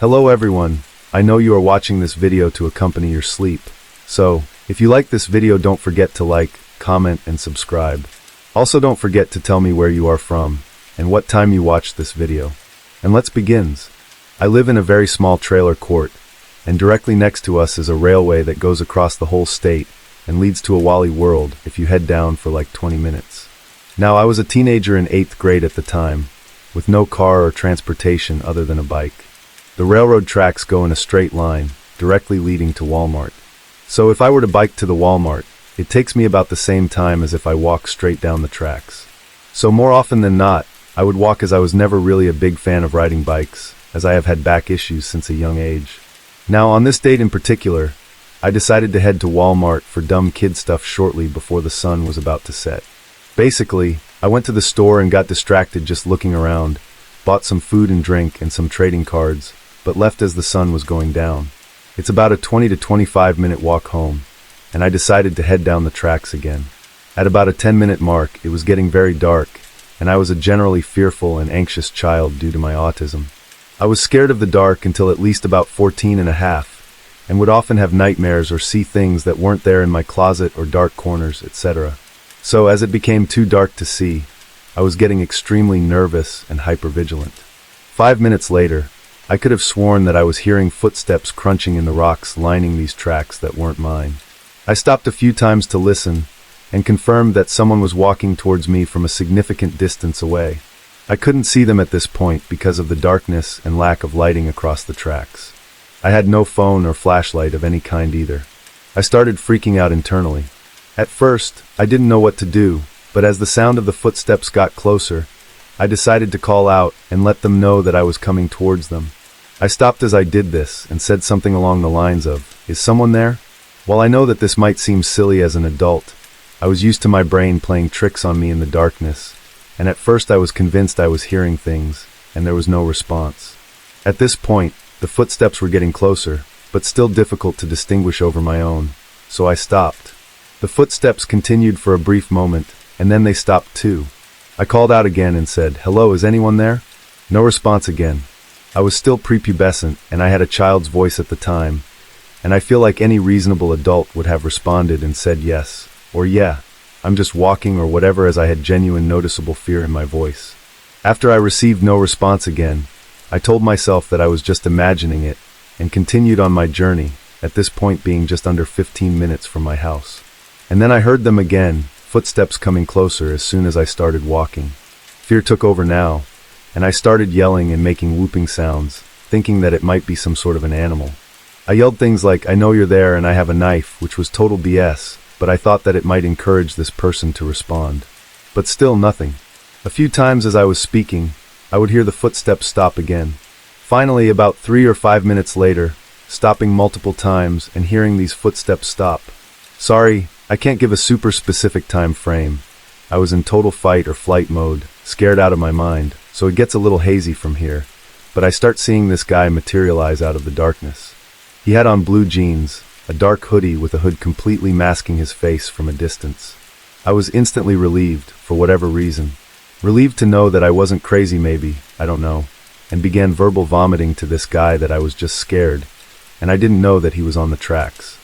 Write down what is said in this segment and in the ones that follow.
Hello everyone, I know you are watching this video to accompany your sleep. So, if you like this video, don't forget to like, comment, and subscribe. Also don't forget to tell me where you are from, and what time you watched this video. And let's begin. I live in a very small trailer court, and directly next to us is a railway that goes across the whole state and leads to a Wally world if you head down for like 20 minutes. Now, I was a teenager in 8th grade at the time, with no car or transportation other than a bike. The railroad tracks go in a straight line, directly leading to Walmart. So if I were to bike to the Walmart, it takes me about the same time as if I walk straight down the tracks. So more often than not, I would walk, as I was never really a big fan of riding bikes, as I have had back issues since a young age. Now, on this date in particular, I decided to head to Walmart for dumb kid stuff shortly before the sun was about to set. Basically, I went to the store and got distracted just looking around, bought some food and drink and some trading cards, but left as the sun was going down. It's about a 20 to 25 minute walk home, and I decided to head down the tracks again. At about a 10-minute mark, it was getting very dark, and I was a generally fearful and anxious child due to my autism. I was scared of the dark until at least about 14 and a half, and would often have nightmares or see things that weren't there in my closet or dark corners, etc. So as it became too dark to see, I was getting extremely nervous and hypervigilant. 5 minutes later, I could have sworn that I was hearing footsteps crunching in the rocks lining these tracks that weren't mine. I stopped a few times to listen, and confirmed that someone was walking towards me from a significant distance away. I couldn't see them at this point because of the darkness and lack of lighting across the tracks. I had no phone or flashlight of any kind either. I started freaking out internally. At first, I didn't know what to do, but as the sound of the footsteps got closer, I decided to call out and let them know that I was coming towards them. I stopped as I did this and said something along the lines of, "Is someone there?" While I know that this might seem silly as an adult, I was used to my brain playing tricks on me in the darkness, and at first I was convinced I was hearing things, and there was no response. At this point, the footsteps were getting closer, but still difficult to distinguish over my own, so I stopped. The footsteps continued for a brief moment, and then they stopped too. I called out again and said, "Hello, is anyone there?" No response again. I was still prepubescent, and I had a child's voice at the time, and I feel like any reasonable adult would have responded and said yes, or yeah, I'm just walking or whatever, as I had genuine noticeable fear in my voice. After I received no response again, I told myself that I was just imagining it, and continued on my journey, at this point being just under 15 minutes from my house. And then I heard them again, footsteps coming closer as soon as I started walking. Fear took over now, and I started yelling and making whooping sounds, thinking that it might be some sort of an animal. I yelled things like, "I know you're there and I have a knife," which was total BS, but I thought that it might encourage this person to respond. But still nothing. A few times as I was speaking, I would hear the footsteps stop again. Finally, about 3 or 5 minutes later, stopping multiple times and hearing these footsteps stop. Sorry, I can't give a super specific time frame. I was in total fight or flight mode, scared out of my mind, so it gets a little hazy from here, but I start seeing this guy materialize out of the darkness. He had on blue jeans, a dark hoodie with a hood completely masking his face from a distance. I was instantly relieved, for whatever reason. Relieved to know that I wasn't crazy maybe, I don't know, and began verbal vomiting to this guy that I was just scared, and I didn't know that he was on the tracks.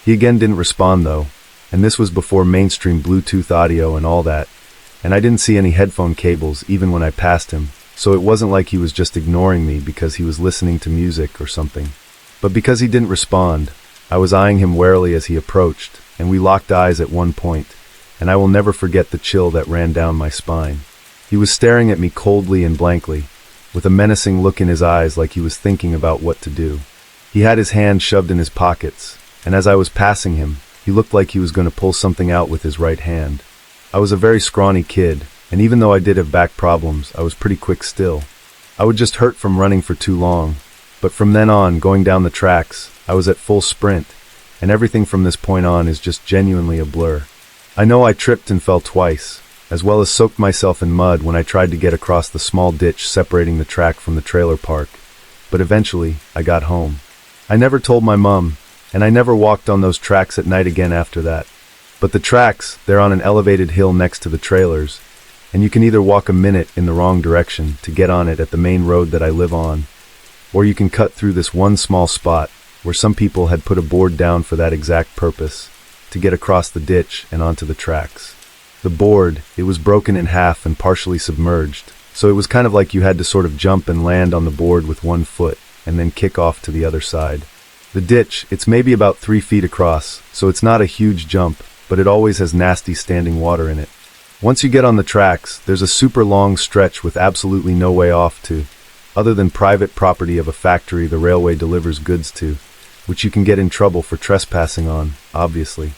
He again didn't respond though, and this was before mainstream Bluetooth audio and all that, and I didn't see any headphone cables even when I passed him, so it wasn't like he was just ignoring me because he was listening to music or something. But because he didn't respond, I was eyeing him warily as he approached, and we locked eyes at one point, and I will never forget the chill that ran down my spine. He was staring at me coldly and blankly, with a menacing look in his eyes like he was thinking about what to do. He had his hands shoved in his pockets, and as I was passing him, he looked like he was going to pull something out with his right hand. I was a very scrawny kid, and even though I did have back problems, I was pretty quick still. I would just hurt from running for too long, but from then on, going down the tracks, I was at full sprint, and everything from this point on is just genuinely a blur. I know I tripped and fell twice, as well as soaked myself in mud when I tried to get across the small ditch separating the track from the trailer park, but eventually, I got home. I never told my mom, and I never walked on those tracks at night again after that. But the tracks, they're on an elevated hill next to the trailers, and you can either walk a minute in the wrong direction to get on it at the main road that I live on, Or you can cut through this one small spot where some people had put a board down for that exact purpose, to get across the ditch and onto the tracks. The board, it was broken in half and partially submerged, so it was kind of like you had to sort of jump and land on the board with one foot, and then kick off to the other side. The ditch, it's maybe about 3 feet across, so it's not a huge jump, but it always has nasty standing water in it. Once you get on the tracks, there's a super long stretch with absolutely no way off to, other than private property of a factory the railway delivers goods to, which you can get in trouble for trespassing on, obviously.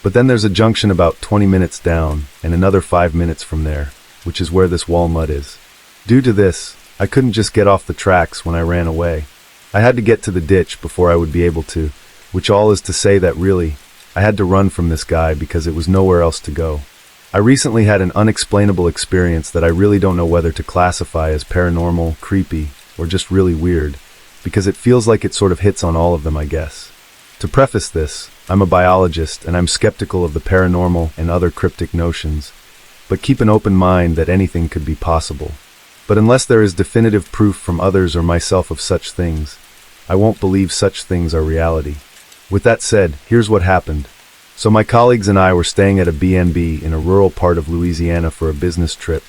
But then there's a junction about 20 minutes down, and another 5 minutes from there, which is where this wall mud is. Due to this, I couldn't just get off the tracks when I ran away. I had to get to the ditch before I would be able to, which all is to say that really, I had to run from this guy because it was nowhere else to go. I recently had an unexplainable experience that I really don't know whether to classify as paranormal, creepy, or just really weird, because it feels like it sort of hits on all of them, I guess. To preface this, I'm a biologist and I'm skeptical of the paranormal and other cryptic notions, but keep an open mind that anything could be possible. But unless there is definitive proof from others or myself of such things, I won't believe such things are reality. With that said, here's what happened. So my colleagues and I were staying at a B&B in a rural part of Louisiana for a business trip,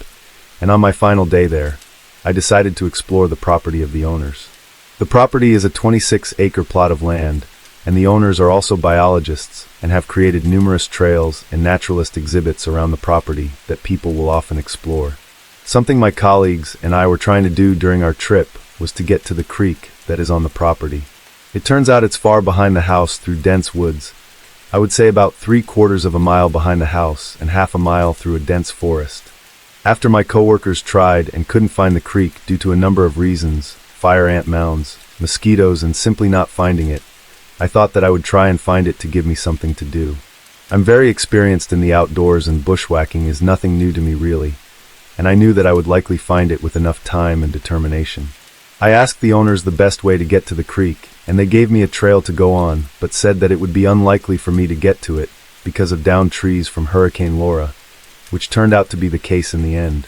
and on my final day there, I decided to explore the property of the owners. The property is a 26-acre plot of land, and the owners are also biologists and have created numerous trails and naturalist exhibits around the property that people will often explore. Something my colleagues and I were trying to do during our trip was to get to the creek that is on the property. It turns out it's far behind the house through dense woods. I would say about 3/4 of a mile behind the house and half a mile through a dense forest. After my coworkers tried and couldn't find the creek due to a number of reasons, fire ant mounds, mosquitoes, and simply not finding it, I thought that I would try and find it to give me something to do. I'm very experienced in the outdoors and bushwhacking is nothing new to me really, and I knew that I would likely find it with enough time and determination. I asked the owners the best way to get to the creek, and they gave me a trail to go on, but said that it would be unlikely for me to get to it because of downed trees from Hurricane Laura, which turned out to be the case in the end.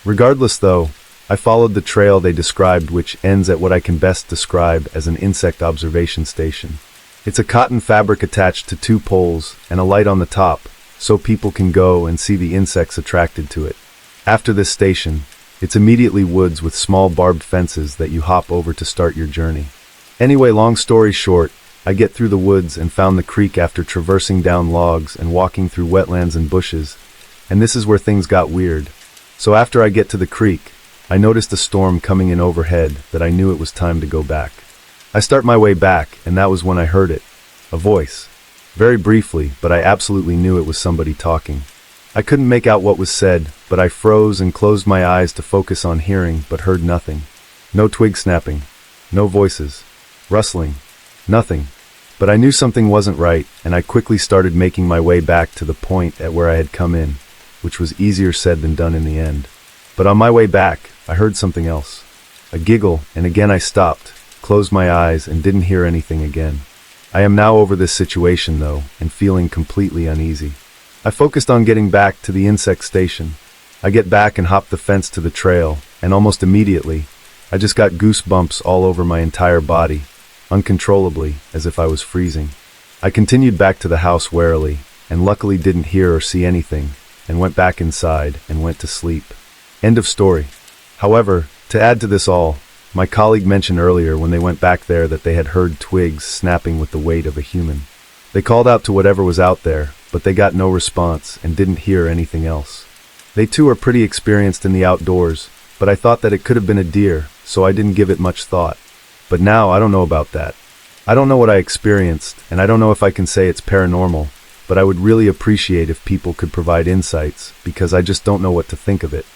Regardless though, I followed the trail they described, which ends at what I can best describe as an insect observation station. It's a cotton fabric attached to 2 poles and a light on the top, so people can go and see the insects attracted to it. After this station, it's immediately woods with small barbed fences that you hop over to start your journey. Anyway, long story short, I get through the woods and found the creek after traversing down logs and walking through wetlands and bushes, and this is where things got weird. So after I get to the creek, I noticed a storm coming in overhead that I knew it was time to go back. I start my way back, and that was when I heard it. A voice. Very briefly, but I absolutely knew it was somebody talking. I couldn't make out what was said, but I froze and closed my eyes to focus on hearing, but heard nothing. No twig snapping. No voices. Rustling. Nothing. But I knew something wasn't right, and I quickly started making my way back to the point at where I had come in, which was easier said than done in the end. But on my way back, I heard something else. A giggle, and again I stopped, closed my eyes, and didn't hear anything again. I am now over this situation, though, and feeling completely uneasy. I focused on getting back to the insect station. I get back and hop the fence to the trail, and almost immediately, I just got goosebumps all over my entire body, uncontrollably, as if I was freezing. I continued back to the house warily, and luckily didn't hear or see anything, and went back inside and went to sleep. End of story. However, to add to this all, my colleague mentioned earlier when they went back there that they had heard twigs snapping with the weight of a human. They called out to whatever was out there, but they got no response and didn't hear anything else. They too are pretty experienced in the outdoors, but I thought that it could have been a deer, so I didn't give it much thought. But now I don't know about that. I don't know what I experienced, and I don't know if I can say it's paranormal, but I would really appreciate if people could provide insights, because I just don't know what to think of it.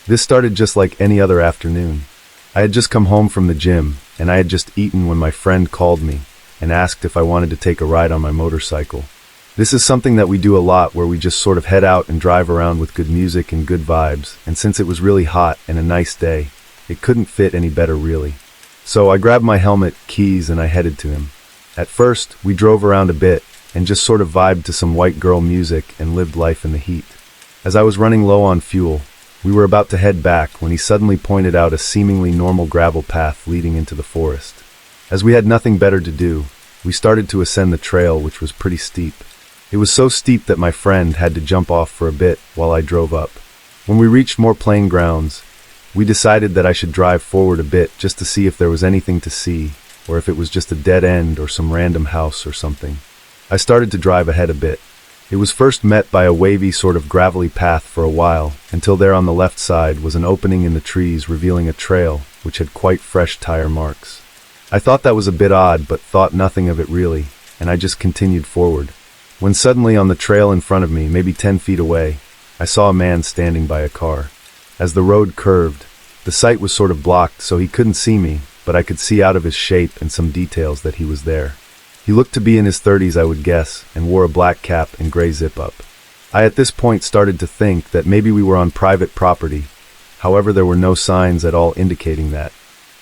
This started just like any other afternoon. I had just come home from the gym, and I had just eaten when my friend called me and asked if I wanted to take a ride on my motorcycle. This is something that we do a lot, where we just sort of head out and drive around with good music and good vibes, and since it was really hot and a nice day, it couldn't fit any better really. So I grabbed my helmet, keys, and I headed to him. At first, we drove around a bit and just sort of vibed to some white girl music and lived life in the heat. As I was running low on fuel, We were about to head back when he suddenly pointed out a seemingly normal gravel path leading into the forest. As we had nothing better to do, we started to ascend the trail, which was pretty steep. It was so steep that my friend had to jump off for a bit while I drove up. When we reached more plain grounds, we decided that I should drive forward a bit just to see if there was anything to see, or if it was just a dead end or some random house or something. I started to drive ahead a bit. It was first met by a wavy sort of gravelly path for a while, until there on the left side was an opening in the trees revealing a trail which had quite fresh tire marks. I thought that was a bit odd, but thought nothing of it really, and I just continued forward. When suddenly on the trail in front of me, maybe 10 feet away, I saw a man standing by a car. As the road curved, the sight was sort of blocked so he couldn't see me, but I could see out of his shape and some details that he was there. He looked to be in his 30s, I would guess, and wore a black cap and gray zip-up. I at this point started to think that maybe we were on private property. However, there were no signs at all indicating that.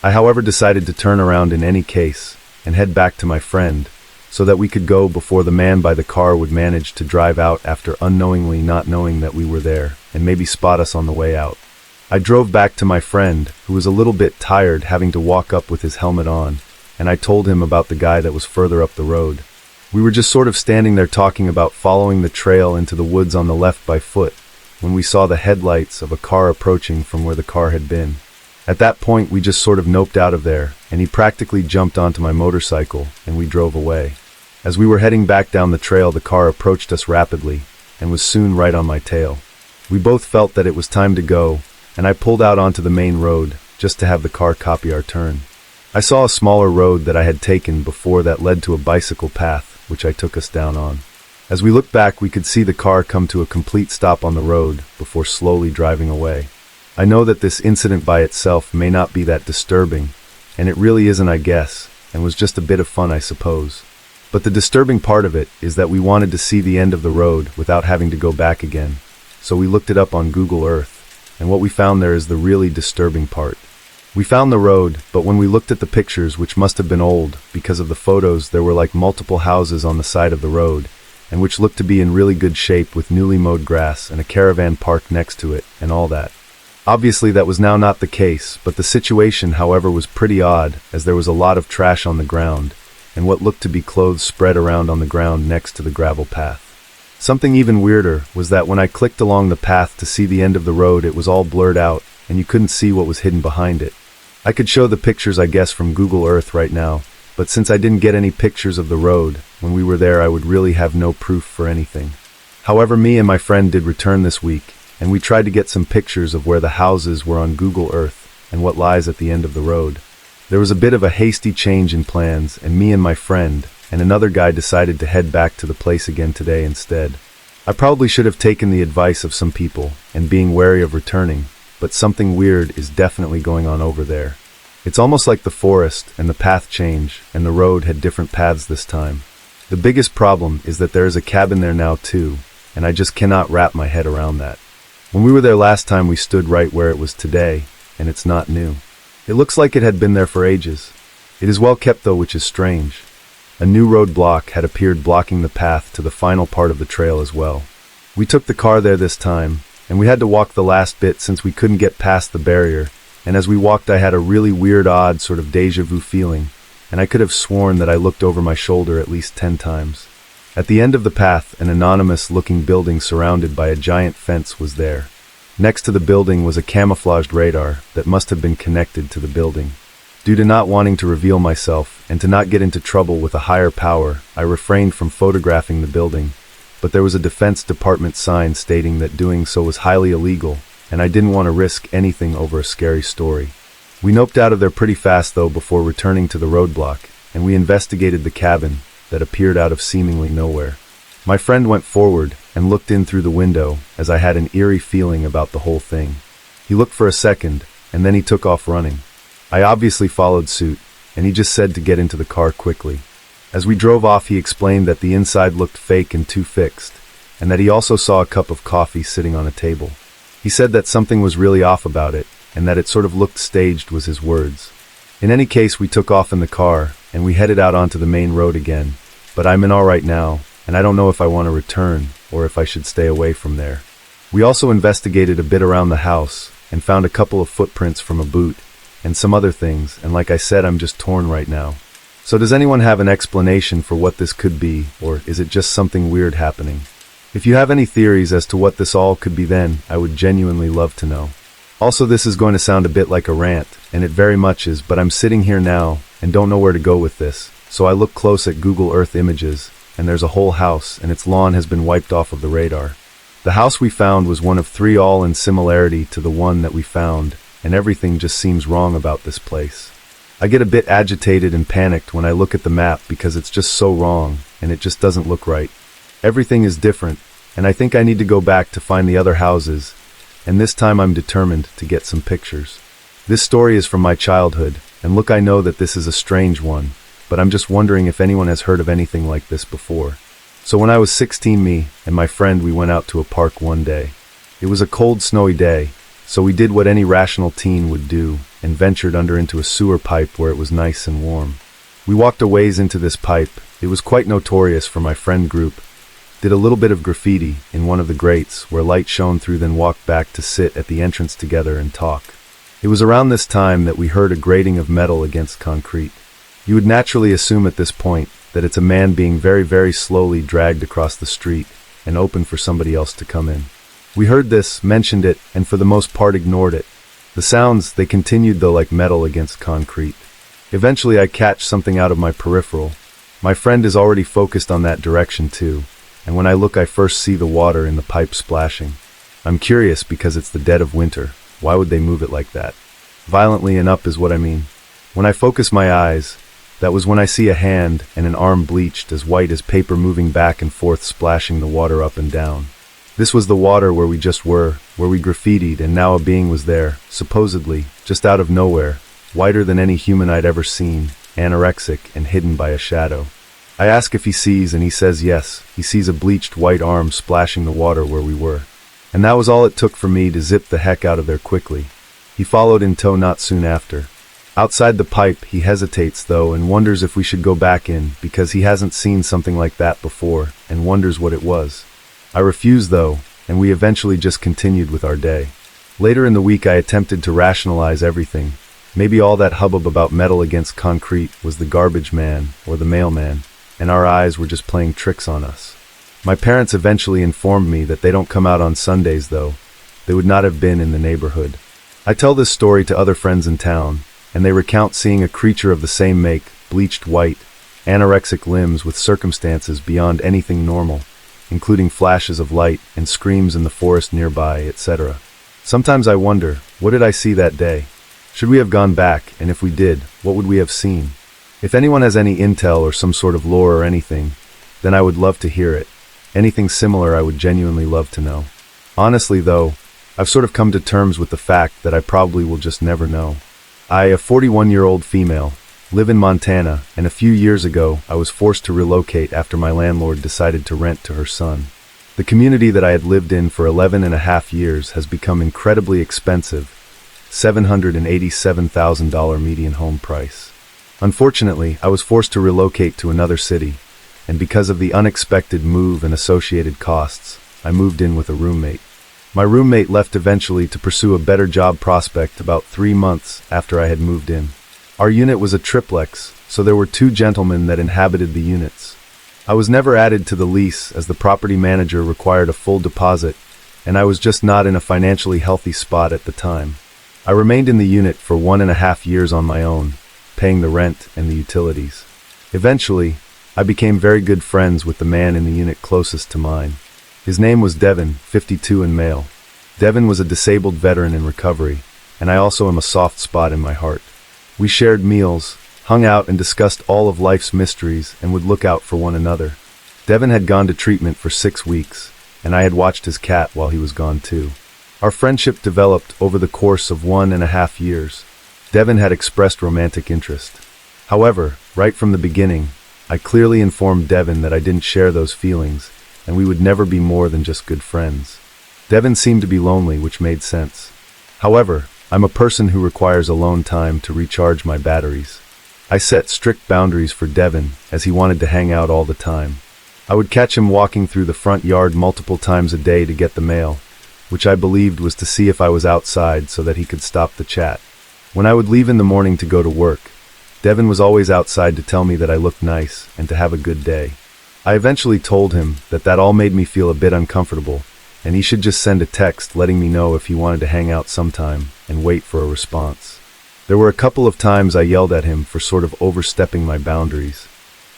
I, however, decided to turn around in any case and head back to my friend so that we could go before the man by the car would manage to drive out after unknowingly not knowing that we were there and maybe spot us on the way out. I drove back to my friend, who was a little bit tired having to walk up with his helmet on, and I told him about the guy that was further up the road. We were just sort of standing there talking about following the trail into the woods on the left by foot when we saw the headlights of a car approaching from where the car had been. At that point, we just sort of noped out of there, and he practically jumped onto my motorcycle, and we drove away. As we were heading back down the trail, the car approached us rapidly and was soon right on my tail. We both felt that it was time to go, and I pulled out onto the main road just to have the car copy our turn. I saw a smaller road that I had taken before that led to a bicycle path, which I took us down on. As we looked back, we could see the car come to a complete stop on the road before slowly driving away. I know that this incident by itself may not be that disturbing, and it really isn't, I guess, and was just a bit of fun, I suppose. But the disturbing part of it is that we wanted to see the end of the road without having to go back again. So we looked it up on Google Earth, and what we found there is the really disturbing part. We found the road, but when we looked at the pictures, which must have been old, because of the photos, there were like multiple houses on the side of the road, and which looked to be in really good shape with newly mowed grass and a caravan parked next to it, and all that. Obviously that was now not the case, but the situation, however, was pretty odd, as there was a lot of trash on the ground, and what looked to be clothes spread around on the ground next to the gravel path. Something even weirder was that when I clicked along the path to see the end of the road, it was all blurred out, and you couldn't see what was hidden behind it. I could show the pictures, I guess, from Google Earth right now, but since I didn't get any pictures of the road when we were there, I would really have no proof for anything. However, me and my friend did return this week, and we tried to get some pictures of where the houses were on Google Earth and what lies at the end of the road. There was a bit of a hasty change in plans, and me and my friend and another guy decided to head back to the place again today instead. I probably should have taken the advice of some people and being wary of returning, but something weird is definitely going on over there. It's almost like the forest and the path change, and the road had different paths this time. The biggest problem is that there is a cabin there now too, and I just cannot wrap my head around that. When we were there last time, we stood right where it was today, and it's not new. It looks like it had been there for ages. It is well kept though, which is strange. A new roadblock had appeared blocking the path to the final part of the trail as well. We took the car there this time, and we had to walk the last bit since we couldn't get past the barrier, and as we walked I had a really weird, odd sort of deja vu feeling, and I could have sworn that I looked over my shoulder at least 10 times. At the end of the path, an anonymous-looking building surrounded by a giant fence was there. Next to the building was a camouflaged radar that must have been connected to the building. Due to not wanting to reveal myself and to not get into trouble with a higher power, I refrained from photographing the building, but there was a Defense Department sign stating that doing so was highly illegal, and I didn't want to risk anything over a scary story. We noped out of there pretty fast though before returning to the roadblock, and we investigated the cabin that appeared out of seemingly nowhere. My friend went forward and looked in through the window as I had an eerie feeling about the whole thing. He looked for a second, and then he took off running. I obviously followed suit, and he just said to get into the car quickly. As we drove off, he explained that the inside looked fake and too fixed, and that he also saw a cup of coffee sitting on a table. He said that something was really off about it, and that it sort of looked staged was his words. In any case, we took off in the car, and we headed out onto the main road again, but I'm in all right now, and I don't know if I want to return, or if I should stay away from there. We also investigated a bit around the house and found a couple of footprints from a boot and some other things, and like I said, I'm just torn right now. So does anyone have an explanation for what this could be, or is it just something weird happening? If you have any theories as to what this all could be, then I would genuinely love to know. Also, this is going to sound a bit like a rant, and it very much is, but I'm sitting here now and don't know where to go with this. So I look close at Google Earth images, and there's a whole house, and its lawn has been wiped off of the radar. The house we found was one of 3, all in similarity to the one that we found, and everything just seems wrong about this place. I get a bit agitated and panicked when I look at the map because it's just so wrong, and it just doesn't look right. Everything is different, and I think I need to go back to find the other houses, and this time I'm determined to get some pictures. This story is from my childhood, and look, I know that this is a strange one, but I'm just wondering if anyone has heard of anything like this before. So when I was 16, me and my friend, we went out to a park one day. It was a cold, snowy day, so we did what any rational teen would do and ventured under into a sewer pipe where it was nice and warm. We walked a ways into this pipe. It was quite notorious for my friend group. Did a little bit of graffiti in one of the grates where light shone through, then walked back to sit at the entrance together and talk. It was around this time that we heard a grating of metal against concrete. You would naturally assume at this point that it's a man being very, very slowly dragged across the street and open for somebody else to come in. We heard this, mentioned it, and for the most part ignored it. The sounds, they continued though, like metal against concrete. Eventually I catch something out of my peripheral. My friend is already focused on that direction too, and when I look I first see the water in the pipe splashing. I'm curious because it's the dead of winter. Why would they move it like that? Violently and up is what I mean. When I focus my eyes, that was when I see a hand and an arm bleached as white as paper moving back and forth, splashing the water up and down. This was the water where we just were, where we graffitied, and now a being was there, supposedly, just out of nowhere, whiter than any human I'd ever seen, anorexic and hidden by a shadow. I ask if he sees, and he says yes, he sees a bleached white arm splashing the water where we were. And that was all it took for me to zip the heck out of there quickly. He followed in tow not soon after. Outside the pipe, he hesitates though and wonders if we should go back in because he hasn't seen something like that before and wonders what it was. I refuse though, and we eventually just continued with our day. Later in the week I attempted to rationalize everything. Maybe all that hubbub about metal against concrete was the garbage man or the mailman, and our eyes were just playing tricks on us. My parents eventually informed me that they don't come out on Sundays though. They would not have been in the neighborhood. I tell this story to other friends in town, and they recount seeing a creature of the same make, bleached white, anorexic limbs with circumstances beyond anything normal, including flashes of light and screams in the forest nearby, etc. Sometimes I wonder, what did I see that day? Should we have gone back, and if we did, what would we have seen? If anyone has any intel or some sort of lore or anything, then I would love to hear it. Anything similar I would genuinely love to know. Honestly though, I've sort of come to terms with the fact that I probably will just never know. I, a 41-year-old female, live in Montana, and a few years ago I was forced to relocate after my landlord decided to rent to her son. The community that I had lived in for 11.5 years has become incredibly expensive, $787,000 median home price. Unfortunately, I was forced to relocate to another city, and because of the unexpected move and associated costs, I moved in with a roommate. My roommate left eventually to pursue a better job prospect about 3 months after I had moved in. Our unit was a triplex, so there were 2 gentlemen that inhabited the units. I was never added to the lease as the property manager required a full deposit, and I was just not in a financially healthy spot at the time. I remained in the unit for 1.5 years on my own, paying the rent and the utilities. Eventually, I became very good friends with the man in the unit closest to mine. His name was Devin, 52 and male. Devin was a disabled veteran in recovery, and I also am a soft spot in my heart. We shared meals, hung out and discussed all of life's mysteries and would look out for one another. Devin had gone to treatment for 6 weeks, and I had watched his cat while he was gone too. Our friendship developed over the course of 1.5 years. Devin had expressed romantic interest. However, right from the beginning, I clearly informed Devin that I didn't share those feelings, and we would never be more than just good friends. Devin seemed to be lonely, which made sense. However, I'm a person who requires alone time to recharge my batteries. I set strict boundaries for Devin, as he wanted to hang out all the time. I would catch him walking through the front yard multiple times a day to get the mail, which I believed was to see if I was outside so that he could stop the chat. When I would leave in the morning to go to work, Devin was always outside to tell me that I looked nice and to have a good day. I eventually told him that all made me feel a bit uncomfortable, and he should just send a text letting me know if he wanted to hang out sometime and wait for a response. There were a couple of times I yelled at him for sort of overstepping my boundaries.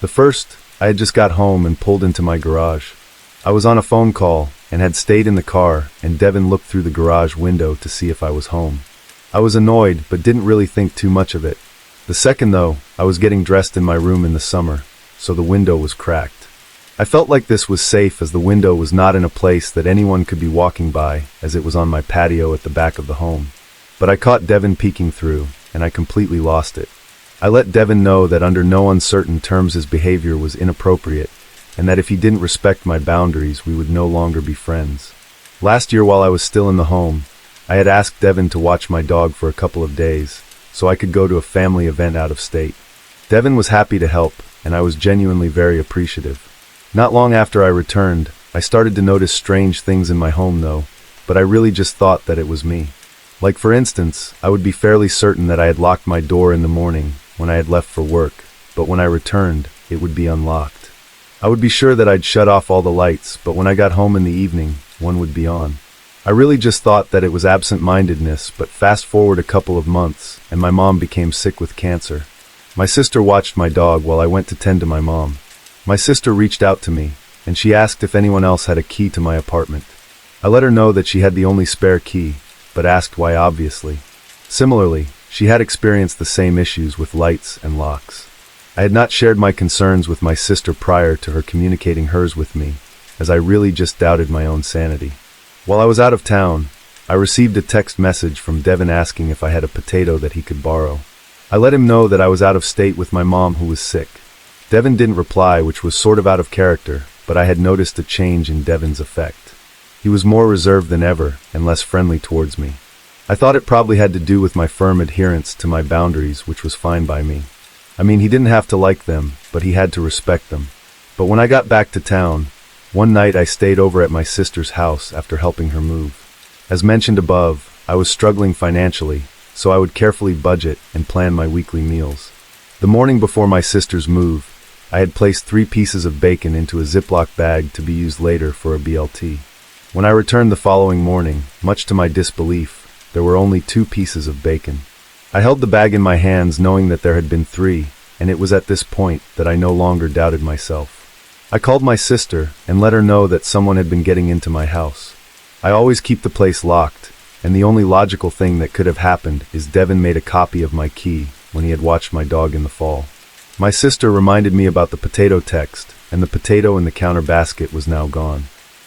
The first, I had just got home and pulled into my garage. I was on a phone call and had stayed in the car, and Devin looked through the garage window to see if I was home. I was annoyed but didn't really think too much of it. The second though, I was getting dressed in my room in the summer, so the window was cracked. I felt like this was safe as the window was not in a place that anyone could be walking by, as it was on my patio at the back of the home. But I caught Devin peeking through, and I completely lost it. I let Devin know that under no uncertain terms his behavior was inappropriate, and that if he didn't respect my boundaries, we would no longer be friends. Last year while I was still in the home, I had asked Devin to watch my dog for a couple of days, so I could go to a family event out of state. Devin was happy to help, and I was genuinely very appreciative. Not long after I returned, I started to notice strange things in my home though, but I really just thought that it was me. Like for instance, I would be fairly certain that I had locked my door in the morning when I had left for work, but when I returned, it would be unlocked. I would be sure that I'd shut off all the lights, but when I got home in the evening, one would be on. I really just thought that it was absent-mindedness, but fast forward a couple of months, and my mom became sick with cancer. My sister watched my dog while I went to tend to my mom. My sister reached out to me, and she asked if anyone else had a key to my apartment. I let her know that she had the only spare key, but asked why obviously. Similarly, she had experienced the same issues with lights and locks. I had not shared my concerns with my sister prior to her communicating hers with me, as I really just doubted my own sanity. While I was out of town, I received a text message from Devin asking if I had a potato that he could borrow. I let him know that I was out of state with my mom who was sick. Devin didn't reply, which was sort of out of character, but I had noticed a change in Devin's effect. He was more reserved than ever and less friendly towards me. I thought it probably had to do with my firm adherence to my boundaries, which was fine by me. I mean, he didn't have to like them, but he had to respect them. But when I got back to town, one night I stayed over at my sister's house after helping her move. As mentioned above, I was struggling financially, so I would carefully budget and plan my weekly meals. The morning before my sister's move, I had placed 3 pieces of bacon into a Ziploc bag to be used later for a BLT. When I returned the following morning, much to my disbelief, there were only 2 pieces of bacon. I held the bag in my hands knowing that there had been 3, and it was at this point that I no longer doubted myself. I called my sister and let her know that someone had been getting into my house. I always keep the place locked, and the only logical thing that could have happened is Devin made a copy of my key when he had watched my dog in the fall. My sister reminded me about the potato text, and the potato in the counter basket was now gone.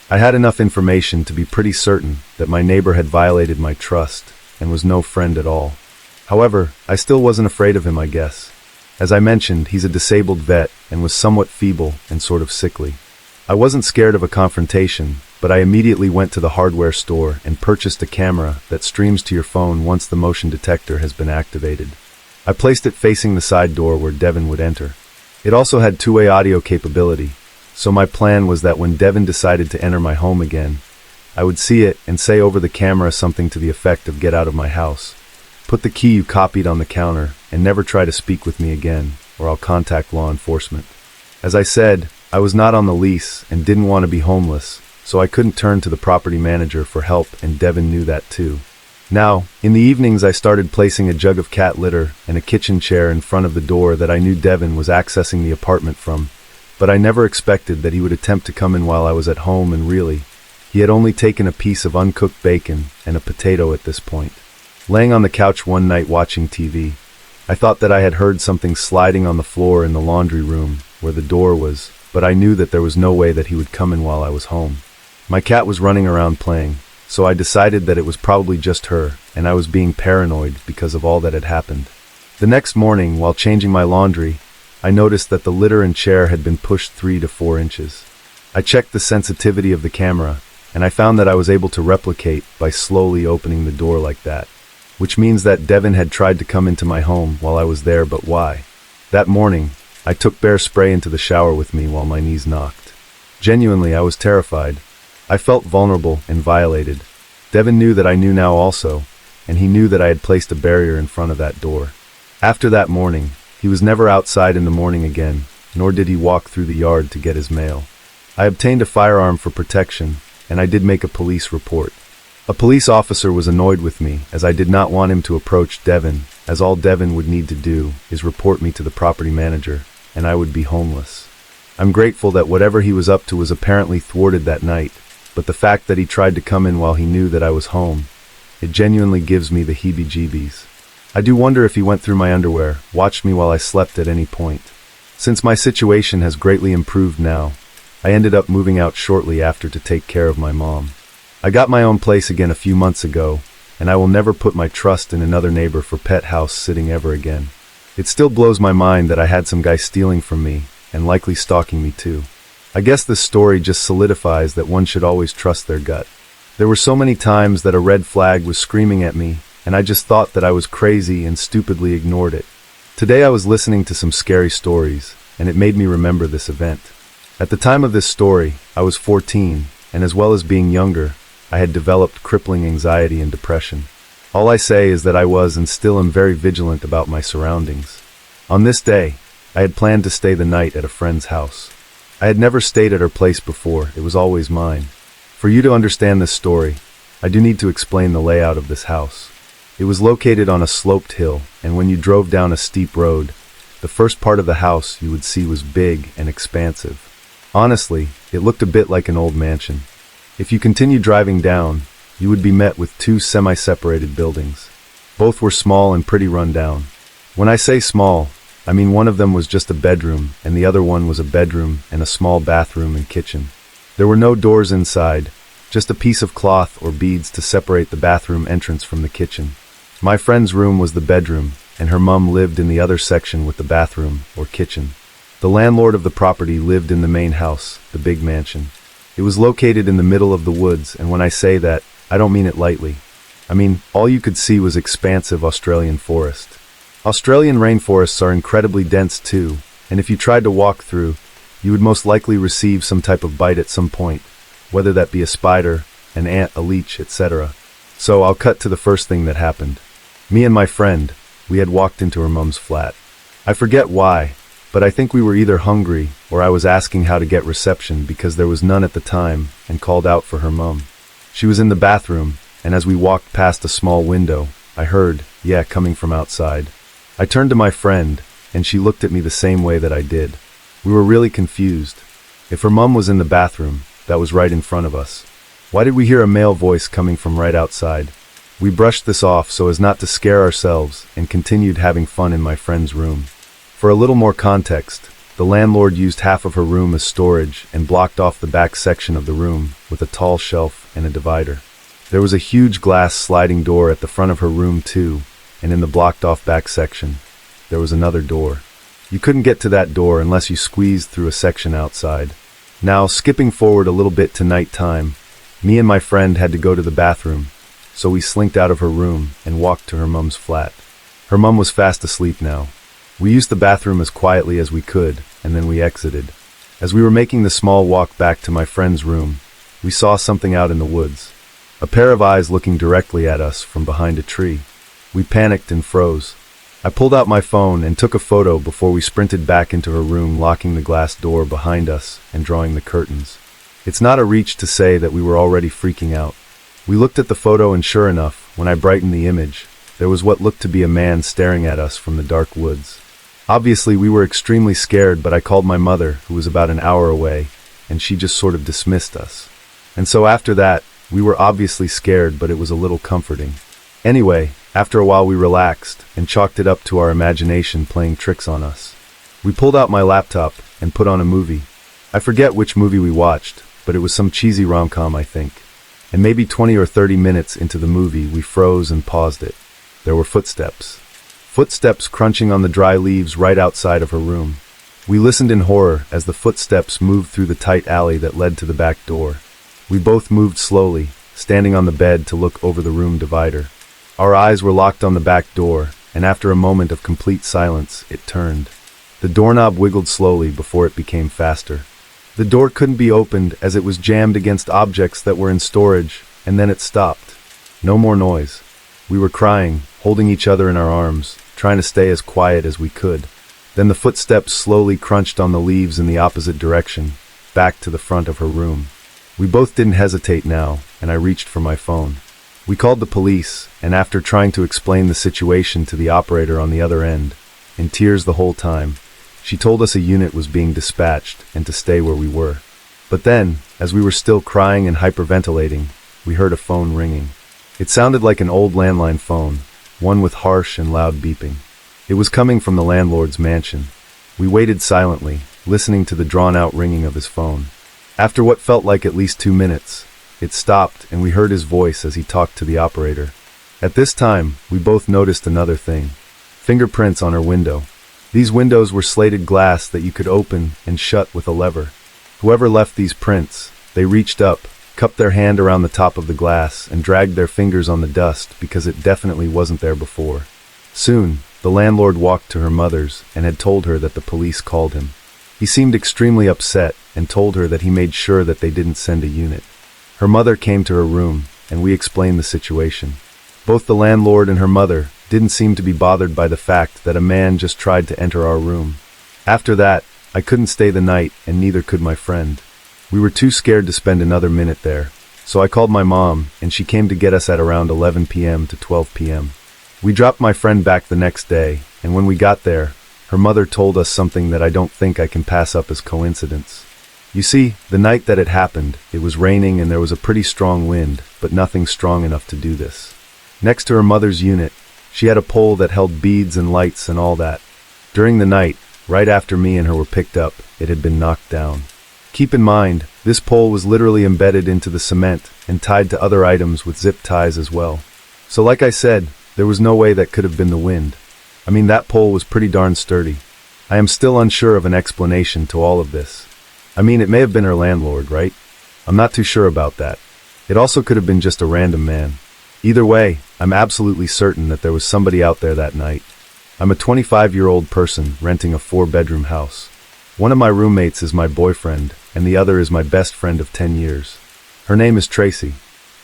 I had enough information to be pretty certain that my neighbor had violated my trust and was no friend at all. However, I still wasn't afraid of him, I guess. As I mentioned, he's a disabled vet and was somewhat feeble and sort of sickly. I wasn't scared of a confrontation, but I immediately went to the hardware store and purchased a camera that streams to your phone once the motion detector has been activated. I placed it facing the side door where Devin would enter. It also had 2-way audio capability, so my plan was that when Devin decided to enter my home again, I would see it and say over the camera something to the effect of "Get out of my house. Put the key you copied on the counter and never try to speak with me again, or I'll contact law enforcement." As I said, I was not on the lease and didn't want to be homeless, so I couldn't turn to the property manager for help, and Devin knew that too. Now, in the evenings I started placing a jug of cat litter and a kitchen chair in front of the door that I knew Devin was accessing the apartment from, but I never expected that he would attempt to come in while I was at home, and really, he had only taken a piece of uncooked bacon and a potato at this point. Laying on the couch one night watching TV, I thought that I had heard something sliding on the floor in the laundry room where the door was, but I knew that there was no way that he would come in while I was home. My cat was running around playing, so I decided that it was probably just her, and I was being paranoid because of all that had happened. The next morning, while changing my laundry, I noticed that the litter and chair had been pushed 3 to 4 inches. I checked the sensitivity of the camera, and I found that I was able to replicate by slowly opening the door like that, which means that Devin had tried to come into my home while I was there, but why? That morning, I took bear spray into the shower with me while my knees knocked. Genuinely, I was terrified. I felt vulnerable and violated. Devin knew that I knew now also, and he knew that I had placed a barrier in front of that door. After that morning, he was never outside in the morning again, nor did he walk through the yard to get his mail. I obtained a firearm for protection, and I did make a police report. A police officer was annoyed with me, as I did not want him to approach Devin, as all Devin would need to do is report me to the property manager, and I would be homeless. I'm grateful that whatever he was up to was apparently thwarted that night, but the fact that he tried to come in while he knew that I was home, it genuinely gives me the heebie-jeebies. I do wonder if he went through my underwear, watched me while I slept at any point. Since my situation has greatly improved now, I ended up moving out shortly after to take care of my mom. I got my own place again a few months ago, and I will never put my trust in another neighbor for pet house sitting ever again. It still blows my mind that I had some guy stealing from me, and likely stalking me too. I guess this story just solidifies that one should always trust their gut. There were so many times that a red flag was screaming at me, and I just thought that I was crazy and stupidly ignored it. Today I was listening to some scary stories, and it made me remember this event. At the time of this story, I was 14, and as well as being younger, I had developed crippling anxiety and depression. All I say is that I was and still am very vigilant about my surroundings. On this day, I had planned to stay the night at a friend's house. I had never stayed at her place before, it was always mine. For you to understand this story, I do need to explain the layout of this house. It was located on a sloped hill, and when you drove down a steep road, the first part of the house you would see was big and expansive. Honestly, it looked a bit like an old mansion. If you continue driving down, you would be met with two semi-separated buildings. Both were small and pretty run down. When I say small, I mean one of them was just a bedroom, and the other one was a bedroom and a small bathroom and kitchen. There were no doors inside, just a piece of cloth or beads to separate the bathroom entrance from the kitchen. My friend's room was the bedroom, and her mum lived in the other section with the bathroom or kitchen. The landlord of the property lived in the main house, the big mansion. It was located in the middle of the woods, and when I say that, I don't mean it lightly. I mean, all you could see was expansive Australian forest. Australian rainforests are incredibly dense too, and if you tried to walk through, you would most likely receive some type of bite at some point, whether that be a spider, an ant, a leech, etc. So I'll cut to the first thing that happened. Me and my friend, we had walked into her mum's flat. I forget why, but I think we were either hungry or I was asking how to get reception because there was none at the time and called out for her mum. She was in the bathroom, and as we walked past a small window, I heard, yeah, coming from outside. I turned to my friend, and she looked at me the same way that I did. We were really confused. If her mum was in the bathroom, that was right in front of us. Why did we hear a male voice coming from right outside? We brushed this off so as not to scare ourselves and continued having fun in my friend's room. For a little more context, the landlord used half of her room as storage and blocked off the back section of the room with a tall shelf and a divider. There was a huge glass sliding door at the front of her room too, and in the blocked off back section, there was another door. You couldn't get to that door unless you squeezed through a section outside. Now, skipping forward a little bit to night time, me and my friend had to go to the bathroom, so we slinked out of her room and walked to her mum's flat. Her mum was fast asleep now. We used the bathroom as quietly as we could, and then we exited. As we were making the small walk back to my friend's room, we saw something out in the woods. A pair of eyes looking directly at us from behind a tree. We panicked and froze. I pulled out my phone and took a photo before we sprinted back into her room, locking the glass door behind us and drawing the curtains. It's not a reach to say that we were already freaking out. We looked at the photo and sure enough, when I brightened the image, there was what looked to be a man staring at us from the dark woods. Obviously, we were extremely scared, but I called my mother, who was about an hour away, and she just sort of dismissed us. And so after that, we were obviously scared, but it was a little comforting. Anyway, after a while we relaxed and chalked it up to our imagination playing tricks on us. We pulled out my laptop and put on a movie. I forget which movie we watched, but it was some cheesy rom-com, I think. And maybe 20 or 30 minutes into the movie, we froze and paused it. There were footsteps. Footsteps crunching on the dry leaves right outside of her room. We listened in horror as the footsteps moved through the tight alley that led to the back door. We both moved slowly, standing on the bed to look over the room divider. Our eyes were locked on the back door, and after a moment of complete silence, it turned. The doorknob wiggled slowly before it became faster. The door couldn't be opened as it was jammed against objects that were in storage, and then it stopped. No more noise. We were crying, holding each other in our arms, trying to stay as quiet as we could. Then the footsteps slowly crunched on the leaves in the opposite direction, back to the front of her room. We both didn't hesitate now, and I reached for my phone. We called the police, and after trying to explain the situation to the operator on the other end, in tears the whole time, she told us a unit was being dispatched and to stay where we were. But then, as we were still crying and hyperventilating, we heard a phone ringing. It sounded like an old landline phone, one with harsh and loud beeping. It was coming from the landlord's mansion. We waited silently, listening to the drawn-out ringing of his phone. After what felt like at least 2 minutes, it stopped and we heard his voice as he talked to the operator. At this time, we both noticed another thing. Fingerprints on her window. These windows were slated glass that you could open and shut with a lever. Whoever left these prints, they reached up, cupped their hand around the top of the glass, and dragged their fingers on the dust because it definitely wasn't there before. Soon, the landlord walked to her mother's and had told her that the police called him. He seemed extremely upset and told her that he made sure that they didn't send a unit. Her mother came to her room, and we explained the situation. Both the landlord and her mother didn't seem to be bothered by the fact that a man just tried to enter our room. After that, I couldn't stay the night, and neither could my friend. We were too scared to spend another minute there, so I called my mom, and she came to get us at around 11 p.m. to 12 p.m. We dropped my friend back the next day, and when we got there, her mother told us something that I don't think I can pass up as coincidence. You see, the night that it happened, it was raining and there was a pretty strong wind, but nothing strong enough to do this. Next to her mother's unit, she had a pole that held beads and lights and all that. During the night, right after me and her were picked up, it had been knocked down. Keep in mind, this pole was literally embedded into the cement and tied to other items with zip ties as well. So like I said, there was no way that could have been the wind. I mean, that pole was pretty darn sturdy. I am still unsure of an explanation to all of this. I mean, it may have been her landlord, right? I'm not too sure about that. It also could have been just a random man. Either way, I'm absolutely certain that there was somebody out there that night. I'm a 25-year-old person renting a 4-bedroom house. One of my roommates is my boyfriend, and the other is my best friend of 10 years. Her name is Tracy.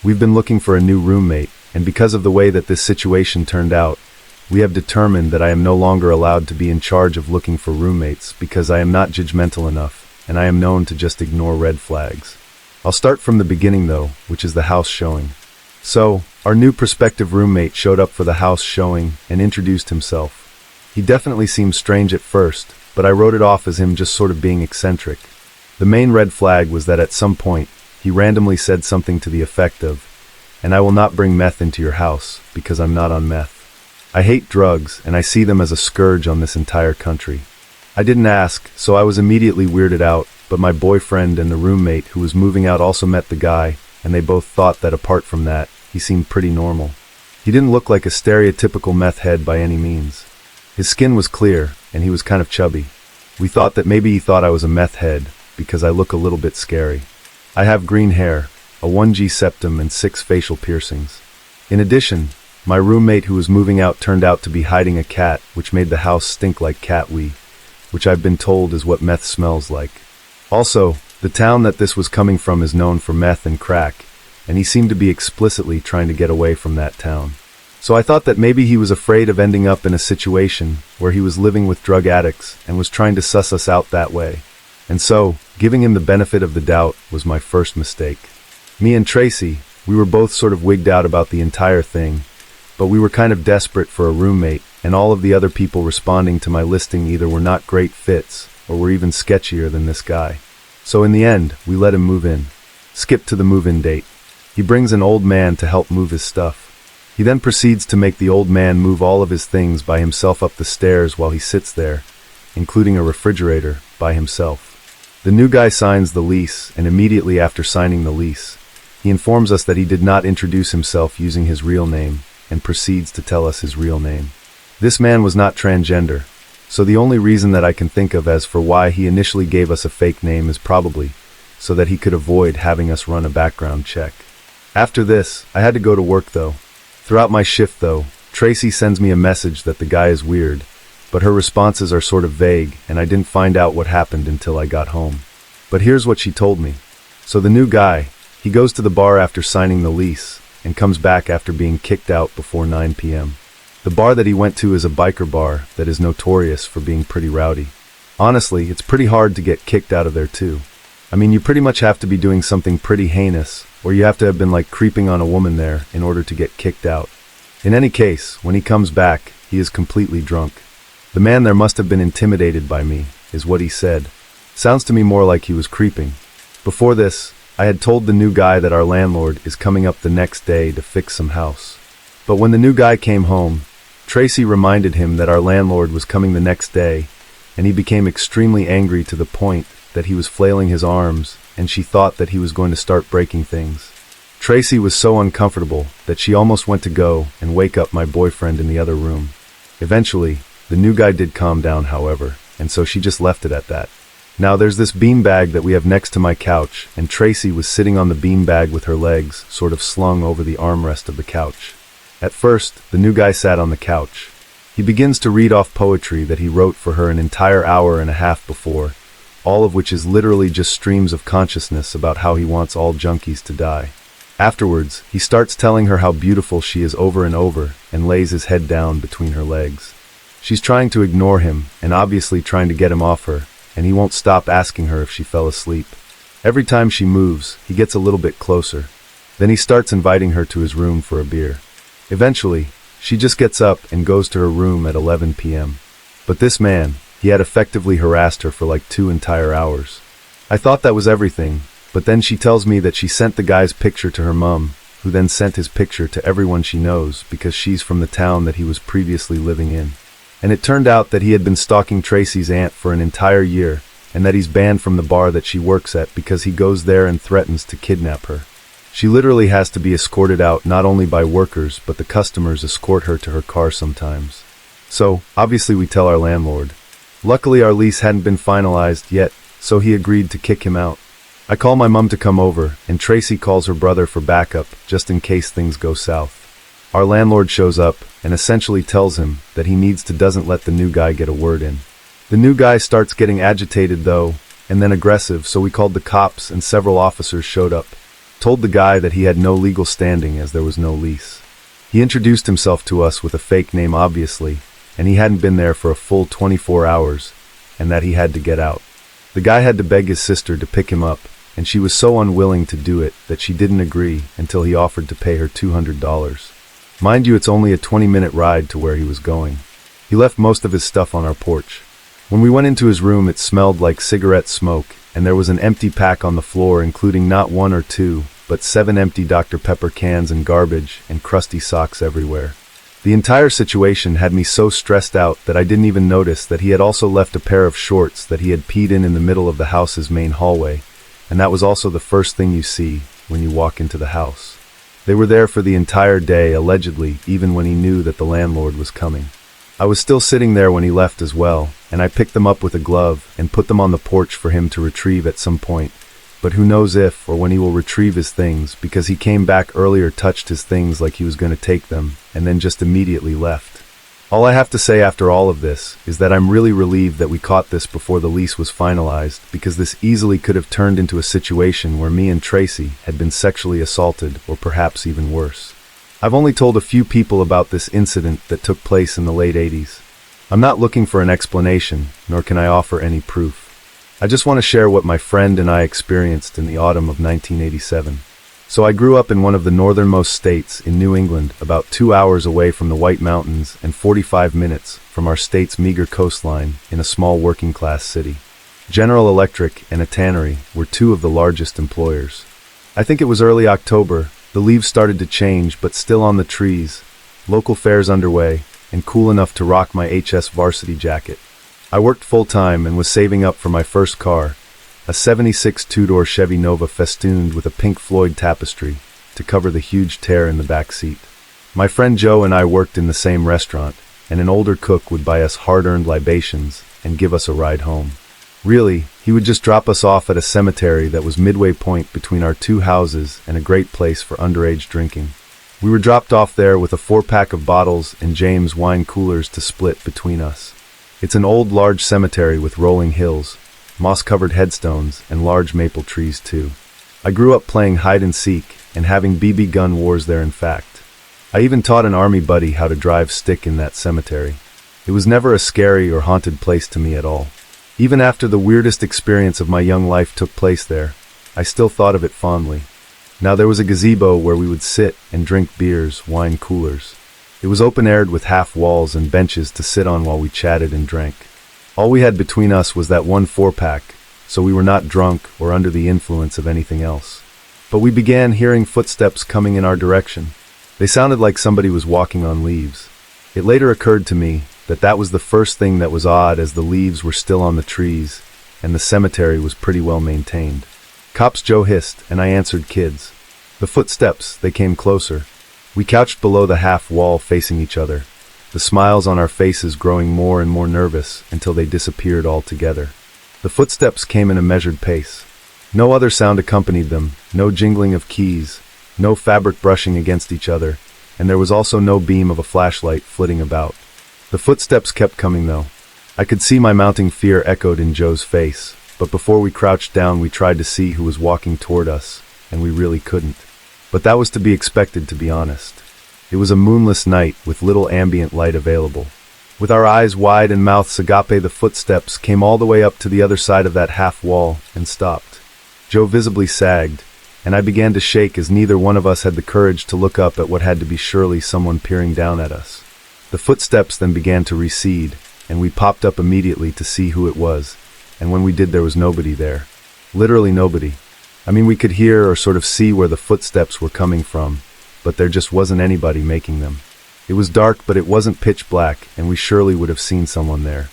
We've been looking for a new roommate, and because of the way that this situation turned out, we have determined that I am no longer allowed to be in charge of looking for roommates because I am not judgmental enough, and I am known to just ignore red flags. I'll start from the beginning though, which is the house showing. So, our new prospective roommate showed up for the house showing and introduced himself. He definitely seemed strange at first, but I wrote it off as him just sort of being eccentric. The main red flag was that at some point, he randomly said something to the effect of, "And I will not bring meth into your house because I'm not on meth. I hate drugs, and I see them as a scourge on this entire country." I didn't ask, so I was immediately weirded out, but my boyfriend and the roommate who was moving out also met the guy, and they both thought that apart from that, he seemed pretty normal. He didn't look like a stereotypical meth head by any means. His skin was clear, and he was kind of chubby. We thought that maybe he thought I was a meth head, because I look a little bit scary. I have green hair, a 1G septum, and 6 facial piercings. In addition, my roommate who was moving out turned out to be hiding a cat, which made the house stink like cat wee, which I've been told is what meth smells like. Also, the town that this was coming from is known for meth and crack, and he seemed to be explicitly trying to get away from that town. So I thought that maybe he was afraid of ending up in a situation where he was living with drug addicts and was trying to suss us out that way. And so, giving him the benefit of the doubt was my first mistake. Me and Tracy, we were both sort of wigged out about the entire thing, but we were kind of desperate for a roommate, and all of the other people responding to my listing either were not great fits or were even sketchier than this guy. So in the end, we let him move in. Skip to the move-in date. He brings an old man to help move his stuff. He then proceeds to make the old man move all of his things by himself up the stairs while he sits there, including a refrigerator, by himself. The new guy signs the lease, and immediately after signing the lease, he informs us that he did not introduce himself using his real name, and proceeds to tell us his real name. This man was not transgender, so the only reason that I can think of as for why he initially gave us a fake name is probably so that he could avoid having us run a background check. After this, I had to go to work though. Throughout my shift though, Tracy sends me a message that the guy is weird, but her responses are sort of vague, and I didn't find out what happened until I got home. But here's what she told me. So the new guy, he goes to the bar after signing the lease, and comes back after being kicked out before 9 p.m. The bar that he went to is a biker bar that is notorious for being pretty rowdy. Honestly, it's pretty hard to get kicked out of there too. I mean, you pretty much have to be doing something pretty heinous, or you have to have been like creeping on a woman there in order to get kicked out. In any case, when he comes back, he is completely drunk. The man there must have been intimidated by me, is what he said. Sounds to me more like he was creeping. Before this, I had told the new guy that our landlord is coming up the next day to fix some house. But when the new guy came home, Tracy reminded him that our landlord was coming the next day, and he became extremely angry to the point that he was flailing his arms, and she thought that he was going to start breaking things. Tracy was so uncomfortable that she almost went to go and wake up my boyfriend in the other room. Eventually, the new guy did calm down, however, and so she just left it at that. Now there's this beanbag that we have next to my couch, and Tracy was sitting on the beanbag with her legs sort of slung over the armrest of the couch. At first, the new guy sat on the couch. He begins to read off poetry that he wrote for her an entire hour and a half before, all of which is literally just streams of consciousness about how he wants all junkies to die. Afterwards, he starts telling her how beautiful she is over and over, and lays his head down between her legs. She's trying to ignore him, and obviously trying to get him off her, and he won't stop asking her if she fell asleep. Every time she moves, he gets a little bit closer. Then he starts inviting her to his room for a beer. Eventually, she just gets up and goes to her room at 11 p.m. But this man, he had effectively harassed her for like 2 entire hours. I thought that was everything, but then she tells me that she sent the guy's picture to her mum, who then sent his picture to everyone she knows because she's from the town that he was previously living in. And it turned out that he had been stalking Tracy's aunt for an entire year, and that he's banned from the bar that she works at because he goes there and threatens to kidnap her. She literally has to be escorted out not only by workers, but the customers escort her to her car sometimes. So, obviously we tell our landlord. Luckily our lease hadn't been finalized yet, so he agreed to kick him out. I call my mum to come over, and Tracy calls her brother for backup, just in case things go south. Our landlord shows up, and essentially tells him that he doesn't let the new guy get a word in. The new guy starts getting agitated though, and then aggressive, so we called the cops and several officers showed up. Told the guy that he had no legal standing as there was no lease. He introduced himself to us with a fake name obviously, and he hadn't been there for a full 24 hours, and that he had to get out. The guy had to beg his sister to pick him up, and she was so unwilling to do it that she didn't agree until he offered to pay her $200. Mind you, it's only a 20-minute ride to where he was going. He left most of his stuff on our porch. When we went into his room, it smelled like cigarette smoke, and there was an empty pack on the floor, including not 1 or 2, but 7 empty Dr. Pepper cans and garbage and crusty socks everywhere. The entire situation had me so stressed out that I didn't even notice that he had also left a pair of shorts that he had peed in the middle of the house's main hallway, and that was also the first thing you see when you walk into the house. They were there for the entire day, allegedly, even when he knew that the landlord was coming. I was still sitting there when he left as well, and I picked them up with a glove and put them on the porch for him to retrieve at some point. But who knows if or when he will retrieve his things, because he came back earlier, touched his things like he was going to take them, and then just immediately left. All I have to say after all of this is that I'm really relieved that we caught this before the lease was finalized, because this easily could have turned into a situation where me and Tracy had been sexually assaulted, or perhaps even worse. I've only told a few people about this incident that took place in the late 80s. I'm not looking for an explanation, nor can I offer any proof. I just want to share what my friend and I experienced in the autumn of 1987. So I grew up in one of the northernmost states in New England, about 2 hours away from the White Mountains and 45 minutes from our state's meager coastline in a small working-class city. General Electric and a tannery were 2 of the largest employers. I think it was early October. The leaves started to change, but still on the trees, local fairs underway, and cool enough to rock my HS varsity jacket. I worked full-time and was saving up for my first car, a 76 two-door Chevy Nova festooned with a Pink Floyd tapestry to cover the huge tear in the back seat. My friend Joe and I worked in the same restaurant, and an older cook would buy us hard-earned libations and give us a ride home. Really, he would just drop us off at a cemetery that was midway point between our 2 houses and a great place for underage drinking. We were dropped off there with a 4-pack of bottles and James wine coolers to split between us. It's an old, large cemetery with rolling hills, moss-covered headstones, and large maple trees too. I grew up playing hide and seek, and having BB gun wars there in fact. I even taught an army buddy how to drive stick in that cemetery. It was never a scary or haunted place to me at all. Even after the weirdest experience of my young life took place there, I still thought of it fondly. Now there was a gazebo where we would sit and drink beers, wine coolers. It was open-aired with half walls and benches to sit on while we chatted and drank. All we had between us was that one 4-pack, so we were not drunk or under the influence of anything else. But we began hearing footsteps coming in our direction. They sounded like somebody was walking on leaves. It later occurred to me that that was the first thing that was odd, as the leaves were still on the trees and the cemetery was pretty well maintained. "Cops," Joe hissed, and I answered, "Kids." The footsteps, they came closer. We couched below the half wall facing each other, the smiles on our faces growing more and more nervous until they disappeared altogether. The footsteps came in a measured pace. No other sound accompanied them, no jingling of keys, no fabric brushing against each other, and there was also no beam of a flashlight flitting about. The footsteps kept coming though. I could see my mounting fear echoed in Joe's face, but before we crouched down we tried to see who was walking toward us, and we really couldn't. But that was to be expected, to be honest. It was a moonless night with little ambient light available. With our eyes wide and mouths agape, the footsteps came all the way up to the other side of that half wall and stopped. Joe visibly sagged, and I began to shake as neither one of us had the courage to look up at what had to be surely someone peering down at us. The footsteps then began to recede, and we popped up immediately to see who it was, and when we did there was nobody there. Literally nobody. I mean, we could hear or sort of see where the footsteps were coming from, but there just wasn't anybody making them. It was dark, but it wasn't pitch black, and we surely would have seen someone there.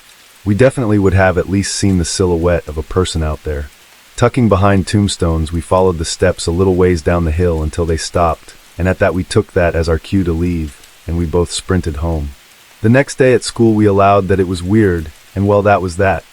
We definitely would have at least seen the silhouette of a person out there. Tucking behind tombstones, we followed the steps a little ways down the hill until they stopped, and at that we took that as our cue to leave, and we both sprinted home. The next day at school we allowed that it was weird, and well, that was that.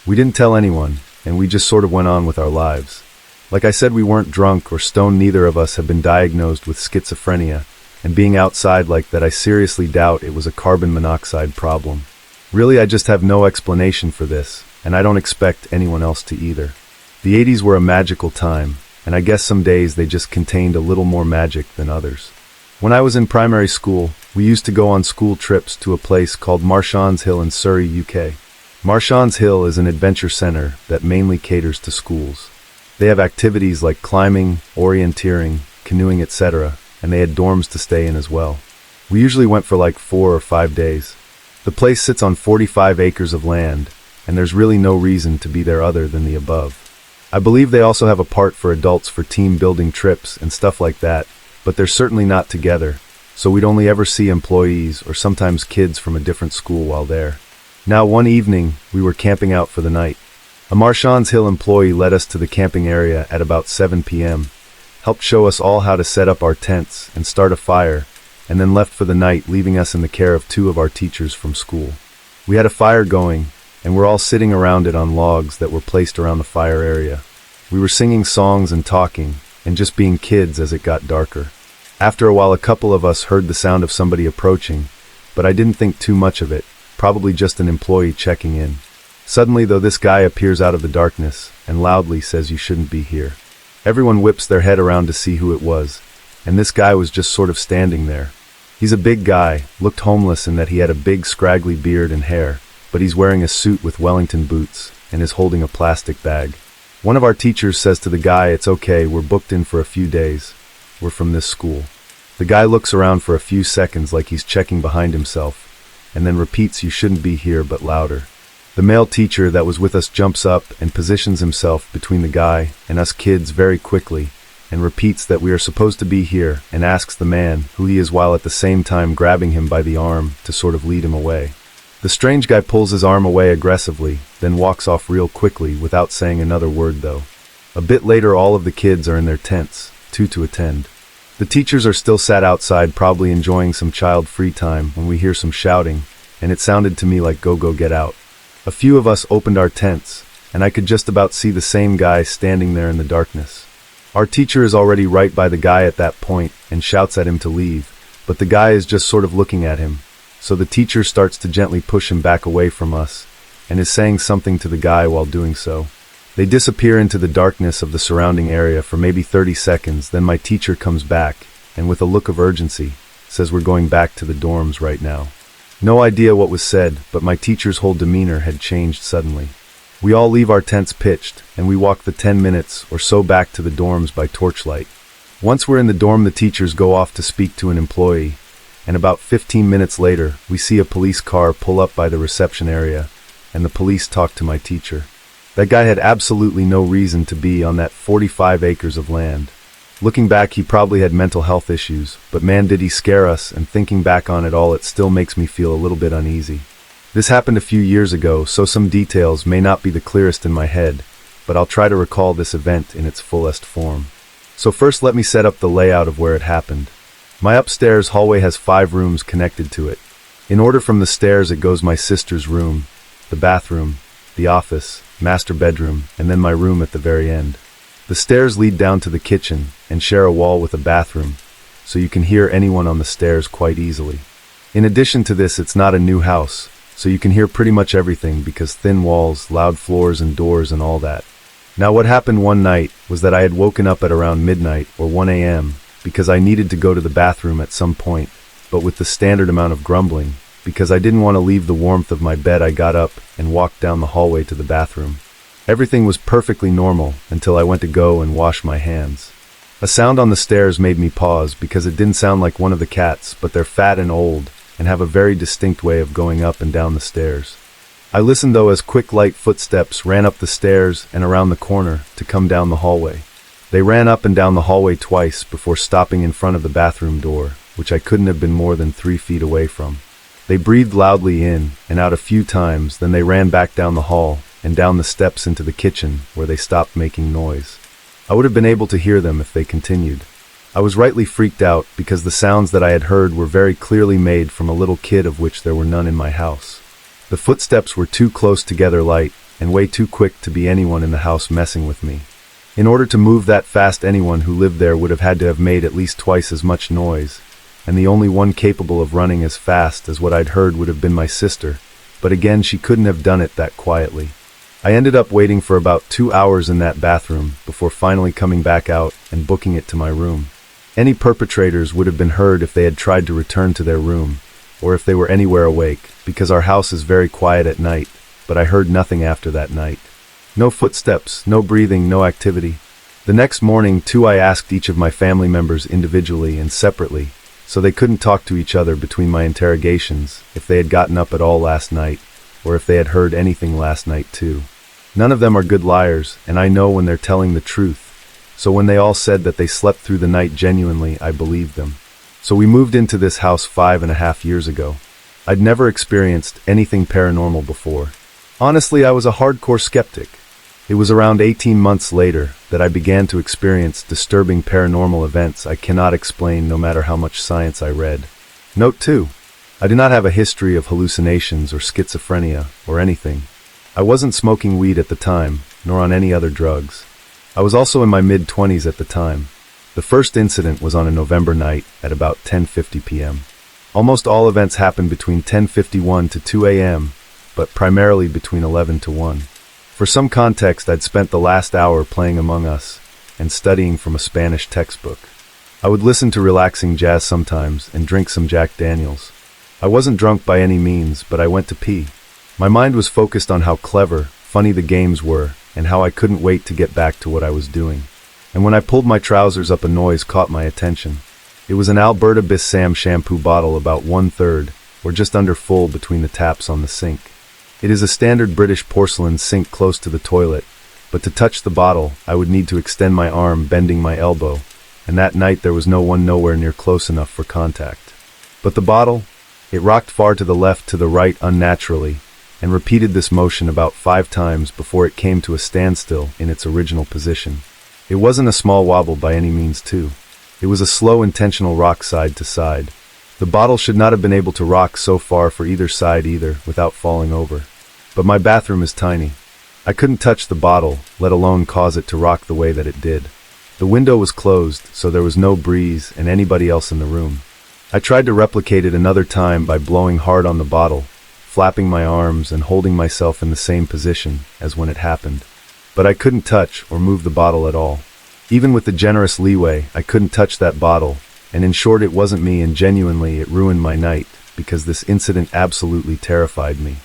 We didn't tell anyone, and we just sort of went on with our lives. Like I said, we weren't drunk or stoned. Neither of us have been diagnosed with schizophrenia, and being outside like that, I seriously doubt it was a carbon monoxide problem. Really, I just have no explanation for this, and I don't expect anyone else to either. The 80s were a magical time, and I guess some days they just contained a little more magic than others. When I was in primary school, we used to go on school trips to a place called Marchand's Hill in Surrey, UK. Marchand's Hill is an adventure center that mainly caters to schools. They have activities like climbing, orienteering, canoeing, etc., and they had dorms to stay in as well. We usually went for like 4 or 5 days. The place sits on 45 acres of land, and there's really no reason to be there other than the above. I believe they also have a part for adults for team building trips and stuff like that, but they're certainly not together, so we'd only ever see employees or sometimes kids from a different school while there. Now, one evening, we were camping out for the night. A Marchand's Hill employee led us to the camping area at about 7 p.m., helped show us all how to set up our tents and start a fire, and then left for the night, leaving us in the care of 2 of our teachers from school. We had a fire going, and we're all sitting around it on logs that were placed around the fire area. We were singing songs and talking, and just being kids as it got darker. After a while, a couple of us heard the sound of somebody approaching, but I didn't think too much of it, probably just an employee checking in. Suddenly, though, this guy appears out of the darkness and loudly says, "You shouldn't be here." Everyone whips their head around to see who it was, and this guy was just sort of standing there. He's a big guy, looked homeless in that he had a big scraggly beard and hair, but he's wearing a suit with Wellington boots and is holding a plastic bag. One of our teachers says to the guy, "It's okay, we're booked in for a few days. We're from this school." The guy looks around for a few seconds like he's checking behind himself, and then repeats, "You shouldn't be here," but louder. The male teacher that was with us jumps up and positions himself between the guy and us kids very quickly, and repeats that we are supposed to be here, and asks the man who he is, while at the same time grabbing him by the arm to sort of lead him away. The strange guy pulls his arm away aggressively, then walks off real quickly without saying another word though. A bit later, all of the kids are in their tents, 2 to attend. The teachers are still sat outside, probably enjoying some child-free time, when we hear some shouting, and it sounded to me like "Go, go, get out." A few of us opened our tents, and I could just about see the same guy standing there in the darkness. Our teacher is already right by the guy at that point and shouts at him to leave, but the guy is just sort of looking at him, so the teacher starts to gently push him back away from us, and is saying something to the guy while doing so. They disappear into the darkness of the surrounding area for maybe 30 seconds, then my teacher comes back, and with a look of urgency, says we're going back to the dorms right now. No idea what was said, but my teacher's whole demeanor had changed suddenly. We all leave our tents pitched, and we walk the 10 minutes or so back to the dorms by torchlight. Once we're in the dorm, the teachers go off to speak to an employee, and about 15 minutes later, we see a police car pull up by the reception area, and the police talk to my teacher. That guy had absolutely no reason to be on that 45 acres of land. Looking back, he probably had mental health issues, but man did he scare us, and thinking back on it all, it still makes me feel a little bit uneasy. This happened a few years ago, so some details may not be the clearest in my head, but I'll try to recall this event in its fullest form. So first let me set up the layout of where it happened. My upstairs hallway has 5 rooms connected to it. In order from the stairs, it goes my sister's room, the bathroom, the office, master bedroom, and then my room at the very end. The stairs lead down to the kitchen and share a wall with a bathroom, so you can hear anyone on the stairs quite easily. In addition to this, it's not a new house, so you can hear pretty much everything because thin walls, loud floors and doors and all that. Now what happened one night was that I had woken up at around midnight or 1 a.m. because I needed to go to the bathroom at some point, but with the standard amount of grumbling, because I didn't want to leave the warmth of my bed, I got up and walked down the hallway to the bathroom. Everything was perfectly normal until I went to go and wash my hands. A sound on the stairs made me pause because it didn't sound like one of the cats, but they're fat and old and have a very distinct way of going up and down the stairs. I listened though as quick light footsteps ran up the stairs and around the corner to come down the hallway. They ran up and down the hallway twice before stopping in front of the bathroom door, which I couldn't have been more than 3 feet away from. They breathed loudly in and out a few times, then they ran back down the hall and down the steps into the kitchen, where they stopped making noise. I would have been able to hear them if they continued. I was rightly freaked out because the sounds that I had heard were very clearly made from a little kid, of which there were none in my house. The footsteps were too close together light and way too quick to be anyone in the house messing with me. In order to move that fast, anyone who lived there would have had to have made at least twice as much noise, and the only one capable of running as fast as what I'd heard would have been my sister, but again, she couldn't have done it that quietly. I ended up waiting for about 2 hours in that bathroom before finally coming back out and booking it to my room. Any perpetrators would have been heard if they had tried to return to their room, or if they were anywhere awake, because our house is very quiet at night, but I heard nothing after that night. No footsteps, no breathing, no activity. The next morning, too, I asked each of my family members individually and separately, so they couldn't talk to each other between my interrogations, if they had gotten up at all last night, or if they had heard anything last night too. None of them are good liars, and I know when they're telling the truth, so when they all said that they slept through the night genuinely, I believed them. So we moved into this house 5.5 years ago. I'd never experienced anything paranormal before. Honestly, I was a hardcore skeptic. It was around 18 months later that I began to experience disturbing paranormal events I cannot explain no matter how much science I read. Note 2. I do not have a history of hallucinations or schizophrenia or anything. I wasn't smoking weed at the time, nor on any other drugs. I was also in my mid-20s at the time. The first incident was on a November night at about 10:50 p.m. Almost all events happened between 10:51 to 2 a.m., but primarily between 11 to 1. For some context, I'd spent the last hour playing Among Us and studying from a Spanish textbook. I would listen to relaxing jazz sometimes and drink some Jack Daniels. I wasn't drunk by any means, but I went to pee. My mind was focused on how clever, funny the games were, and how I couldn't wait to get back to what I was doing. And when I pulled my trousers up, a noise caught my attention. It was an Alberta Bissam shampoo bottle about 1/3, or just under full between the taps on the sink. It is a standard British porcelain sink close to the toilet, but to touch the bottle, I would need to extend my arm, bending my elbow, and that night there was no one nowhere near close enough for contact. But the bottle, it rocked far to the left, to the right unnaturally, and repeated this motion about 5 times before it came to a standstill in its original position. It wasn't a small wobble by any means, too. It was a slow, intentional rock side to side. The bottle should not have been able to rock so far for either side either without falling over. But my bathroom is tiny. I couldn't touch the bottle, let alone cause it to rock the way that it did. The window was closed, so there was no breeze and anybody else in the room. I tried to replicate it another time by blowing hard on the bottle, flapping my arms and holding myself in the same position as when it happened. but I couldn't touch or move the bottle at all. Even with the generous leeway, I couldn't touch that bottle, and in short, it wasn't me, and genuinely it ruined my night, because this incident absolutely terrified me.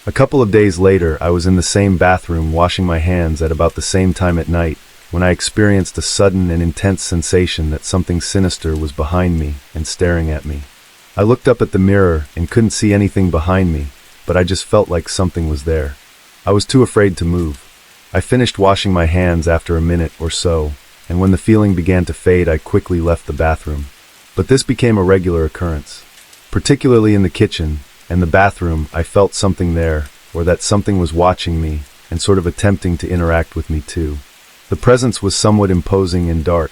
A couple of days later, I was in the same bathroom washing my hands at about the same time at night, when I experienced a sudden and intense sensation that something sinister was behind me and staring at me. I looked up at the mirror and couldn't see anything behind me, but I just felt like something was there. I was too afraid to move. I finished washing my hands after a minute or so, and when the feeling began to fade, I quickly left the bathroom. But this became a regular occurrence. Particularly in the kitchen and the bathroom, I felt something there, or that something was watching me and sort of attempting to interact with me too. The presence was somewhat imposing and dark.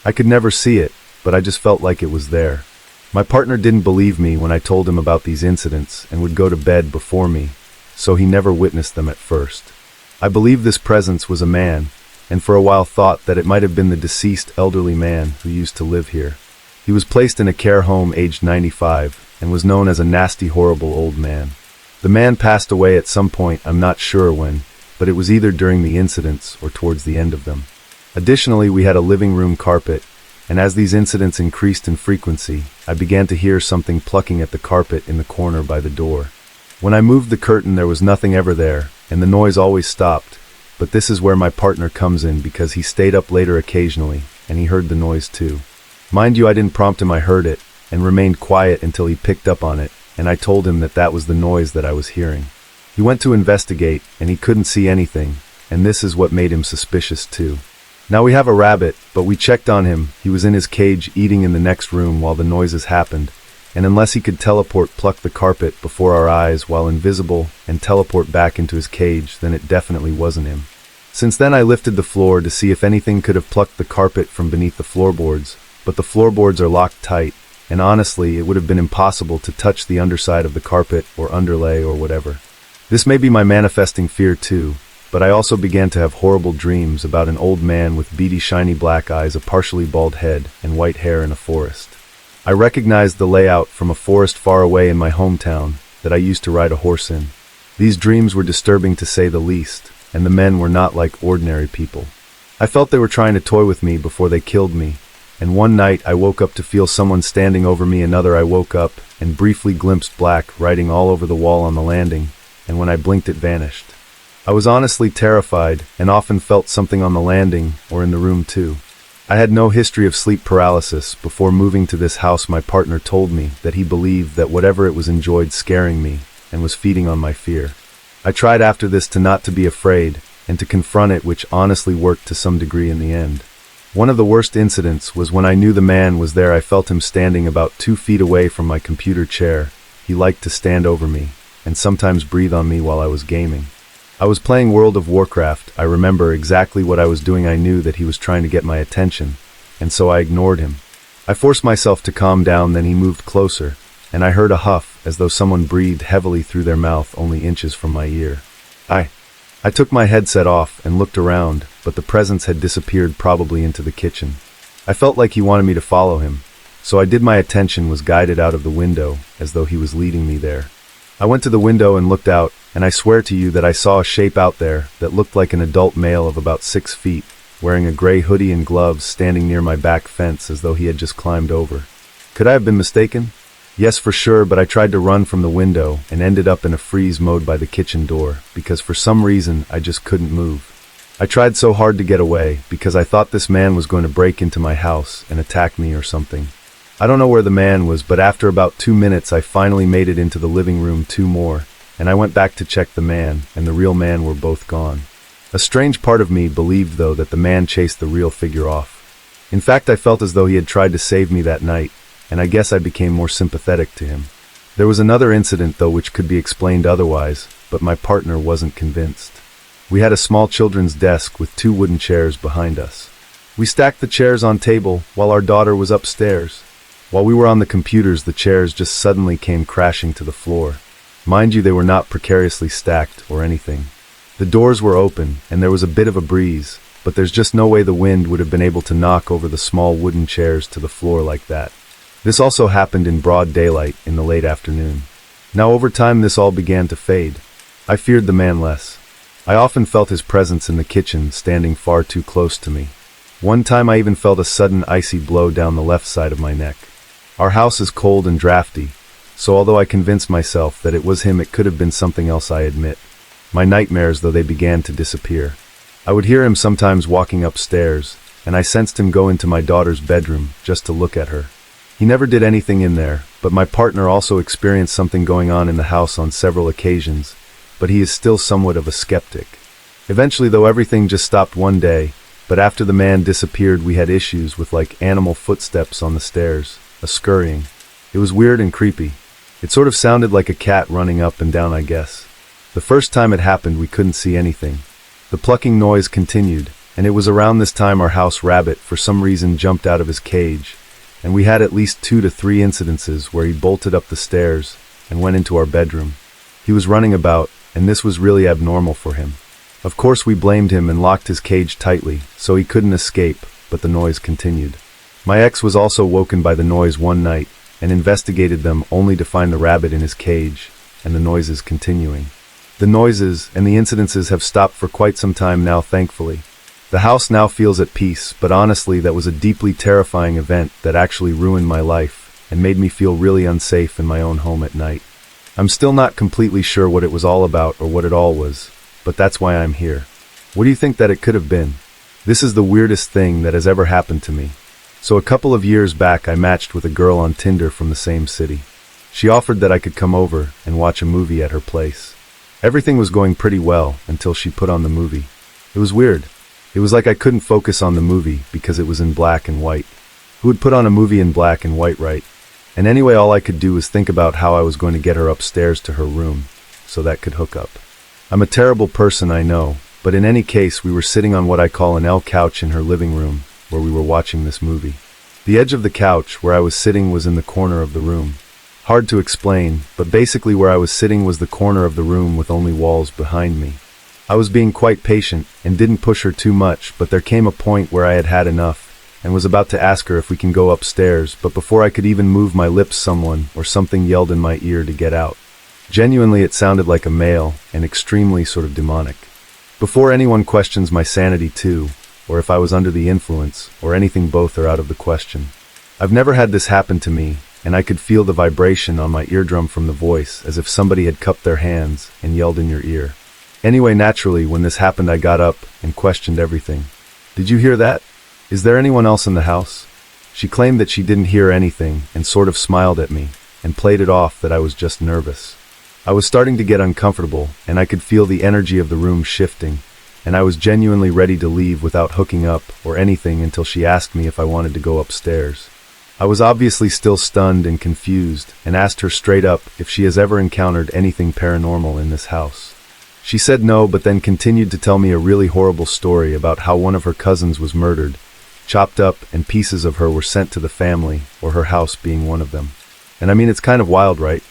I could never see it, but I just felt like it was there. My partner didn't believe me when I told him about these incidents and would go to bed before me, so he never witnessed them at first. I believed this presence was a man, and for a while thought that it might have been the deceased elderly man who used to live here. He was placed in a care home aged 95 and was known as a nasty, horrible old man. The man passed away at some point, I'm not sure when, but it was either during the incidents or towards the end of them. Additionally, we had a living room carpet, and as these incidents increased in frequency, I began to hear something plucking at the carpet in the corner by the door. When I moved the curtain, there was nothing ever there, and the noise always stopped, but this is where my partner comes in because he stayed up later occasionally, and he heard the noise too. Mind you, I didn't prompt him, I heard it, and remained quiet until he picked up on it, and I told him that that was the noise that I was hearing. He went to investigate, and he couldn't see anything, and this is what made him suspicious too. Now we have a rabbit, but we checked on him. He was in his cage eating in the next room while the noises happened, and unless he could pluck the carpet before our eyes while invisible and teleport back into his cage, then it definitely wasn't him. Since then I lifted the floor to see if anything could have plucked the carpet from beneath the floorboards, but the floorboards are locked tight, and honestly it would have been impossible to touch the underside of the carpet or underlay or whatever. This may be my manifesting fear too, but I also began to have horrible dreams about an old man with beady shiny black eyes, a partially bald head, and white hair in a forest. I recognized the layout from a forest far away in my hometown that I used to ride a horse in. These dreams were disturbing to say the least, and the men were not like ordinary people. I felt they were trying to toy with me before they killed me, and one night I woke up to feel someone standing over me. Another I woke up and briefly glimpsed black writing all over the wall on the landing, and when I blinked it vanished. I was honestly terrified and often felt something on the landing or in the room too. I had no history of sleep paralysis. Before moving to this house, my partner told me that he believed that whatever it was enjoyed scaring me and was feeding on my fear. I tried after this to not to be afraid and to confront it, which honestly worked to some degree in the end. One of the worst incidents was when I knew the man was there. I felt him standing about 2 feet away from my computer chair. He liked to stand over me and sometimes breathe on me while I was gaming. I was playing World of Warcraft. I remember exactly what I was doing. I knew that he was trying to get my attention, and so I ignored him. I forced myself to calm down, then he moved closer, and I heard a huff as though someone breathed heavily through their mouth only inches from my ear. I took my headset off and looked around, but the presence had disappeared, probably into the kitchen. I felt like he wanted me to follow him, so I did. My attention was guided out of the window as though he was leading me there. I went to the window and looked out, and I swear to you that I saw a shape out there that looked like an adult male of about 6 feet, wearing a gray hoodie and gloves, standing near my back fence as though he had just climbed over. Could I have been mistaken? Yes, for sure, but I tried to run from the window and ended up in a freeze mode by the kitchen door, because for some reason I just couldn't move. I tried so hard to get away, because I thought this man was going to break into my house and attack me or something. I don't know where the man was, but after about 2 minutes I finally made it into the living room. 2 more, and I went back to check the man, and the real man were both gone. A strange part of me believed, though, that the man chased the real figure off. In fact, I felt as though he had tried to save me that night, and I guess I became more sympathetic to him. There was another incident, though, which could be explained otherwise, but my partner wasn't convinced. We had a small children's desk with 2 wooden chairs behind us. We stacked the chairs on table while our daughter was upstairs. While we were on the computers, the chairs just suddenly came crashing to the floor. Mind you, they were not precariously stacked or anything. The doors were open, and there was a bit of a breeze, but there's just no way the wind would have been able to knock over the small wooden chairs to the floor like that. This also happened in broad daylight in the late afternoon. Now over time this all began to fade. I feared the man less. I often felt his presence in the kitchen, standing far too close to me. One time I even felt a sudden icy blow down the left side of my neck. Our house is cold and drafty, so although I convinced myself that it was him, it could have been something else, I admit. My nightmares, though, they began to disappear. I would hear him sometimes walking upstairs, and I sensed him go into my daughter's bedroom just to look at her. He never did anything in there, but my partner also experienced something going on in the house on several occasions, but he is still somewhat of a skeptic. Eventually, though, everything just stopped one day, but after the man disappeared, we had issues with like animal footsteps on the stairs, a scurrying. It was weird and creepy. It sort of sounded like a cat running up and down, I guess. The first time it happened, we couldn't see anything. The plucking noise continued, and it was around this time our house rabbit, for some reason, jumped out of his cage, and we had at least 2 to 3 incidences where he bolted up the stairs and went into our bedroom. He was running about, and this was really abnormal for him. Of course, we blamed him and locked his cage tightly, so he couldn't escape, but the noise continued. My ex was also woken by the noise one night and investigated them, only to find the rabbit in his cage and the noises continuing. The noises and the incidences have stopped for quite some time now, thankfully. The house now feels at peace, but honestly, that was a deeply terrifying event that actually ruined my life and made me feel really unsafe in my own home at night. I'm still not completely sure what it was all about or what it all was, but that's why I'm here. What do you think that it could have been? This is the weirdest thing that has ever happened to me. So a couple of years back, I matched with a girl on Tinder from the same city. She offered that I could come over and watch a movie at her place. Everything was going pretty well until she put on the movie. It was weird. It was like I couldn't focus on the movie because it was in black and white. Who would put on a movie in black and white, right? And anyway, all I could do was think about how I was going to get her upstairs to her room so that could hook up. I'm a terrible person, I know, but in any case, we were sitting on what I call an L couch in her living room where we were watching this movie. The edge of the couch where I was sitting was in the corner of the room. Hard to explain, but basically where I was sitting was the corner of the room with only walls behind me. I was being quite patient and didn't push her too much, but there came a point where I had had enough and was about to ask her if we can go upstairs, but before I could even move my lips, someone or something yelled in my ear to get out. Genuinely, it sounded like a male and extremely sort of demonic. Before anyone questions my sanity too, or if I was under the influence, or anything, both are out of the question. I've never had this happen to me, and I could feel the vibration on my eardrum from the voice, as if somebody had cupped their hands and yelled in your ear. Anyway, naturally, when this happened, I got up and questioned everything. Did you hear that? Is there anyone else in the house? She claimed that she didn't hear anything and sort of smiled at me and played it off that I was just nervous. I was starting to get uncomfortable, and I could feel the energy of the room shifting, and I was genuinely ready to leave without hooking up or anything until she asked me if I wanted to go upstairs. I was obviously still stunned and confused and asked her straight up if she has ever encountered anything paranormal in this house. She said no, but then continued to tell me a really horrible story about how one of her cousins was murdered, chopped up, and pieces of her were sent to the family, or her house being one of them. And I mean, it's kind of wild, right?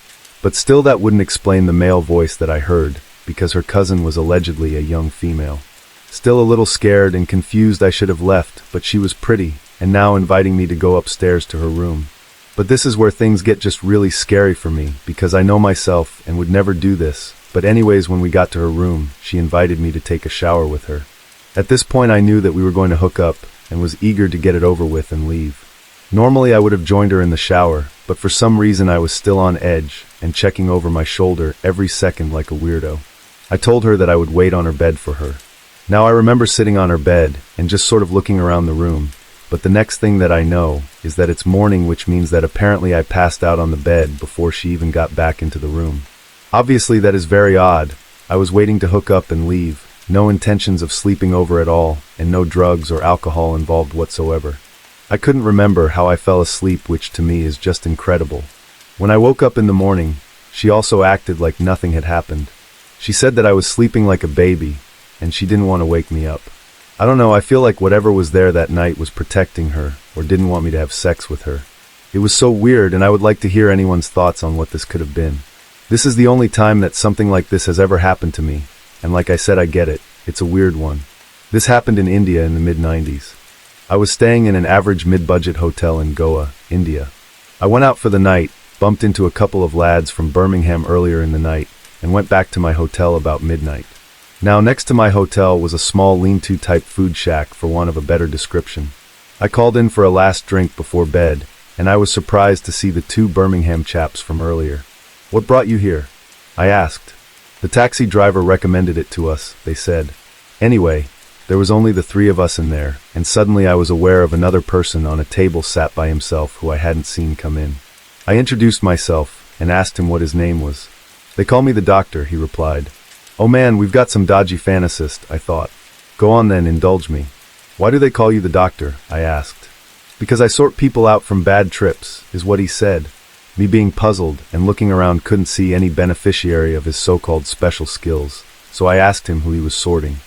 But still, that wouldn't explain the male voice that I heard, because her cousin was allegedly a young female. Still a little scared and confused, I should have left, but she was pretty, and now inviting me to go upstairs to her room. But this is where things get just really scary for me, because I know myself and would never do this. But anyways, when we got to her room, she invited me to take a shower with her. At this point, I knew that we were going to hook up, and was eager to get it over with and leave. Normally, I would have joined her in the shower, but for some reason I was still on edge and checking over my shoulder every second like a weirdo. I told her that I would wait on her bed for her. Now I remember sitting on her bed and just sort of looking around the room, but the next thing that I know is that it's morning, which means that apparently I passed out on the bed before she even got back into the room. Obviously, that is very odd. I was waiting to hook up and leave, no intentions of sleeping over at all, and no drugs or alcohol involved whatsoever. I couldn't remember how I fell asleep, which to me is just incredible. When I woke up in the morning, she also acted like nothing had happened. She said that I was sleeping like a baby, and she didn't want to wake me up. I don't know, I feel like whatever was there that night was protecting her, or didn't want me to have sex with her. It was so weird, and I would like to hear anyone's thoughts on what this could have been. This is the only time that something like this has ever happened to me, and like I said, I get it. It's a weird one. This happened in India in the mid-90s. I was staying in an average mid-budget hotel in Goa, India. I went out for the night, bumped into a couple of lads from Birmingham earlier in the night, and went back to my hotel about midnight. Now, next to my hotel was a small lean-to type food shack, for want of a better description. I called in for a last drink before bed, and I was surprised to see the two Birmingham chaps from earlier. "What brought you here?" I asked. "The taxi driver recommended it to us," they said. Anyway, there was only the three of us in there, and suddenly I was aware of another person on a table sat by himself who I hadn't seen come in. I introduced myself and asked him what his name was. "They call me the doctor," he replied. "Oh man, we've got some dodgy fantasist," I thought. "Go on then, indulge me." "Why do they call you the doctor?" I asked. "Because I sort people out from bad trips," is what he said. Me being puzzled and looking around couldn't see any beneficiary of his so-called special skills, so I asked him who he was sorting.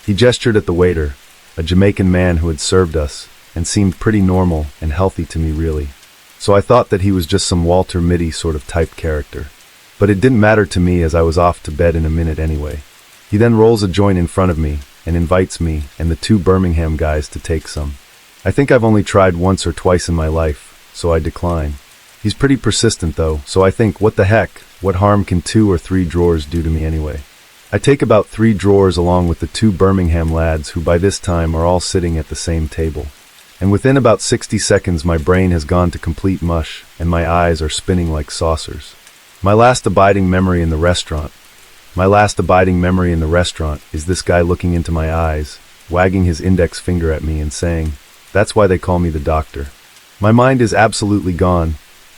He gestured at the waiter, a Jamaican man who had served us, and seemed pretty normal and healthy to me really. So I thought that he was just some Walter Mitty sort of type character. But it didn't matter to me as I was off to bed in a minute anyway. He then rolls a joint in front of me and invites me and the two Birmingham guys to take some. I think I've only tried once or twice in my life, so I decline. He's pretty persistent though, so I think, what the heck, what harm can 2 or 3 drawers do to me anyway? I take about 3 drawers along with the two Birmingham lads who by this time are all sitting at the same table. And within about 60 seconds my brain has gone to complete mush and my eyes are spinning like saucers. My last abiding memory in the restaurant is this guy looking into my eyes, wagging his index finger at me and saying, "That's why they call me the doctor." My mind is absolutely gone.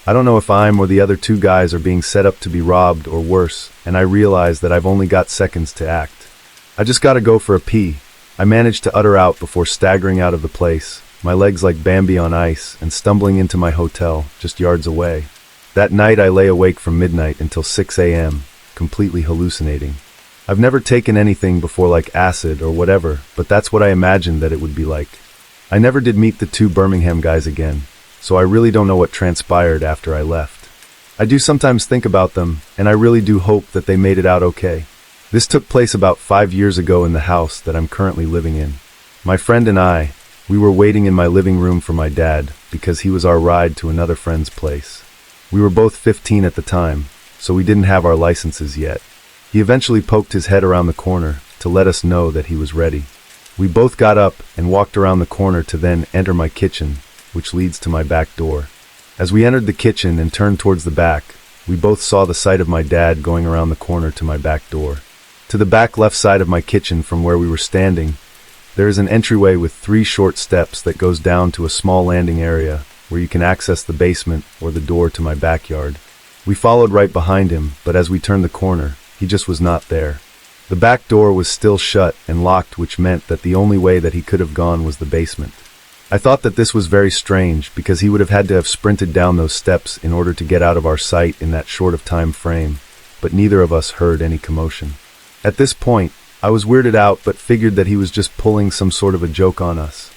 I don't know if I'm or the other 2 guys are being set up to be robbed or worse, and I realize that I've only got seconds to act. "I just gotta go for a pee," I managed to utter out before staggering out of the place, my legs like Bambi on ice, and stumbling into my hotel, just yards away. That night I lay awake from midnight until 6 a.m., completely hallucinating. I've never taken anything before like acid or whatever, but that's what I imagined that it would be like. I never did meet the two Birmingham guys again, so I really don't know what transpired after I left. I do sometimes think about them, and I really do hope that they made it out okay. This took place about 5 years ago in the house that I'm currently living in. My friend and I, we were waiting in my living room for my dad because he was our ride to another friend's place. We were both 15 at the time, so we didn't have our licenses yet. He eventually poked his head around the corner to let us know that he was ready. We both got up and walked around the corner to then enter my kitchen, which leads to my back door. As we entered the kitchen and turned towards the back, we both saw the sight of my dad going around the corner to my back door. To the back left side of my kitchen from where we were standing, there is an entryway with 3 short steps that goes down to a small landing area where you can access the basement or the door to my backyard. We followed right behind him, but as we turned the corner, he just was not there. The back door was still shut and locked, which meant that the only way that he could have gone was the basement. I thought that this was very strange because he would have had to have sprinted down those steps in order to get out of our sight in that short of time frame, but neither of us heard any commotion. At this point, I was weirded out but figured that he was just pulling some sort of a joke on us.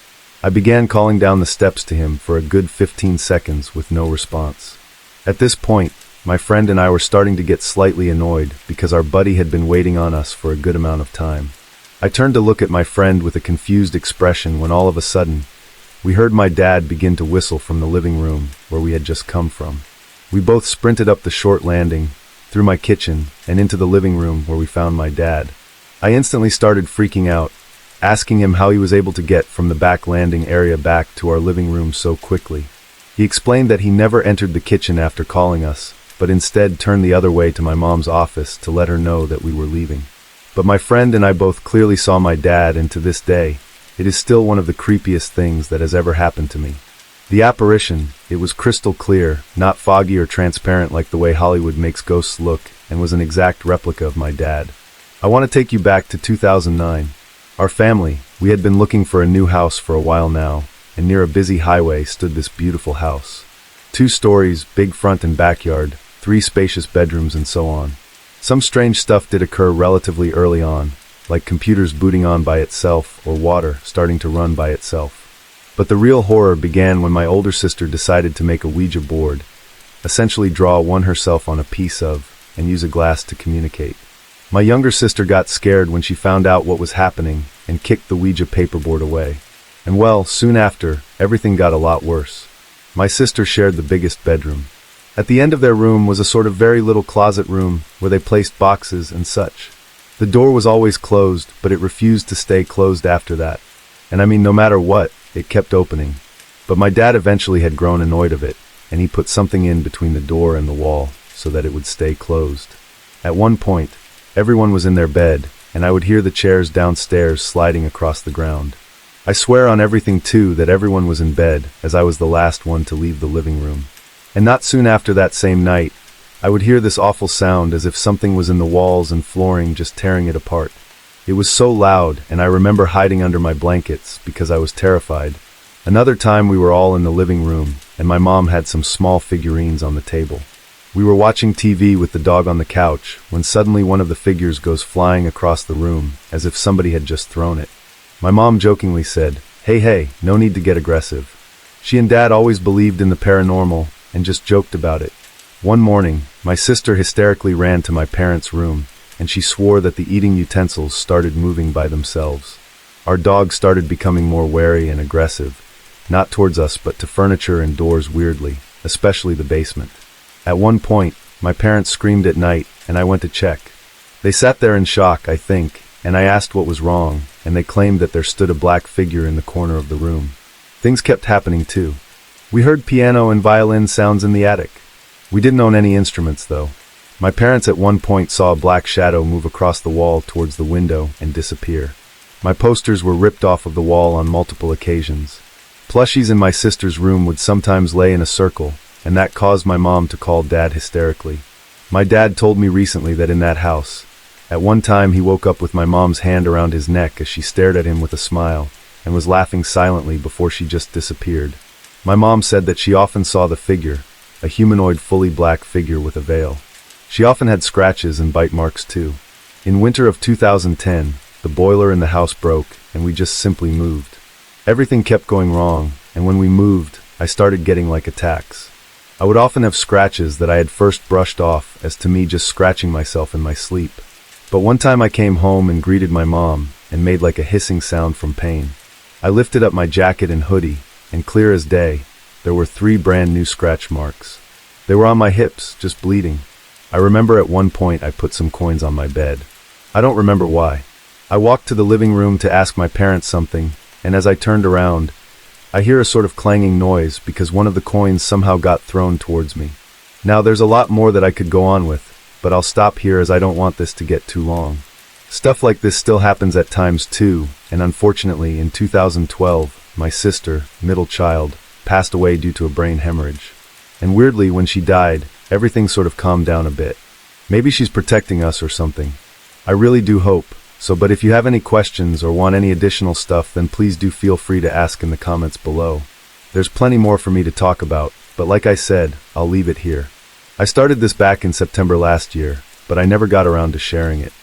I began calling down the steps to him for a good 15 seconds with no response. At this point, my friend and I were starting to get slightly annoyed because our buddy had been waiting on us for a good amount of time. I turned to look at my friend with a confused expression when all of a sudden, we heard my dad begin to whistle from the living room where we had just come from. We both sprinted up the short landing, through my kitchen, and into the living room where we found my dad. I instantly started freaking out, asking him how he was able to get from the back landing area back to our living room so quickly. He explained that he never entered the kitchen after calling us, but instead turned the other way to my mom's office to let her know that we were leaving. But my friend and I both clearly saw my dad, and to this day, it is still one of the creepiest things that has ever happened to me. The apparition, it was crystal clear, not foggy or transparent like the way Hollywood makes ghosts look, and was an exact replica of my dad. I want to take you back to 2009. Our family, we had been looking for a new house for a while now, and near a busy highway stood this beautiful house. 2 stories, big front and backyard, 3 spacious bedrooms, and so on. Some strange stuff did occur relatively early on, like computers booting on by itself or water starting to run by itself. But the real horror began when my older sister decided to make a Ouija board, essentially draw one herself on a piece of, and use a glass to communicate. My younger sister got scared when she found out what was happening and kicked the Ouija paperboard away. And well, soon after, everything got a lot worse. My sister shared the biggest bedroom. At the end of their room was a sort of very little closet room where they placed boxes and such. The door was always closed, but it refused to stay closed after that. And I mean, no matter what, it kept opening. But my dad eventually had grown annoyed of it, and he put something in between the door and the wall so that it would stay closed. At one point, everyone was in their bed, and I would hear the chairs downstairs sliding across the ground. I swear on everything too that everyone was in bed, as I was the last one to leave the living room. And not soon after that same night, I would hear this awful sound as if something was in the walls and flooring just tearing it apart. It was so loud, and I remember hiding under my blankets because I was terrified. Another time we were all in the living room, and my mom had some small figurines on the table. We were watching TV with the dog on the couch when suddenly one of the figures goes flying across the room as if somebody had just thrown it. My mom jokingly said, Hey, no need to get aggressive." She and Dad always believed in the paranormal and just joked about it. One morning, my sister hysterically ran to my parents' room, and she swore that the eating utensils started moving by themselves. Our dog started becoming more wary and aggressive, not towards us but to furniture and doors weirdly, especially the basement. At one point, my parents screamed at night, and I went to check. They sat there in shock, I think, and I asked what was wrong, and they claimed that there stood a black figure in the corner of the room. Things kept happening too. We heard piano and violin sounds in the attic. We didn't own any instruments, though. My parents at one point saw a black shadow move across the wall towards the window and disappear. My posters were ripped off of the wall on multiple occasions. Plushies in my sister's room would sometimes lay in a circle, and that caused my mom to call Dad hysterically. My dad told me recently that in that house, at one time he woke up with my mom's hand around his neck as she stared at him with a smile, and was laughing silently before she just disappeared. My mom said that she often saw the figure, a humanoid fully black figure with a veil. She often had scratches and bite marks too. In winter of 2010, the boiler in the house broke, and we just simply moved. Everything kept going wrong, and when we moved, I started getting like attacks. I would often have scratches that I had first brushed off as to me just scratching myself in my sleep. But one time I came home and greeted my mom, and made like a hissing sound from pain. I lifted up my jacket and hoodie, and clear as day, there were 3 brand new scratch marks. They were on my hips, just bleeding. I remember at one point I put some coins on my bed. I don't remember why. I walked to the living room to ask my parents something, and as I turned around, I hear a sort of clanging noise because one of the coins somehow got thrown towards me. Now there's a lot more that I could go on with, but I'll stop here as I don't want this to get too long. Stuff like this still happens at times too, and unfortunately in 2012, my sister, middle child, passed away due to a brain hemorrhage. And weirdly, when she died, everything sort of calmed down a bit. Maybe she's protecting us or something. I really do hope. But if you have any questions or want any additional stuff, then please do feel free to ask in the comments below. There's plenty more for me to talk about, but like I said, I'll leave it here. I started this back in September last year, but I never got around to sharing it.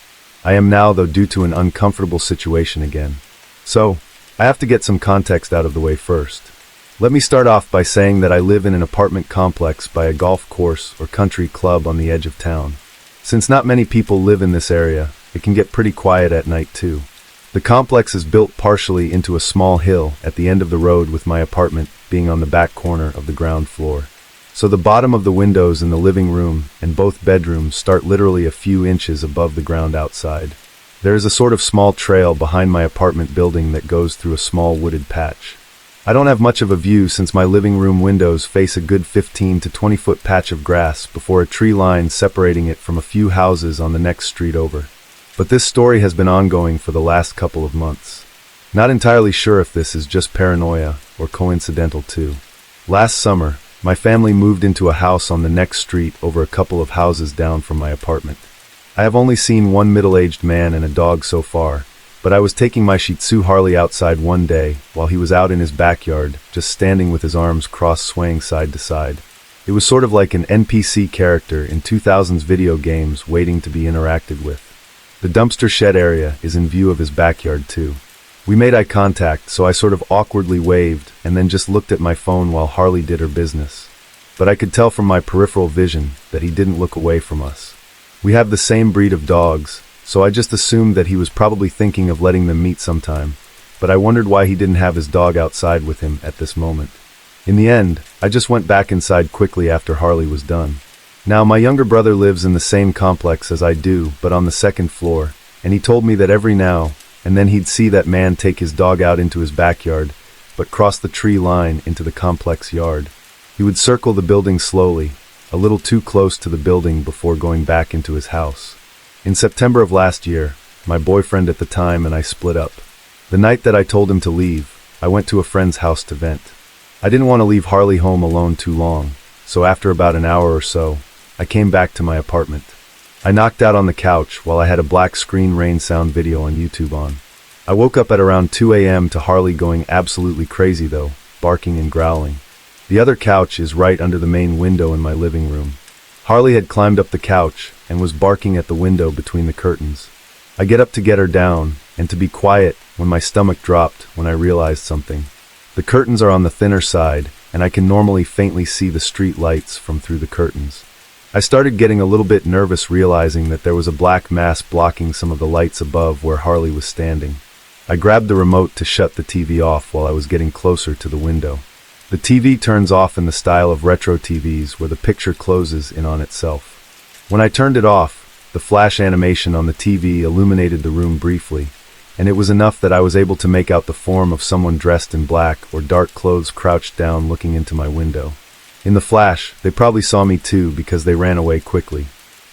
I am now, though, due to an uncomfortable situation again. So, I have to get some context out of the way first. Let me start off by saying that I live in an apartment complex by a golf course or country club on the edge of town. Since not many people live in this area, it can get pretty quiet at night too. The complex is built partially into a small hill at the end of the road, with my apartment being on the back corner of the ground floor. So the bottom of the windows in the living room and both bedrooms start literally a few inches above the ground outside. There is a sort of small trail behind my apartment building that goes through a small wooded patch. I don't have much of a view since my living room windows face a good 15 to 20 foot patch of grass before a tree line separating it from a few houses on the next street over. But this story has been ongoing for the last couple of months. Not entirely sure if this is just paranoia or coincidental too. Last summer, my family moved into a house on the next street over a couple of houses down from my apartment. I have only seen one middle-aged man and a dog so far, but I was taking my Shih Tzu Harley outside one day while he was out in his backyard, just standing with his arms crossed swaying side to side. It was sort of like an NPC character in 2000s video games waiting to be interacted with. The dumpster shed area is in view of his backyard too. We made eye contact, so I sort of awkwardly waved and then just looked at my phone while Harley did her business. But I could tell from my peripheral vision that he didn't look away from us. We have the same breed of dogs, so I just assumed that he was probably thinking of letting them meet sometime, but I wondered why he didn't have his dog outside with him at this moment. In the end, I just went back inside quickly after Harley was done. Now, my younger brother lives in the same complex as I do, but on the second floor, and he told me that every now and then he'd see that man take his dog out into his backyard, but cross the tree line into the complex yard. He would circle the building slowly, a little too close to the building before going back into his house. In September of last year, my boyfriend at the time and I split up. The night that I told him to leave, I went to a friend's house to vent. I didn't want to leave Harley home alone too long, so after about an hour or so, I came back to my apartment. I knocked out on the couch while I had a black screen rain sound video on YouTube on. I woke up at around 2 a.m. to Harley going absolutely crazy though, barking and growling. The other couch is right under the main window in my living room. Harley had climbed up the couch and was barking at the window between the curtains. I get up to get her down and to be quiet when my stomach dropped when I realized something. The curtains are on the thinner side and I can normally faintly see the street lights from through the curtains. I started getting a little bit nervous realizing that there was a black mass blocking some of the lights above where Harley was standing. I grabbed the remote to shut the TV off while I was getting closer to the window. The TV turns off in the style of retro TVs where the picture closes in on itself. When I turned it off, the flash animation on the TV illuminated the room briefly, and it was enough that I was able to make out the form of someone dressed in black or dark clothes crouched down looking into my window. In the flash, they probably saw me too because they ran away quickly.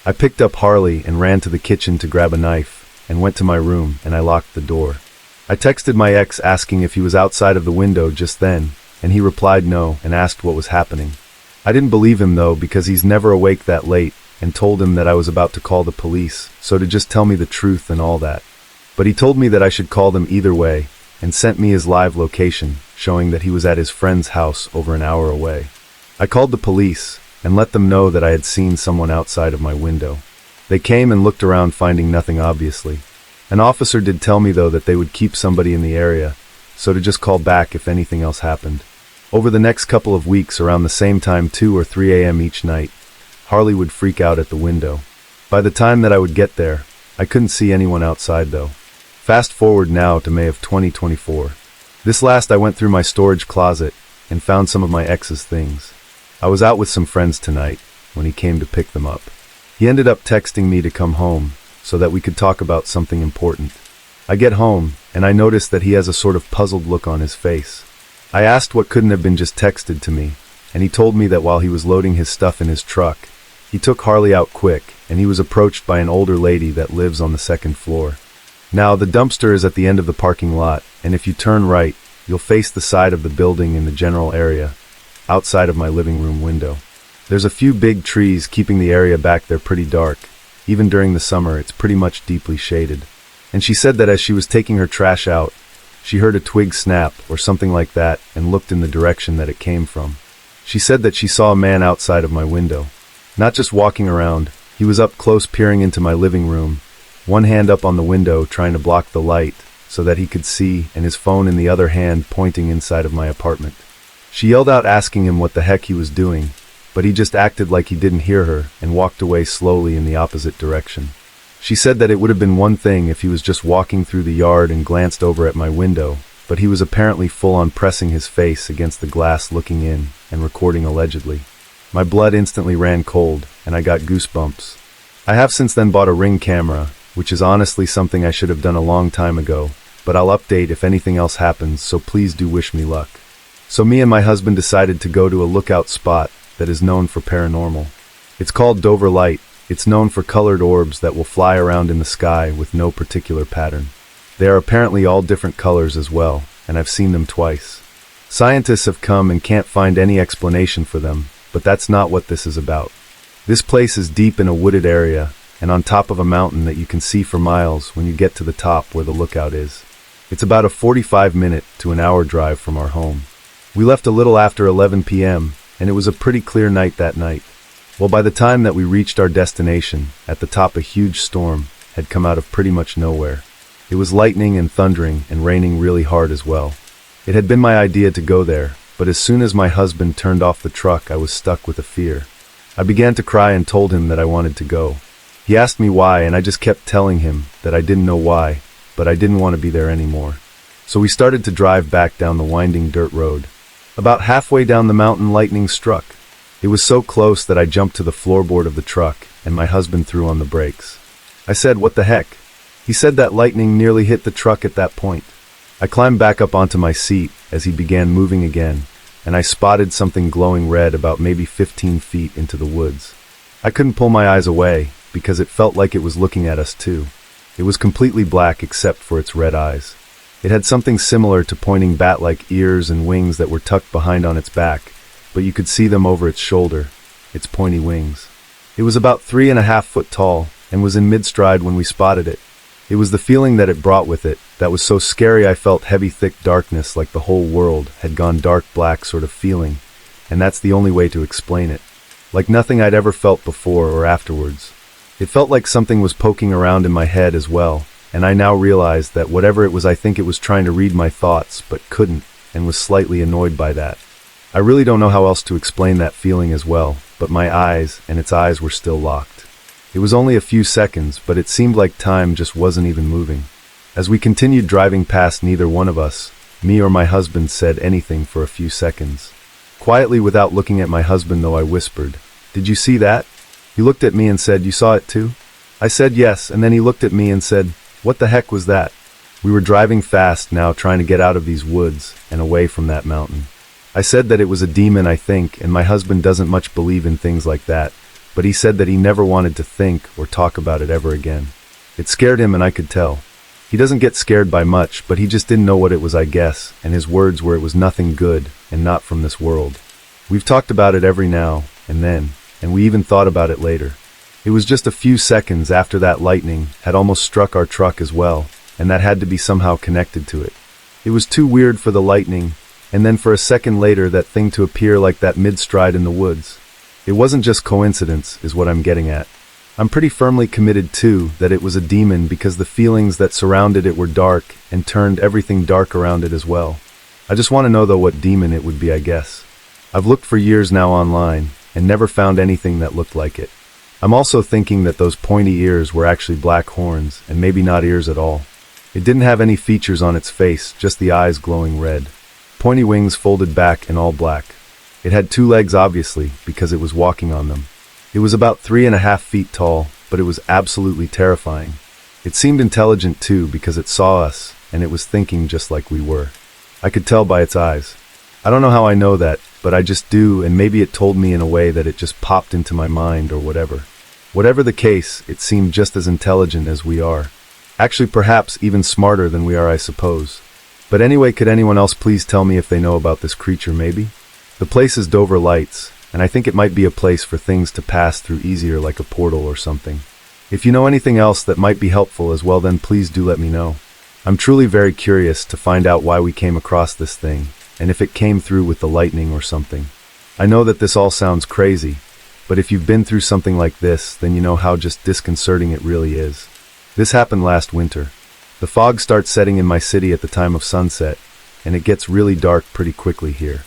I picked up Harley and ran to the kitchen to grab a knife, and went to my room and I locked the door. I texted my ex asking if he was outside of the window just then, and he replied no and asked what was happening. I didn't believe him though because he's never awake that late, and told him that I was about to call the police, so to just tell me the truth and all that. But he told me that I should call them either way, and sent me his live location, showing that he was at his friend's house over an hour away. I called the police, and let them know that I had seen someone outside of my window. They came and looked around finding nothing obviously. An officer did tell me though that they would keep somebody in the area, so to just call back if anything else happened. Over the next couple of weeks around the same time 2 or 3 a.m. each night, Harley would freak out at the window. By the time that I would get there, I couldn't see anyone outside though. Fast forward now to May of 2024. This last I went through my storage closet and found some of my ex's things. I was out with some friends tonight when he came to pick them up. He ended up texting me to come home so that we could talk about something important. I get home and I notice that he has a sort of puzzled look on his face. I asked what couldn't have been just texted to me, and he told me that while he was loading his stuff in his truck, he took Harley out quick and he was approached by an older lady that lives on the second floor. Now, the dumpster is at the end of the parking lot, and if you turn right, you'll face the side of the building in the general area, outside of my living room window. There's a few big trees keeping the area back there pretty dark. Even during the summer, it's pretty much deeply shaded. And she said that as she was taking her trash out, she heard a twig snap or something like that and looked in the direction that it came from. She said that she saw a man outside of my window. Not just walking around, he was up close peering into my living room, one hand up on the window trying to block the light so that he could see, and his phone in the other hand pointing inside of my apartment. She yelled out asking him what the heck he was doing, but he just acted like he didn't hear her and walked away slowly in the opposite direction. She said that it would have been one thing if he was just walking through the yard and glanced over at my window, but he was apparently full on pressing his face against the glass looking in and recording allegedly. My blood instantly ran cold and I got goosebumps. I have since then bought a Ring camera, which is honestly something I should have done a long time ago, but I'll update if anything else happens, so please do wish me luck. So me and my husband decided to go to a lookout spot that is known for paranormal. It's called Dover Light. It's known for colored orbs that will fly around in the sky with no particular pattern. They are apparently all different colors as well, and I've seen them twice. Scientists have come and can't find any explanation for them, but that's not what this is about. This place is deep in a wooded area, and on top of a mountain that you can see for miles when you get to the top where the lookout is. It's about a 45-minute to an hour drive from our home. We left a little after 11 p.m., and it was a pretty clear night that night. Well, by the time that we reached our destination, at the top a huge storm had come out of pretty much nowhere. It was lightning and thundering and raining really hard as well. It had been my idea to go there, but as soon as my husband turned off the truck, I was stuck with a fear. I began to cry and told him that I wanted to go. He asked me why, and I just kept telling him that I didn't know why, but I didn't want to be there anymore. So we started to drive back down the winding dirt road. About halfway down the mountain, lightning struck. It was so close that I jumped to the floorboard of the truck, and my husband threw on the brakes. I said, "What the heck?" He said that lightning nearly hit the truck at that point. I climbed back up onto my seat as he began moving again, and I spotted something glowing red about maybe 15 feet into the woods. I couldn't pull my eyes away because it felt like it was looking at us too. It was completely black except for its red eyes. It had something similar to pointing bat-like ears and wings that were tucked behind on its back, but you could see them over its shoulder, its pointy wings. It was about 3.5 feet tall and was in mid-stride when we spotted it. It was the feeling that it brought with it that was so scary. I felt heavy, thick darkness, like the whole world had gone dark black sort of feeling, and that's the only way to explain it. Like nothing I'd ever felt before or afterwards. It felt like something was poking around in my head as well, and I now realized that whatever it was, I think it was trying to read my thoughts, but couldn't, and was slightly annoyed by that. I really don't know how else to explain that feeling as well, but my eyes and its eyes were still locked. It was only a few seconds, but it seemed like time just wasn't even moving. As we continued driving past, neither one of us, me or my husband, said anything for a few seconds. Quietly, without looking at my husband though, I whispered, "Did you see that?" He looked at me and said, "You saw it too?" I said yes, and then he looked at me and said, "What the heck was that?" We were driving fast now, trying to get out of these woods and away from that mountain. I said that it was a demon, I think, and my husband doesn't much believe in things like that, but he said that he never wanted to think or talk about it ever again. It scared him, and I could tell. He doesn't get scared by much, but he just didn't know what it was, I guess, and his words were it was nothing good and not from this world. We've talked about it every now and then, and we even thought about it later. It was just a few seconds after that lightning had almost struck our truck as well, and that had to be somehow connected to it. It was too weird for the lightning, and then for a second later that thing to appear like that mid-stride in the woods. It wasn't just coincidence, is what I'm getting at. I'm pretty firmly committed too that it was a demon, because the feelings that surrounded it were dark and turned everything dark around it as well. I just want to know though what demon it would be, I guess. I've looked for years now online and never found anything that looked like it. I'm also thinking that those pointy ears were actually black horns and maybe not ears at all. It didn't have any features on its face, just the eyes glowing red. Pointy wings folded back and all black. It had 2 legs obviously, because it was walking on them. It was about 3.5 feet tall, but it was absolutely terrifying. It seemed intelligent too, because it saw us, and it was thinking just like we were. I could tell by its eyes. I don't know how I know that, but I just do, and maybe it told me in a way that it just popped into my mind or whatever. Whatever the case, it seemed just as intelligent as we are. Actually, perhaps even smarter than we are, I suppose. But anyway, could anyone else please tell me if they know about this creature, maybe? The place is Dover Lights, and I think it might be a place for things to pass through easier, like a portal or something. If you know anything else that might be helpful as well, then please do let me know. I'm truly very curious to find out why we came across this thing, and if it came through with the lightning or something. I know that this all sounds crazy, but if you've been through something like this, then you know how just disconcerting it really is. This happened last winter. The fog starts setting in my city at the time of sunset, and it gets really dark pretty quickly here.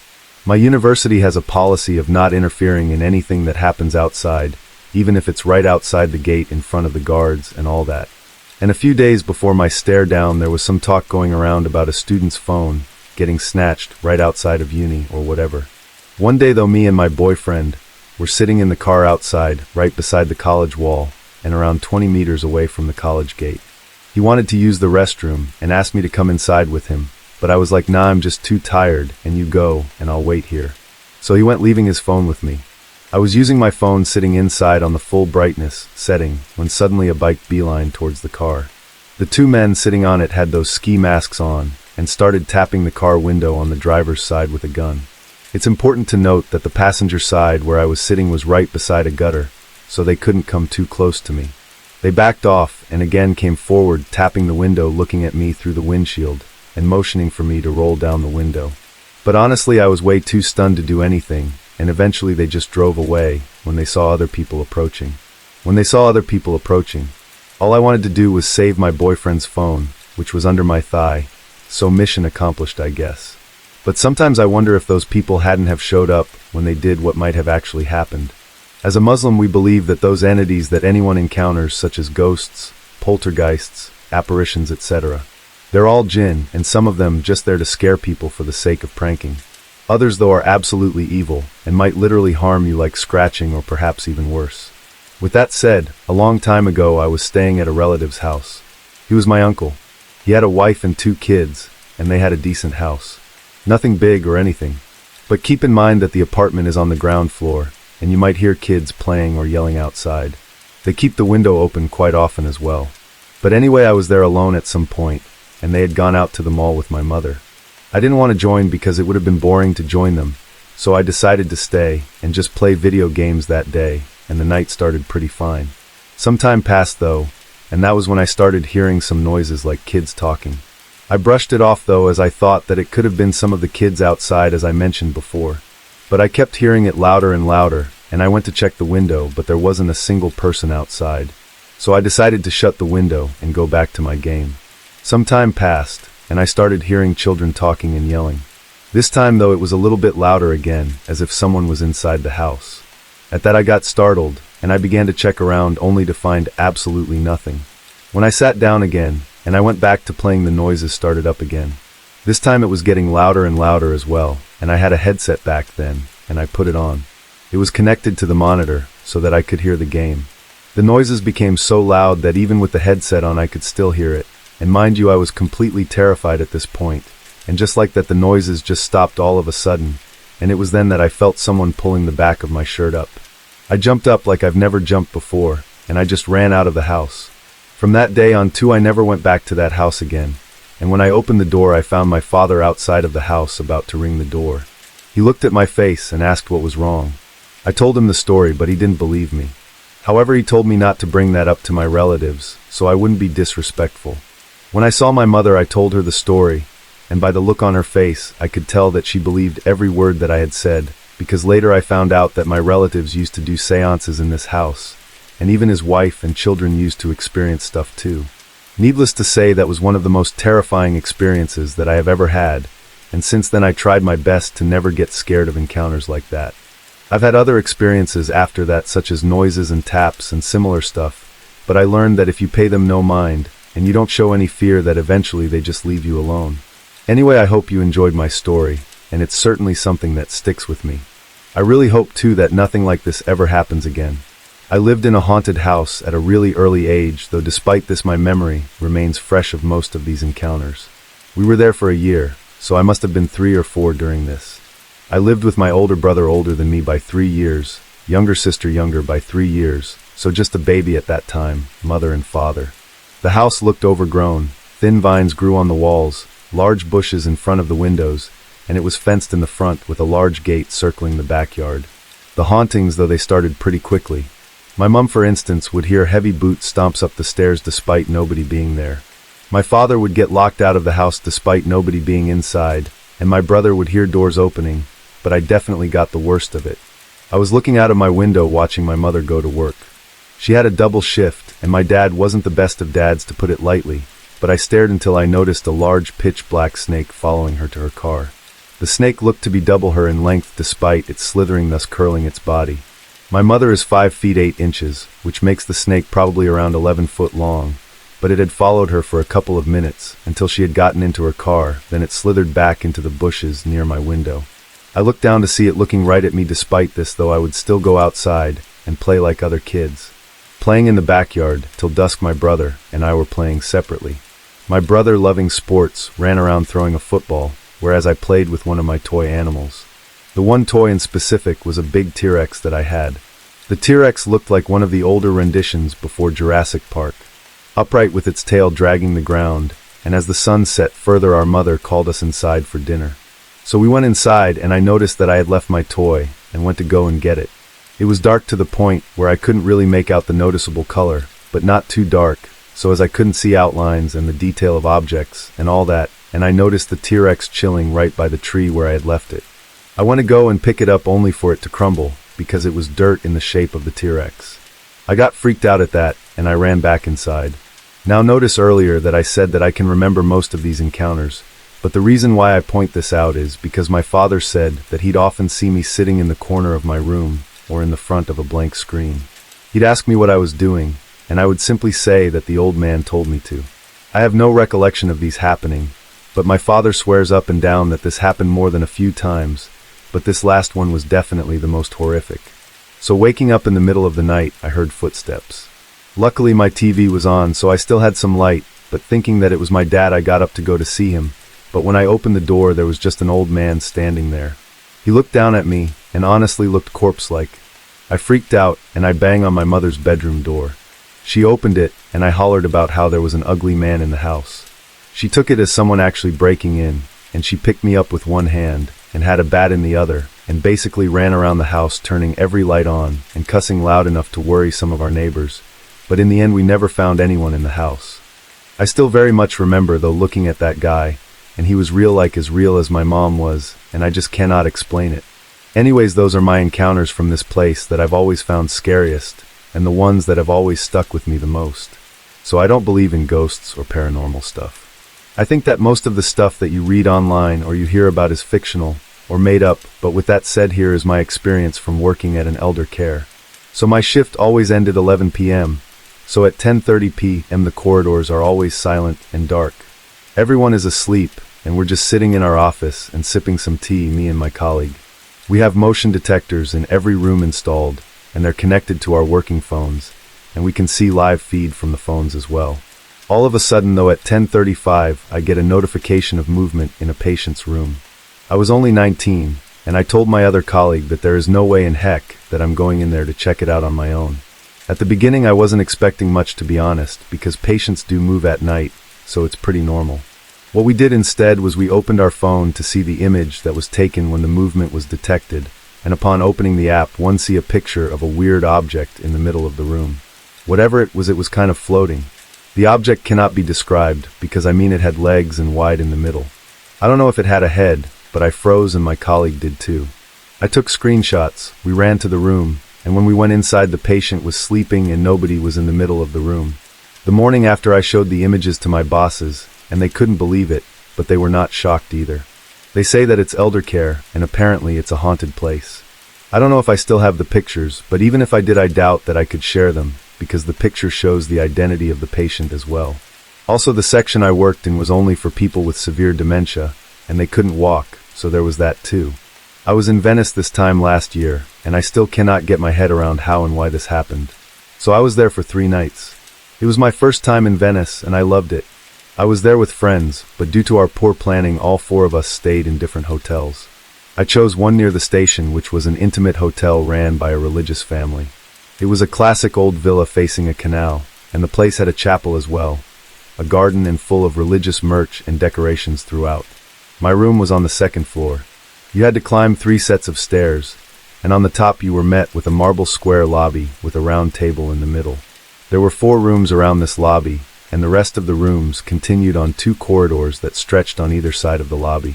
My university has a policy of not interfering in anything that happens outside, even if it's right outside the gate in front of the guards and all that. And a few days before my stare down, there was some talk going around about a student's phone getting snatched right outside of uni or whatever. One day though, me and my boyfriend were sitting in the car outside, right beside the college wall, and around 20 meters away from the college gate. He wanted to use the restroom and asked me to come inside with him, but I was like, nah, I'm just too tired, and you go, and I'll wait here. So he went, leaving his phone with me. I was using my phone sitting inside on the full brightness setting when suddenly a bike beelined towards the car. The 2 men sitting on it had those ski masks on and started tapping the car window on the driver's side with a gun. It's important to note that the passenger side where I was sitting was right beside a gutter, so they couldn't come too close to me. They backed off and again came forward, tapping the window, looking at me through the windshield and motioning for me to roll down the window. But honestly, I was way too stunned to do anything, and eventually they just drove away when they saw other people approaching. All I wanted to do was save my boyfriend's phone, which was under my thigh, so mission accomplished, I guess. But sometimes I wonder if those people hadn't have showed up when they did, what might have actually happened. As a Muslim, we believe that those entities that anyone encounters, such as ghosts, poltergeists, apparitions, etc., they're all jinn, and some of them just there to scare people for the sake of pranking. Others, though, are absolutely evil and might literally harm you, like scratching or perhaps even worse. With that said, a long time ago I was staying at a relative's house. He was my uncle. He had a wife and 2 kids, and they had a decent house. Nothing big or anything. But keep in mind that the apartment is on the ground floor, and you might hear kids playing or yelling outside. They keep the window open quite often as well. But anyway, I was there alone at some point, and they had gone out to the mall with my mother. I didn't want to join because it would have been boring to join them, so I decided to stay and just play video games that day, and the night started pretty fine. Some time passed though, and that was when I started hearing some noises like kids talking. I brushed it off though, as I thought that it could have been some of the kids outside, as I mentioned before. But I kept hearing it louder and louder, and I went to check the window, but there wasn't a single person outside. So I decided to shut the window and go back to my game. Some time passed, and I started hearing children talking and yelling. This time though, it was a little bit louder again, as if someone was inside the house. At that I got startled, and I began to check around only to find absolutely nothing. When I sat down again, and I went back to playing, the noises started up again. This time it was getting louder and louder as well, and I had a headset back then, and I put it on. It was connected to the monitor, so that I could hear the game. The noises became so loud that even with the headset on I could still hear it, and mind you, I was completely terrified at this point, and just like that the noises just stopped all of a sudden, and it was then that I felt someone pulling the back of my shirt up. I jumped up like I've never jumped before, and I just ran out of the house. From that day on too, I never went back to that house again, and when I opened the door I found my father outside of the house about to ring the door. He looked at my face and asked what was wrong. I told him the story, but he didn't believe me. However, he told me not to bring that up to my relatives, so I wouldn't be disrespectful. When I saw my mother, I told her the story, and by the look on her face, I could tell that she believed every word that I had said, because later I found out that my relatives used to do seances in this house, and even his wife and children used to experience stuff too. Needless to say, that was one of the most terrifying experiences that I have ever had, and since then I tried my best to never get scared of encounters like that. I've had other experiences after that, such as noises and taps and similar stuff, but I learned that if you pay them no mind, and you don't show any fear, that eventually they just leave you alone. Anyway, I hope you enjoyed my story, and it's certainly something that sticks with me. I really hope too that nothing like this ever happens again. I lived in a haunted house at a really early age, though despite this my memory remains fresh of most of these encounters. We were there for a year, so I must have been 3 or 4 during this. I lived with my older brother, older than me by 3 years, younger sister younger by 3 years, so just a baby at that time, mother and father. The house looked overgrown, thin vines grew on the walls, large bushes in front of the windows, and it was fenced in the front with a large gate circling the backyard. The hauntings, though, they started pretty quickly. My mum, for instance, would hear heavy boot stomps up the stairs despite nobody being there. My father would get locked out of the house despite nobody being inside, and my brother would hear doors opening, but I definitely got the worst of it. I was looking out of my window watching my mother go to work. She had a double shift, and my dad wasn't the best of dads, to put it lightly, but I stared until I noticed a large pitch-black snake following her to her car. The snake looked to be double her in length despite its slithering, thus curling its body. My mother is 5 feet 8 inches, which makes the snake probably around 11 foot long, but it had followed her for a couple of minutes until she had gotten into her car, then it slithered back into the bushes near my window. I looked down to see it looking right at me. Despite this, though, I would still go outside and play like other kids. Playing in the backyard till dusk, my brother and I were playing separately. My brother, loving sports, ran around throwing a football, whereas I played with one of my toy animals. The one toy in specific was a big T-Rex that I had. The T-Rex looked like one of the older renditions before Jurassic Park, upright with its tail dragging the ground, and as the sun set further, our mother called us inside for dinner. So we went inside, and I noticed that I had left my toy and went to go and get it. It was dark to the point where I couldn't really make out the noticeable color, but not too dark, so as I couldn't see outlines and the detail of objects and all that, and I noticed the T-Rex chilling right by the tree where I had left it. I went to go and pick it up only for it to crumble, because it was dirt in the shape of the T-Rex. I got freaked out at that, and I ran back inside. Now notice earlier that I said that I can remember most of these encounters, but the reason why I point this out is because my father said that he'd often see me sitting in the corner of my room or in the front of a blank screen. He'd ask me what I was doing, and I would simply say that the old man told me to. I have no recollection of these happening, but my father swears up and down that this happened more than a few times, but this last one was definitely the most horrific. So waking up in the middle of the night, I heard footsteps. Luckily my TV was on, so I still had some light, but thinking that it was my dad, I got up to go to see him, but when I opened the door, there was just an old man standing there. He looked down at me and honestly looked corpse-like. I freaked out and I banged on my mother's bedroom door. She opened it and I hollered about how there was an ugly man in the house. She took it as someone actually breaking in, and she picked me up with one hand and had a bat in the other, and basically ran around the house turning every light on and cussing loud enough to worry some of our neighbors, but in the end we never found anyone in the house. I still very much remember though looking at that guy, and he was real as my mom was, and I just cannot explain it. Anyways, those are my encounters from this place that I've always found scariest, and the ones that have always stuck with me the most. So I don't believe in ghosts or paranormal stuff. I think that most of the stuff that you read online or you hear about is fictional or made up, but with that said, here is my experience from working at an elder care. So my shift always ended 11 p.m., so at 10:30 p.m. the corridors are always silent and dark. Everyone is asleep, and we're just sitting in our office and sipping some tea, me and my colleague. We have motion detectors in every room installed, and they're connected to our working phones, and we can see live feed from the phones as well. All of a sudden though, at 10:35, I get a notification of movement in a patient's room. I was only 19, and I told my other colleague that there is no way in heck that I'm going in there to check it out on my own. At the beginning I wasn't expecting much, to be honest, because patients do move at night, so it's pretty normal. What we did instead was we opened our phone to see the image that was taken when the movement was detected, and upon opening the app, one see a picture of a weird object in the middle of the room. Whatever it was kind of floating. The object cannot be described because it had legs and wide in the middle. I don't know if it had a head, but I froze and my colleague did too. I took screenshots, we ran to the room, and when we went inside, the patient was sleeping and nobody was in the middle of the room. The morning after, I showed the images to my bosses, and they couldn't believe it, but they were not shocked either. They say that it's elder care, and apparently it's a haunted place. I don't know if I still have the pictures, but even if I did, I doubt that I could share them, because the picture shows the identity of the patient as well. Also, the section I worked in was only for people with severe dementia, and they couldn't walk, so there was that too. I was in Venice this time last year, and I still cannot get my head around how and why this happened. So I was there for 3 nights. It was my first time in Venice, and I loved it. I was there with friends, but due to our poor planning, all 4 of us stayed in different hotels. I chose one near the station, which was an intimate hotel ran by a religious family. It was a classic old villa facing a canal, and the place had a chapel as well, a garden and full of religious merch and decorations throughout. My room was on the 2nd floor. You had to climb 3 sets of stairs, and on the top you were met with a marble square lobby with a round table in the middle. There were 4 rooms around this lobby, and the rest of the rooms continued on 2 corridors that stretched on either side of the lobby.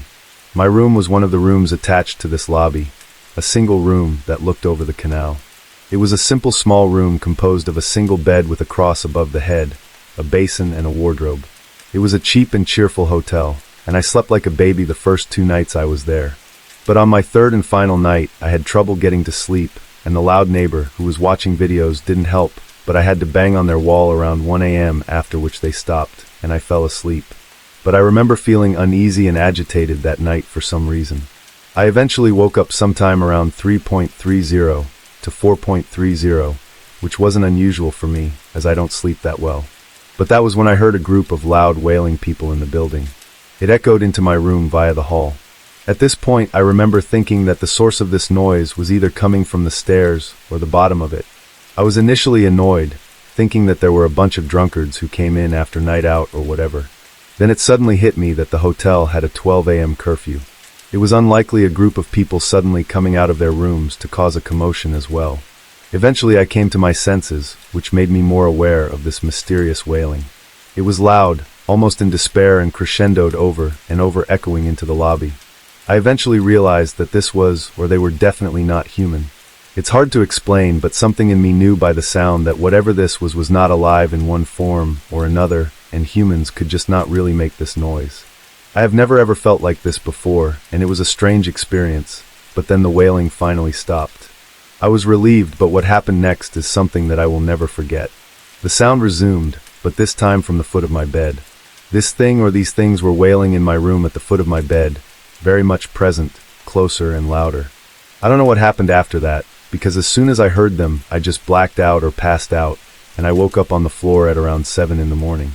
My room was one of the rooms attached to this lobby, a single room that looked over the canal. It was a simple small room composed of a single bed with a cross above the head, a basin and a wardrobe. It was a cheap and cheerful hotel, and I slept like a baby the first 2 nights I was there. But on my 3rd and final night, I had trouble getting to sleep, and the loud neighbor who was watching videos didn't help, but I had to bang on their wall around 1 a.m. after which they stopped, and I fell asleep. But I remember feeling uneasy and agitated that night for some reason. I eventually woke up sometime around 3.30 to 4.30, which wasn't unusual for me, as I don't sleep that well. But that was when I heard a group of loud wailing people in the building. It echoed into my room via the hall. At this point, I remember thinking that the source of this noise was either coming from the stairs or the bottom of it. I was initially annoyed, thinking that there were a bunch of drunkards who came in after night out or whatever. Then it suddenly hit me that the hotel had a 12 a.m. curfew. It was unlikely a group of people suddenly coming out of their rooms to cause a commotion as well. Eventually I came to my senses, which made me more aware of this mysterious wailing. It was loud, almost in despair, and crescendoed over and over, echoing into the lobby. I eventually realized that this was, or they were definitely not human. It's hard to explain, but something in me knew by the sound that whatever this was not alive in one form or another, and humans could just not really make this noise. I have never ever felt like this before, and it was a strange experience, but then the wailing finally stopped. I was relieved, but what happened next is something that I will never forget. The sound resumed, but this time from the foot of my bed. This thing or these things were wailing in my room at the foot of my bed, very much present, closer and louder. I don't know what happened after that, because as soon as I heard them, I just blacked out or passed out, and I woke up on the floor at around 7 in the morning.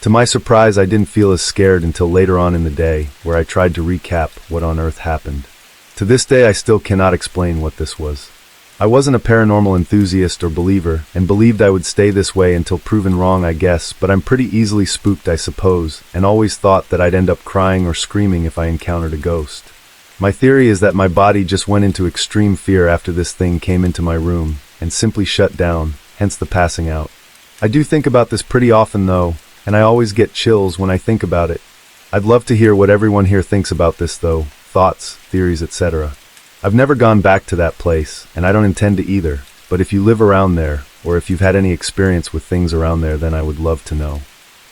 To my surprise, I didn't feel as scared until later on in the day, where I tried to recap what on earth happened. To this day, I still cannot explain what this was. I wasn't a paranormal enthusiast or believer, and believed I would stay this way until proven wrong, I guess, but I'm pretty easily spooked, I suppose, and always thought that I'd end up crying or screaming if I encountered a ghost. My theory is that my body just went into extreme fear after this thing came into my room, and simply shut down, hence the passing out. I do think about this pretty often though, and I always get chills when I think about it. I'd love to hear what everyone here thinks about this though, thoughts, theories, etc. I've never gone back to that place, and I don't intend to either, but if you live around there, or if you've had any experience with things around there, then I would love to know.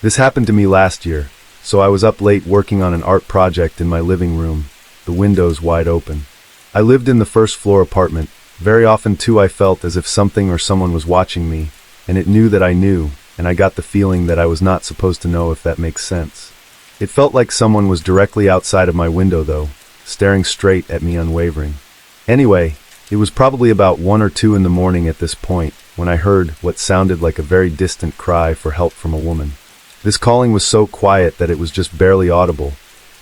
This happened to me last year, so I was up late working on an art project in my living room, the windows wide open. I lived in the first floor apartment. Very often too I felt as if something or someone was watching me, and it knew that I knew, and I got the feeling that I was not supposed to know, if that makes sense. It felt like someone was directly outside of my window though, staring straight at me unwavering. Anyway, it was probably about 1 or 2 in the morning at this point when I heard what sounded like a very distant cry for help from a woman. This calling was so quiet that it was just barely audible.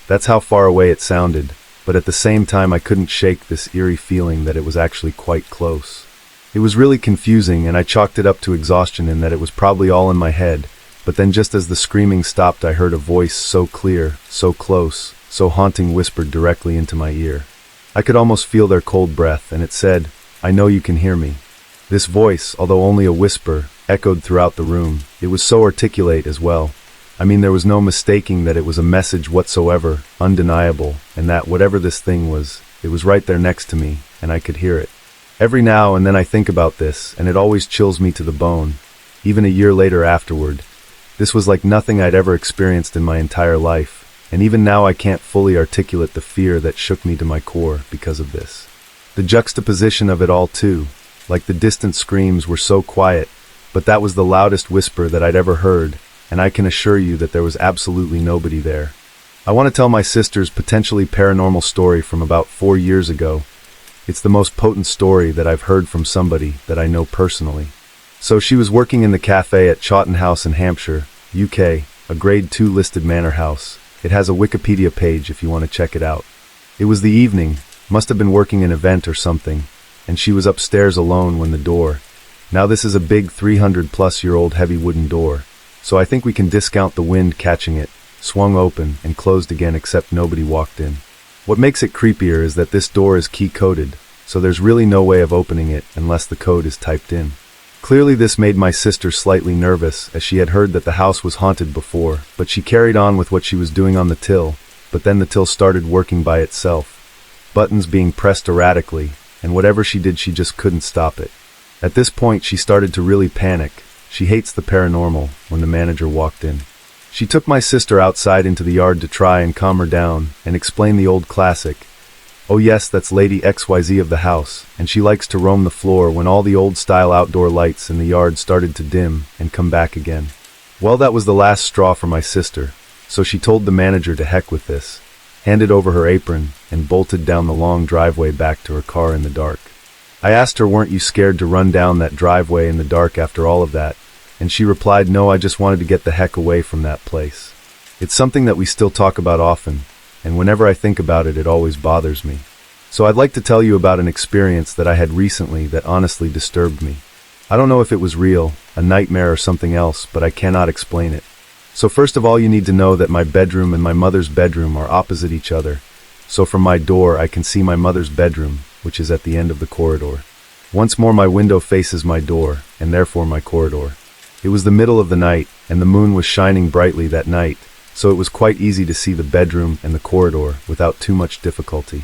That's how far away it sounded, but at the same time I couldn't shake this eerie feeling that it was actually quite close. It was really confusing, and I chalked it up to exhaustion and that it was probably all in my head, but then just as the screaming stopped, I heard a voice so clear, so close, so haunting, whispered directly into my ear. I could almost feel their cold breath, and it said, "I know you can hear me." This voice, although only a whisper, echoed throughout the room. It was so articulate as well. I mean, there was no mistaking that it was a message whatsoever, undeniable, and that whatever this thing was, it was right there next to me, and I could hear it. Every now and then I think about this, and it always chills me to the bone, even a year later afterward. This was like nothing I'd ever experienced in my entire life, and even now I can't fully articulate the fear that shook me to my core because of this. The juxtaposition of it all too, like the distant screams were so quiet, but that was the loudest whisper that I'd ever heard, and I can assure you that there was absolutely nobody there. I want to tell my sister's potentially paranormal story from about 4 years ago. It's the most potent story that I've heard from somebody that I know personally. So she was working in the cafe at Chawton House in Hampshire, UK, a grade 2 listed manor house. It has a Wikipedia page if you want to check it out. It was the evening, must have been working an event or something, and she was upstairs alone when the door, now this is a big 300-plus-year-old heavy wooden door, so I think we can discount the wind catching it, swung open and closed again except nobody walked in. What makes it creepier is that this door is key-coded, so there's really no way of opening it unless the code is typed in. Clearly this made my sister slightly nervous, as she had heard that the house was haunted before, but she carried on with what she was doing on the till, but then the till started working by itself, buttons being pressed erratically, and whatever she did she just couldn't stop it. At this point she started to really panic. She hates the paranormal, when the manager walked in. She took my sister outside into the yard to try and calm her down, and explain the old classic. Oh yes, that's Lady XYZ of the house, and she likes to roam the floor when all the old-style outdoor lights in the yard started to dim and come back again. Well, that was the last straw for my sister, so she told the manager to heck with this, handed over her apron, and bolted down the long driveway back to her car in the dark. I asked her, weren't you scared to run down that driveway in the dark after all of that? And she replied, no, I just wanted to get the heck away from that place. It's something that we still talk about often, and whenever I think about it, it always bothers me. So I'd like to tell you about an experience that I had recently that honestly disturbed me. I don't know if it was real, a nightmare or something else, but I cannot explain it. So first of all, you need to know that my bedroom and my mother's bedroom are opposite each other. So from my door, I can see my mother's bedroom, which is at the end of the corridor. Once more, my window faces my door, and therefore my corridor. It was the middle of the night, and the moon was shining brightly that night, so it was quite easy to see the bedroom and the corridor without too much difficulty.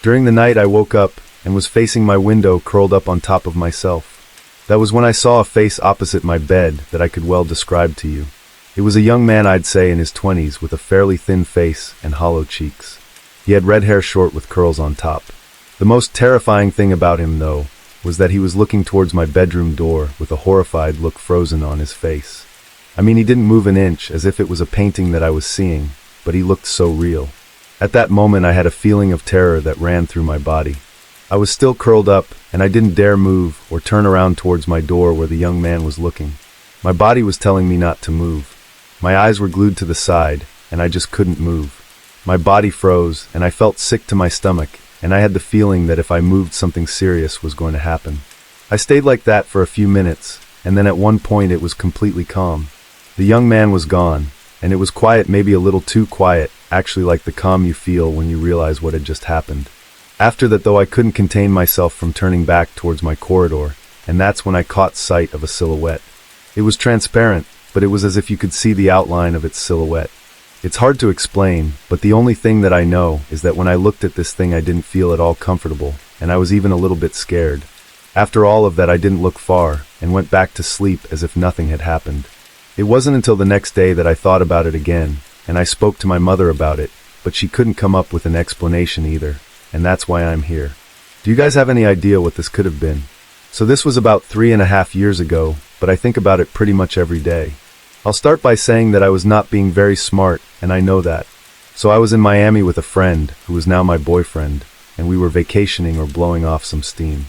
During the night I woke up and was facing my window, curled up on top of myself. That was when I saw a face opposite my bed that I could well describe to you. It was a young man, I'd say in his 20s, with a fairly thin face and hollow cheeks. He had red hair, short with curls on top. The most terrifying thing about him, though, was that he was looking towards my bedroom door with a horrified look frozen on his face. I mean, he didn't move an inch, as if it was a painting that I was seeing, but he looked so real. At that moment I had a feeling of terror that ran through my body. I was still curled up, and I didn't dare move or turn around towards my door where the young man was looking. My body was telling me not to move. My eyes were glued to the side, and I just couldn't move. My body froze, and I felt sick to my stomach, and I had the feeling that if I moved, something serious was going to happen. I stayed like that for a few minutes, and then at one point it was completely calm. The young man was gone, and it was quiet, maybe a little too quiet, actually like the calm you feel when you realize what had just happened. After that, though, I couldn't contain myself from turning back towards my corridor, and that's when I caught sight of a silhouette. It was transparent, but it was as if you could see the outline of its silhouette. It's hard to explain, but the only thing that I know is that when I looked at this thing I didn't feel at all comfortable, and I was even a little bit scared. After all of that, I didn't look far, and went back to sleep as if nothing had happened. It wasn't until the next day that I thought about it again, and I spoke to my mother about it, but she couldn't come up with an explanation either, and that's why I'm here. Do you guys have any idea what this could have been? So this was about 3.5 years ago, but I think about it pretty much every day. I'll start by saying that I was not being very smart, and I know that. So I was in Miami with a friend, who is now my boyfriend, and we were vacationing or blowing off some steam.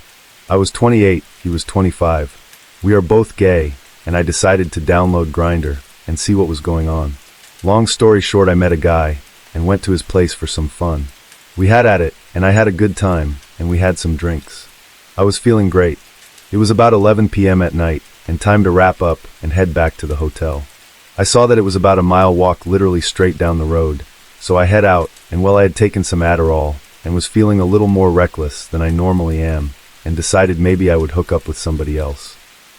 I was 28, he was 25. We are both gay, and I decided to download Grindr and see what was going on. Long story short, I met a guy, and went to his place for some fun. We had at it, and I had a good time, and we had some drinks. I was feeling great. It was about 11 p.m. at night, and time to wrap up and head back to the hotel. I saw that it was about a mile walk literally straight down the road, so I head out, and well, I had taken some Adderall, and was feeling a little more reckless than I normally am, and decided maybe I would hook up with somebody else.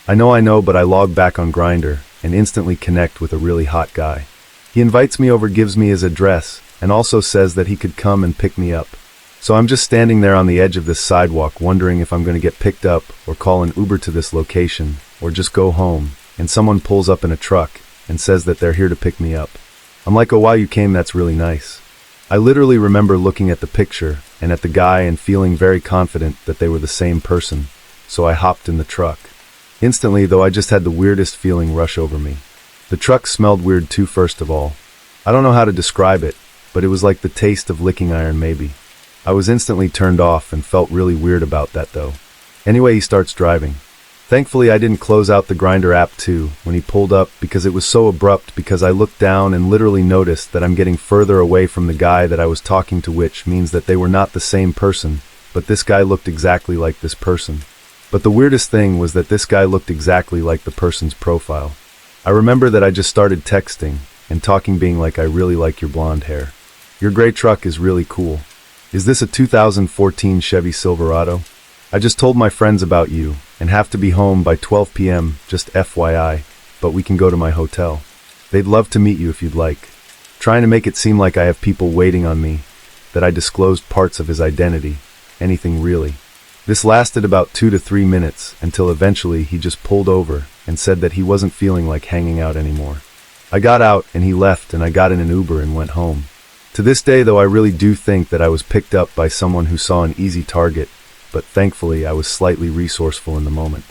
I know, but I log back on Grindr, and instantly connect with a really hot guy. He invites me over, gives me his address, and also says that he could come and pick me up. So I'm just standing there on the edge of this sidewalk wondering if I'm going to get picked up or call an Uber to this location or just go home, and someone pulls up in a truck and says that they're here to pick me up. I'm like, oh wow, you came, that's really nice. I literally remember looking at the picture and at the guy and feeling very confident that they were the same person, so I hopped in the truck. Instantly, though, I just had the weirdest feeling rush over me. The truck smelled weird too, first of all. I don't know how to describe it, but it was like the taste of licking iron, maybe. I was instantly turned off and felt really weird about that, though. Anyway, he starts driving. Thankfully, I didn't close out the Grindr app too when he pulled up, because it was so abrupt, because I looked down and literally noticed that I'm getting further away from the guy that I was talking to, which means that they were not the same person, but this guy looked exactly like this person. But the weirdest thing was that this guy looked exactly like the person's profile. I remember that I just started texting and talking, being like, I really like your blonde hair. Your gray truck is really cool. Is this a 2014 Chevy Silverado? I just told my friends about you and have to be home by 12 p.m, just FYI, but we can go to my hotel. They'd love to meet you if you'd like. Trying to make it seem like I have people waiting on me, that I disclosed parts of his identity, anything really. This lasted about 2 to 3 minutes until eventually he just pulled over and said that he wasn't feeling like hanging out anymore. I got out and he left, and I got in an Uber and went home. To this day, though, I really do think that I was picked up by someone who saw an easy target, but thankfully I was slightly resourceful in the moment.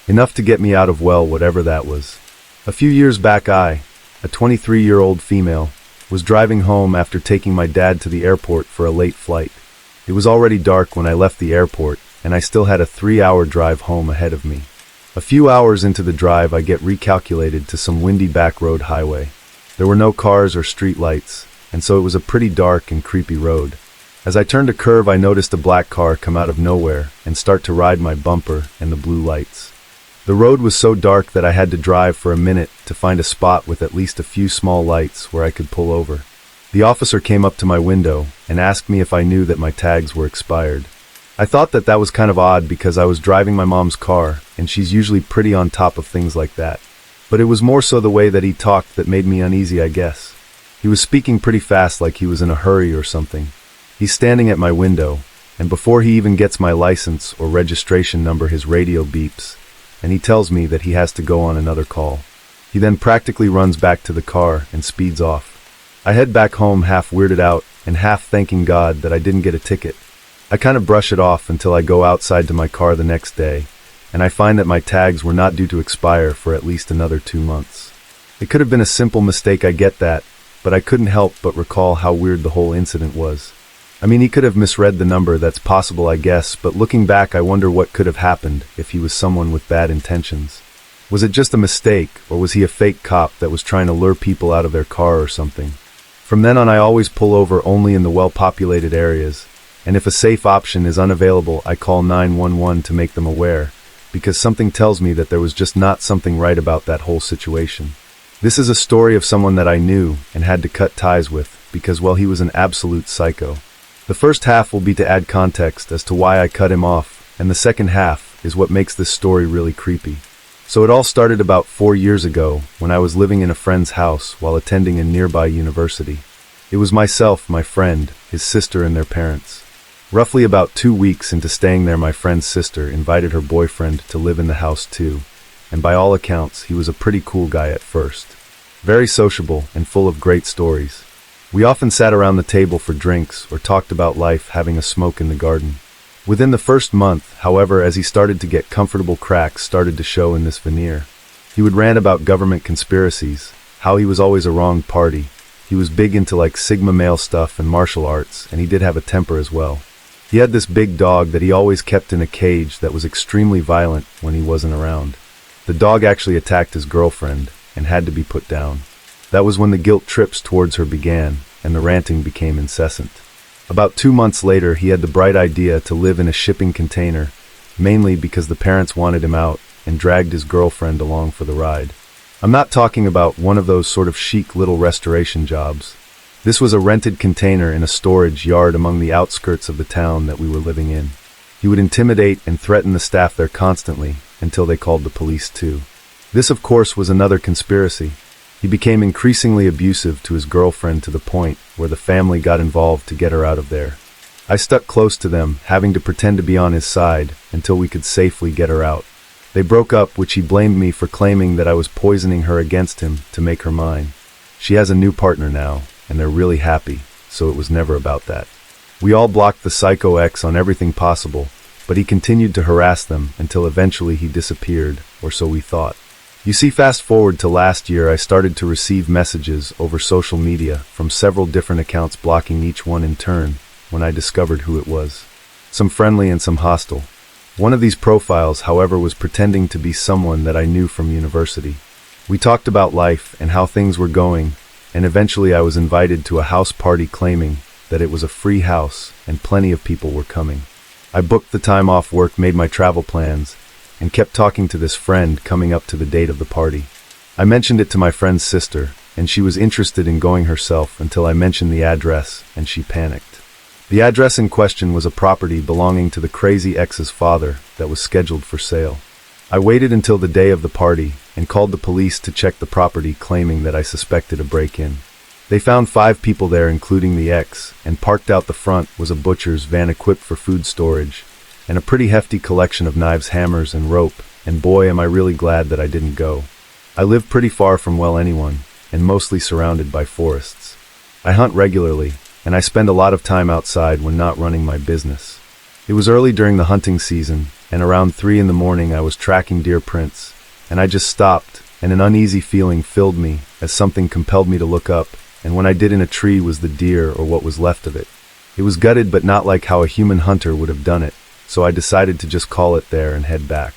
Enough to get me out of, well, whatever that was. A few years back, I, a 23-year-old female, was driving home after taking my dad to the airport for a late flight. It was already dark when I left the airport, and I still had a 3-hour drive home ahead of me. A few hours into the drive, I get recalculated to some windy back road highway. There were no cars or street lights, and so it was a pretty dark and creepy road. As I turned a curve, I noticed a black car come out of nowhere and start to ride my bumper and the blue lights. The road was so dark that I had to drive for a minute to find a spot with at least a few small lights where I could pull over. The officer came up to my window and asked me if I knew that my tags were expired. I thought that that was kind of odd because I was driving my mom's car, and she's usually pretty on top of things like that. But it was more so the way that he talked that made me uneasy, I guess. He was speaking pretty fast, like he was in a hurry or something. He's standing at my window, and before he even gets my license or registration number, his radio beeps, and he tells me that he has to go on another call. He then practically runs back to the car and speeds off. I head back home half weirded out and half thanking God that I didn't get a ticket. I kind of brush it off until I go outside to my car the next day, and I find that my tags were not due to expire for at least another 2 months. It could have been a simple mistake, I get that, but I couldn't help but recall how weird the whole incident was. I mean, he could have misread the number, that's possible, I guess, but looking back, I wonder what could have happened if he was someone with bad intentions. Was it just a mistake, or was he a fake cop that was trying to lure people out of their car or something? From then on, I always pull over only in the well-populated areas, and if a safe option is unavailable, I call 911 to make them aware, because something tells me that there was just not something right about that whole situation. This is a story of someone that I knew and had to cut ties with, because, well, he was an absolute psycho. The first half will be to add context as to why I cut him off, and the second half is what makes this story really creepy. So it all started about 4 years ago when I was living in a friend's house while attending a nearby university. It was myself, my friend, his sister, and their parents. Roughly about 2 weeks into staying there, my friend's sister invited her boyfriend to live in the house too, and by all accounts, he was a pretty cool guy at first. Very sociable and full of great stories. We often sat around the table for drinks or talked about life, having a smoke in the garden. Within the first month, however, as he started to get comfortable, cracks started to show in this veneer. He would rant about government conspiracies, how he was always a wrong party. He was big into like Sigma male stuff and martial arts, and he did have a temper as well. He had this big dog that he always kept in a cage that was extremely violent when he wasn't around. The dog actually attacked his girlfriend and had to be put down. That was when the guilt trips towards her began, and the ranting became incessant. About 2 months later, he had the bright idea to live in a shipping container, mainly because the parents wanted him out, and dragged his girlfriend along for the ride. I'm not talking about one of those sort of chic little restoration jobs. This was a rented container in a storage yard among the outskirts of the town that we were living in. He would intimidate and threaten the staff there constantly, until they called the police too. This, of course, was another conspiracy. He became increasingly abusive to his girlfriend to the point where the family got involved to get her out of there. I stuck close to them, having to pretend to be on his side until we could safely get her out. They broke up, which he blamed me for, claiming that I was poisoning her against him to make her mine. She has a new partner now, and they're really happy, so it was never about that. We all blocked the psycho ex on everything possible, but he continued to harass them until eventually he disappeared, or so we thought. You see, fast forward to last year, I started to receive messages over social media from several different accounts, blocking each one in turn when I discovered who it was. Some friendly and some hostile. One of these profiles, however, was pretending to be someone that I knew from university. We talked about life and how things were going, and eventually I was invited to a house party, claiming that it was a free house and plenty of people were coming. I booked the time off work, made my travel plans, and kept talking to this friend coming up to the date of the party. I mentioned it to my friend's sister, and she was interested in going herself until I mentioned the address, and she panicked. The address in question was a property belonging to the crazy ex's father that was scheduled for sale. I waited until the day of the party and called the police to check the property, claiming that I suspected a break-in. They found 5 people there, including the ex, and parked out the front was a butcher's van equipped for food storage, and a pretty hefty collection of knives, hammers, and rope, and boy, am I really glad that I didn't go. I live pretty far from, well, anyone, and mostly surrounded by forests. I hunt regularly, and I spend a lot of time outside when not running my business. It was early during the hunting season, and around 3 in the morning I was tracking deer prints, and I just stopped, and an uneasy feeling filled me as something compelled me to look up, and when I did, in a tree was the deer, or what was left of it. It was gutted, but not like how a human hunter would have done it, so I decided to just call it there and head back.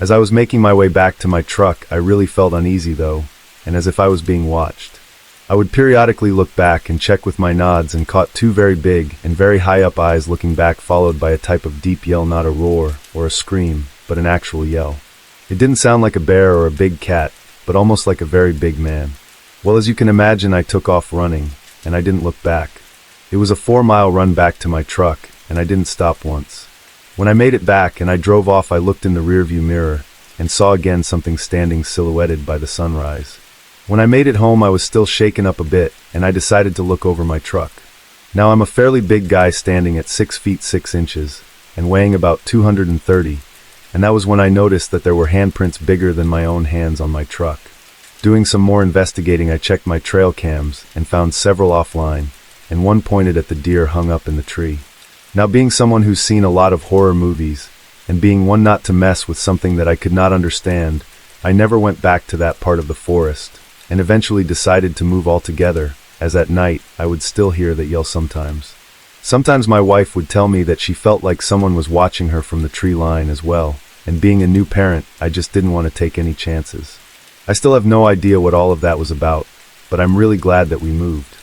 As I was making my way back to my truck, I really felt uneasy though, and as if I was being watched. I would periodically look back and check with my nods, and caught 2 very big and very high up eyes looking back, followed by a type of deep yell, not a roar or a scream, but an actual yell. It didn't sound like a bear or a big cat, but almost like a very big man. Well, as you can imagine, I took off running, and I didn't look back. It was a 4-mile run back to my truck, and I didn't stop once. When I made it back and I drove off, I looked in the rearview mirror and saw again something standing silhouetted by the sunrise. When I made it home, I was still shaken up a bit, and I decided to look over my truck. Now, I'm a fairly big guy, standing at 6 feet 6 inches and weighing about 230, and that was when I noticed that there were handprints bigger than my own hands on my truck. Doing some more investigating, I checked my trail cams and found several offline, and one pointed at the deer hung up in the tree. Now, being someone who's seen a lot of horror movies, and being one not to mess with something that I could not understand, I never went back to that part of the forest, and eventually decided to move altogether, as at night I would still hear that yell sometimes. Sometimes my wife would tell me that she felt like someone was watching her from the tree line as well, and being a new parent, I just didn't want to take any chances. I still have no idea what all of that was about, but I'm really glad that we moved.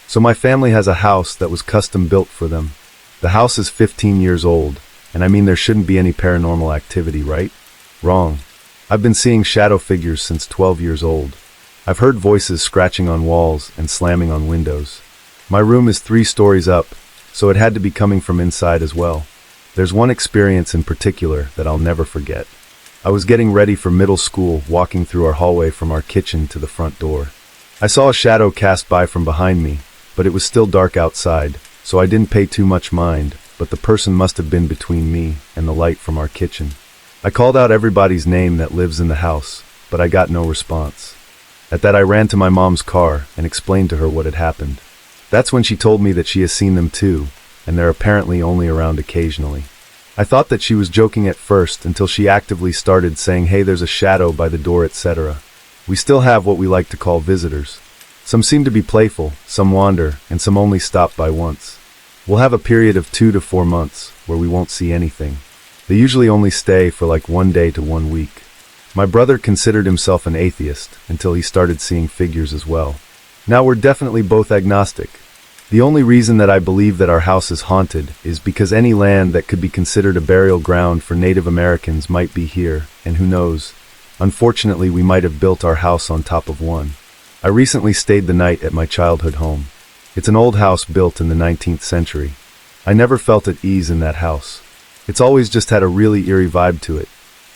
So my family has a house that was custom built for them. The house is 15 years old, and I mean there shouldn't be any paranormal activity, right? Wrong. I've been seeing shadow figures since 12 years old. I've heard voices scratching on walls and slamming on windows. My room is 3 stories up, so it had to be coming from inside as well. There's one experience in particular that I'll never forget. I was getting ready for middle school, walking through our hallway from our kitchen to the front door. I saw a shadow cast by from behind me, but it was still dark outside, so I didn't pay too much mind, but the person must have been between me and the light from our kitchen. I called out everybody's name that lives in the house, but I got no response. At that I ran to my mom's car and explained to her what had happened. That's when she told me that she has seen them too, and they're apparently only around occasionally. I thought that she was joking at first until she actively started saying, "Hey, there's a shadow by the door, etc." We still have what we like to call visitors. Some seem to be playful, some wander, and some only stop by once. We'll have a period of 2 to 4 months where we won't see anything. They usually only stay for like 1 day to 1 week. My brother considered himself an atheist until he started seeing figures as well. Now we're definitely both agnostic. The only reason that I believe that our house is haunted is because any land that could be considered a burial ground for Native Americans might be here, and who knows, unfortunately we might have built our house on top of one. I recently stayed the night at my childhood home. It's an old house built in the 19th century. I never felt at ease in that house. It's always just had a really eerie vibe to it.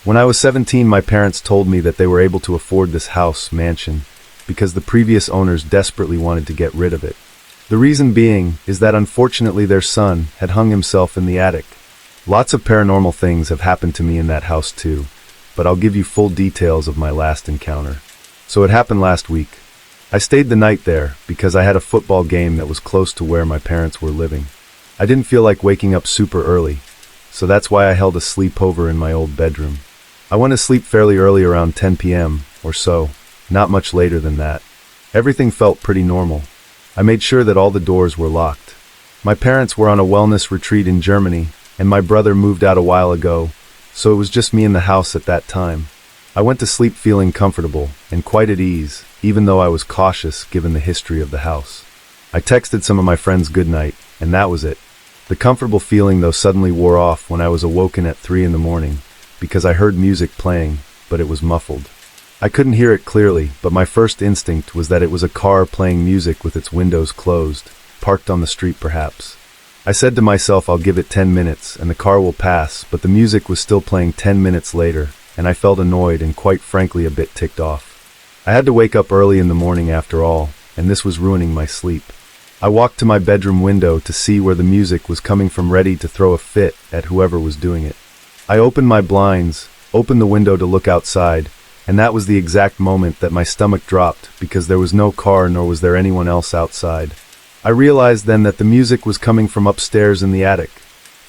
When I was 17, my parents told me that they were able to afford this mansion, because the previous owners desperately wanted to get rid of it. The reason being is that unfortunately their son had hung himself in the attic. Lots of paranormal things have happened to me in that house too, but I'll give you full details of my last encounter. So it happened last week. I stayed the night there because I had a football game that was close to where my parents were living. I didn't feel like waking up super early, so that's why I held a sleepover in my old bedroom. I went to sleep fairly early, around 10 p.m. or so, not much later than that. Everything felt pretty normal. I made sure that all the doors were locked. My parents were on a wellness retreat in Germany, and my brother moved out a while ago, so it was just me in the house at that time. I went to sleep feeling comfortable and quite at ease, even though I was cautious given the history of the house. I texted some of my friends goodnight, and that was it. The comfortable feeling though suddenly wore off when I was awoken at 3 in the morning, because I heard music playing, but it was muffled. I couldn't hear it clearly, but my first instinct was that it was a car playing music with its windows closed, parked on the street perhaps. I said to myself I'll give it 10 minutes and the car will pass, but the music was still playing 10 minutes later, and I felt annoyed and quite frankly a bit ticked off. I had to wake up early in the morning after all, and this was ruining my sleep. I walked to my bedroom window to see where the music was coming from, ready to throw a fit at whoever was doing it. I opened my blinds, opened the window to look outside, and that was the exact moment that my stomach dropped because there was no car nor was there anyone else outside. I realized then that the music was coming from upstairs in the attic.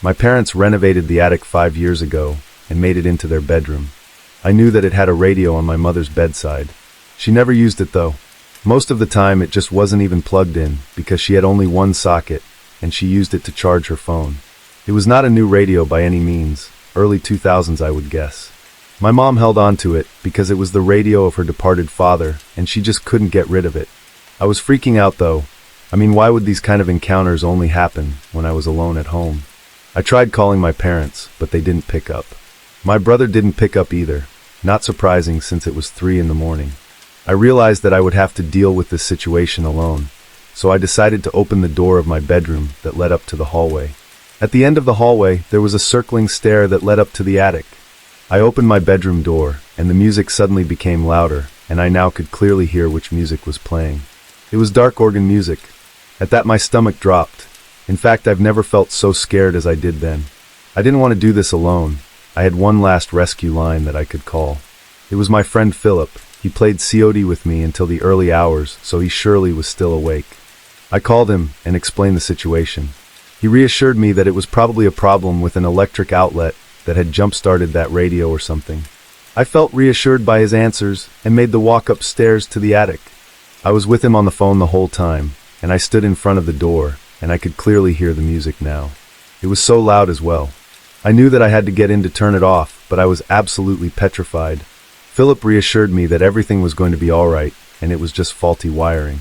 My parents renovated the attic 5 years ago and made it into their bedroom. I knew that it had a radio on my mother's bedside. She never used it though. Most of the time it just wasn't even plugged in because she had only one socket and she used it to charge her phone. It was not a new radio by any means, early 2000s I would guess. My mom held on to it because it was the radio of her departed father, and she just couldn't get rid of it. I was freaking out though. I mean, why would these kind of encounters only happen when I was alone at home? I tried calling my parents, but they didn't pick up. My brother didn't pick up either, not surprising since it was 3 in the morning. I realized that I would have to deal with this situation alone, so I decided to open the door of my bedroom that led up to the hallway. At the end of the hallway, there was a circling stair that led up to the attic. I opened my bedroom door, and the music suddenly became louder, and I now could clearly hear which music was playing. It was dark organ music. At that my stomach dropped. In fact, I've never felt so scared as I did then. I didn't want to do this alone. I had one last rescue line that I could call. It was my friend Philip. He played COD with me until the early hours, so he surely was still awake. I called him and explained the situation. He reassured me that it was probably a problem with an electric outlet that had jump-started that radio or something. I felt reassured by his answers and made the walk upstairs to the attic. I was with him on the phone the whole time, and I stood in front of the door, and I could clearly hear the music now. It was so loud as well. I knew that I had to get in to turn it off, but I was absolutely petrified. Philip reassured me that everything was going to be all right, and it was just faulty wiring.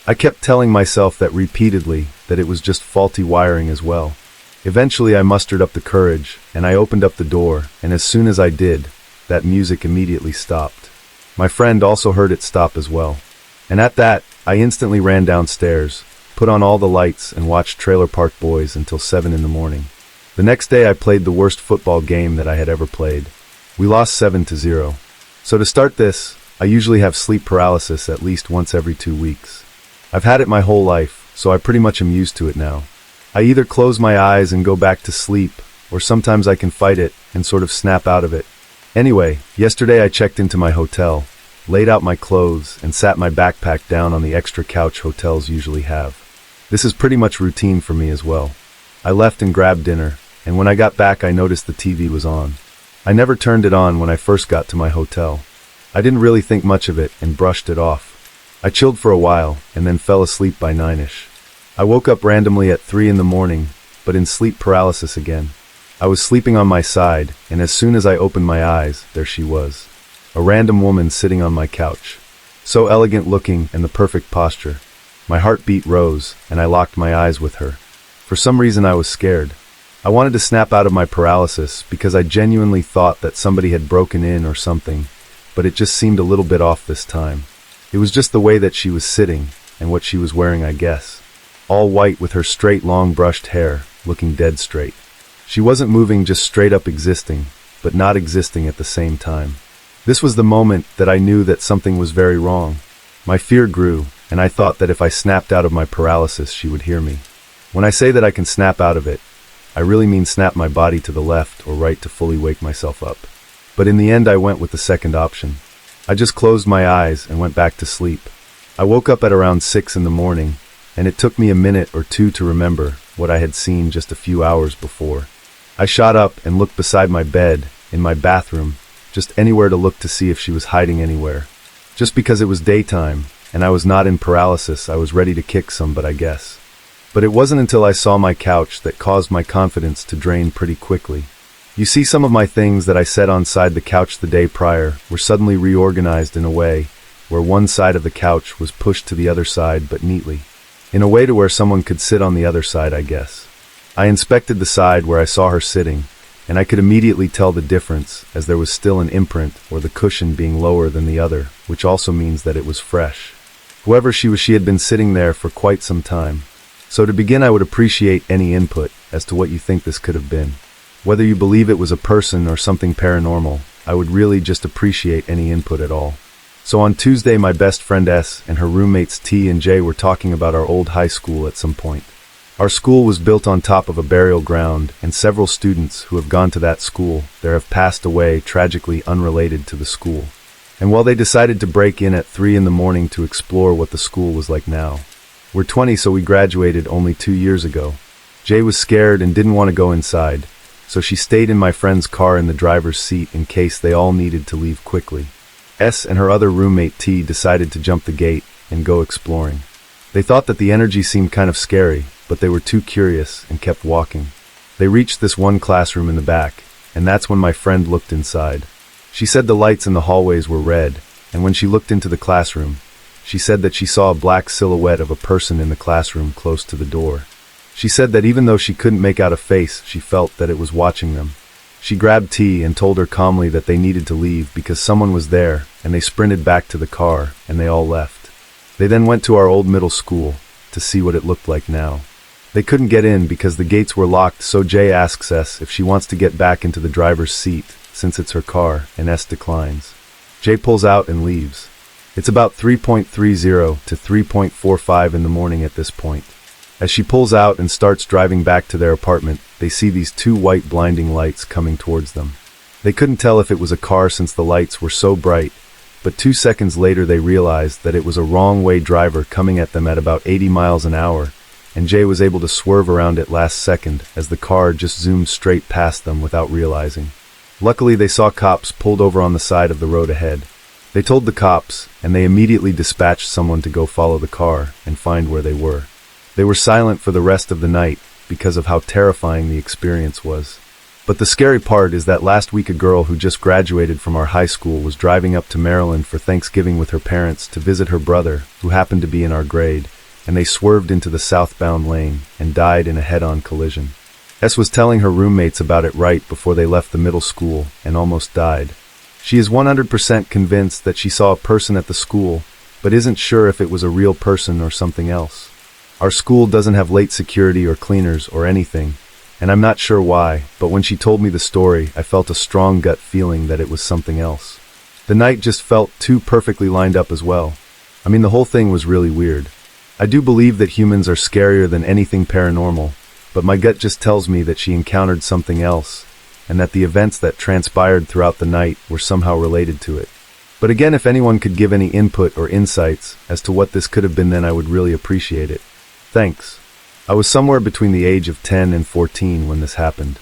I kept telling myself that repeatedly, that it was just faulty wiring as well. Eventually I mustered up the courage, and I opened up the door, and as soon as I did, that music immediately stopped. My friend also heard it stop as well. And at that, I instantly ran downstairs, put on all the lights, and watched Trailer Park Boys until 7 in the morning. The next day I played the worst football game that I had ever played. We lost 7-0. So to start this, I usually have sleep paralysis at least once every 2 weeks. I've had it my whole life, so I pretty much am used to it now. I either close my eyes and go back to sleep, or sometimes I can fight it and sort of snap out of it. Anyway, yesterday I checked into my hotel, laid out my clothes, and sat my backpack down on the extra couch hotels usually have. This is pretty much routine for me as well. I left and grabbed dinner, and when I got back I noticed the TV was on. I never turned it on when I first got to my hotel. I didn't really think much of it and brushed it off. I chilled for a while, and then fell asleep by 9ish. I woke up randomly at 3 in the morning, but in sleep paralysis again. I was sleeping on my side, and as soon as I opened my eyes, there she was. A random woman sitting on my couch. So elegant looking and the perfect posture. My heartbeat rose, and I locked my eyes with her. For some reason I was scared. I wanted to snap out of my paralysis because I genuinely thought that somebody had broken in or something, but it just seemed a little bit off this time. It was just the way that she was sitting, and what she was wearing, I guess. All white with her straight, long brushed hair, looking dead straight. She wasn't moving, just straight up existing, but not existing at the same time. This was the moment that I knew that something was very wrong. My fear grew, and I thought that if I snapped out of my paralysis, she would hear me. When I say that I can snap out of it, I really mean snap my body to the left or right to fully wake myself up. But in the end I went with the second option. I just closed my eyes and went back to sleep. I woke up at around 6 in the morning, and it took me a minute or two to remember what I had seen just a few hours before. I shot up and looked beside my bed, in my bathroom, just anywhere to look to see if she was hiding anywhere. Just because it was daytime, and I was not in paralysis, I was ready to kick somebody, I guess. But it wasn't until I saw my couch that caused my confidence to drain pretty quickly. You see, some of my things that I set on side the couch the day prior were suddenly reorganized in a way where one side of the couch was pushed to the other side, but neatly. In a way to where someone could sit on the other side, I guess. I inspected the side where I saw her sitting, and I could immediately tell the difference, as there was still an imprint, or the cushion being lower than the other, which also means that it was fresh. Whoever she was, she had been sitting there for quite some time. So to begin, I would appreciate any input as to what you think this could have been. Whether you believe it was a person or something paranormal, I would really just appreciate any input at all. So on Tuesday, my best friend S and her roommates T and J were talking about our old high school at some point. Our school was built on top of a burial ground, and several students who have gone to that school there have passed away tragically unrelated to the school. And while they decided to break in at 3 in the morning to explore what the school was like now. We're 20, so we graduated only 2 years ago. J was scared and didn't want to go inside, so she stayed in my friend's car in the driver's seat in case they all needed to leave quickly. S and her other roommate T decided to jump the gate and go exploring. They thought that the energy seemed kind of scary, but they were too curious and kept walking. They reached this one classroom in the back, and that's when my friend looked inside. She said the lights in the hallways were red, and when she looked into the classroom, she said that she saw a black silhouette of a person in the classroom close to the door. She said that even though she couldn't make out a face, she felt that it was watching them. She grabbed T and told her calmly that they needed to leave because someone was there, and they sprinted back to the car, and they all left. They then went to our old middle school to see what it looked like now. They couldn't get in because the gates were locked, so Jay asks S if she wants to get back into the driver's seat, since it's her car, and S declines. Jay pulls out and leaves. It's about 3:30 to 3:45 in the morning at this point. As she pulls out and starts driving back to their apartment, they see these 2 white blinding lights coming towards them. They couldn't tell if it was a car since the lights were so bright, but 2 seconds later they realized that it was a wrong-way driver coming at them at about 80 miles an hour, and Jay was able to swerve around it last second as the car just zoomed straight past them without realizing. Luckily, they saw cops pulled over on the side of the road ahead. They told the cops, and they immediately dispatched someone to go follow the car and find where they were. They were silent for the rest of the night because of how terrifying the experience was. But the scary part is that last week a girl who just graduated from our high school was driving up to Maryland for Thanksgiving with her parents to visit her brother, who happened to be in our grade, and they swerved into the southbound lane and died in a head-on collision. S was telling her roommates about it right before they left the middle school and almost died. She is 100% convinced that she saw a person at the school, but isn't sure if it was a real person or something else. Our school doesn't have late security or cleaners or anything, and I'm not sure why, but when she told me the story, I felt a strong gut feeling that it was something else. The night just felt too perfectly lined up as well. I mean, the whole thing was really weird. I do believe that humans are scarier than anything paranormal, but my gut just tells me that she encountered something else, and that the events that transpired throughout the night were somehow related to it. But again, if anyone could give any input or insights as to what this could have been, then I would really appreciate it. Thanks. I was somewhere between the age of 10 and 14 when this happened.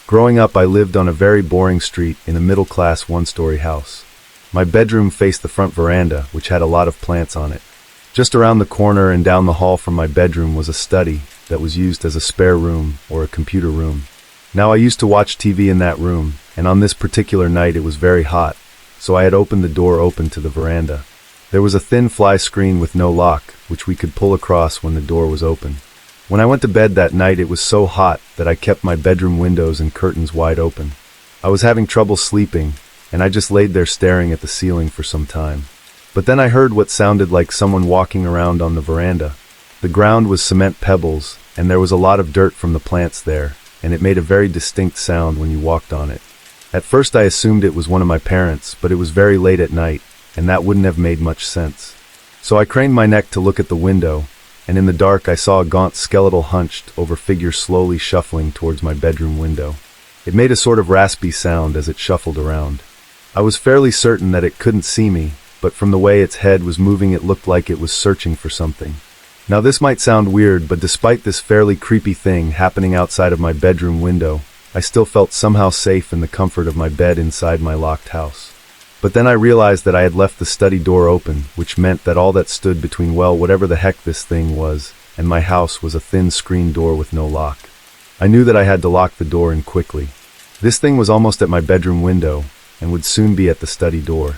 Growing up, I lived on a very boring street in a middle-class one-story house. My bedroom faced the front veranda, which had a lot of plants on it. Just around the corner and down the hall from my bedroom was a study that was used as a spare room or a computer room. Now, I used to watch TV in that room, and on this particular night it was very hot, so I had opened the door open to the veranda. There was a thin fly screen with no lock, which we could pull across when the door was open. When I went to bed that night, it was so hot that I kept my bedroom windows and curtains wide open. I was having trouble sleeping, and I just laid there staring at the ceiling for some time. But then I heard what sounded like someone walking around on the veranda. The ground was cement pebbles, and there was a lot of dirt from the plants there, and it made a very distinct sound when you walked on it. At first I assumed it was one of my parents, but it was very late at night, and that wouldn't have made much sense. So I craned my neck to look at the window, and in the dark I saw a gaunt skeletal hunched over figure slowly shuffling towards my bedroom window. It made a sort of raspy sound as it shuffled around. I was fairly certain that it couldn't see me, but from the way its head was moving it looked like it was searching for something. Now this might sound weird, but despite this fairly creepy thing happening outside of my bedroom window, I still felt somehow safe in the comfort of my bed inside my locked house. But then I realized that I had left the study door open, which meant that all that stood between, well, whatever the heck this thing was, and my house was a thin screen door with no lock. I knew that I had to lock the door in quickly. This thing was almost at my bedroom window, and would soon be at the study door.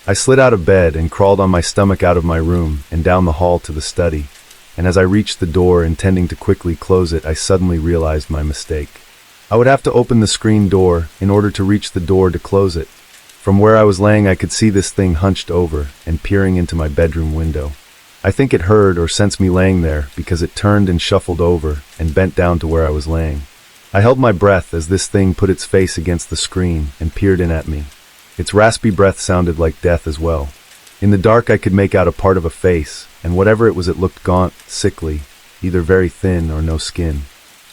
I slid out of bed and crawled on my stomach out of my room and down the hall to the study, and as I reached the door intending to quickly close it, I suddenly realized my mistake. I would have to open the screen door in order to reach the door to close it. From where I was laying, I could see this thing hunched over and peering into my bedroom window. I think it heard or sensed me laying there because it turned and shuffled over and bent down to where I was laying. I held my breath as this thing put its face against the screen and peered in at me. Its raspy breath sounded like death as well. In the dark I could make out a part of a face, and whatever it was, it looked gaunt, sickly, either very thin or no skin.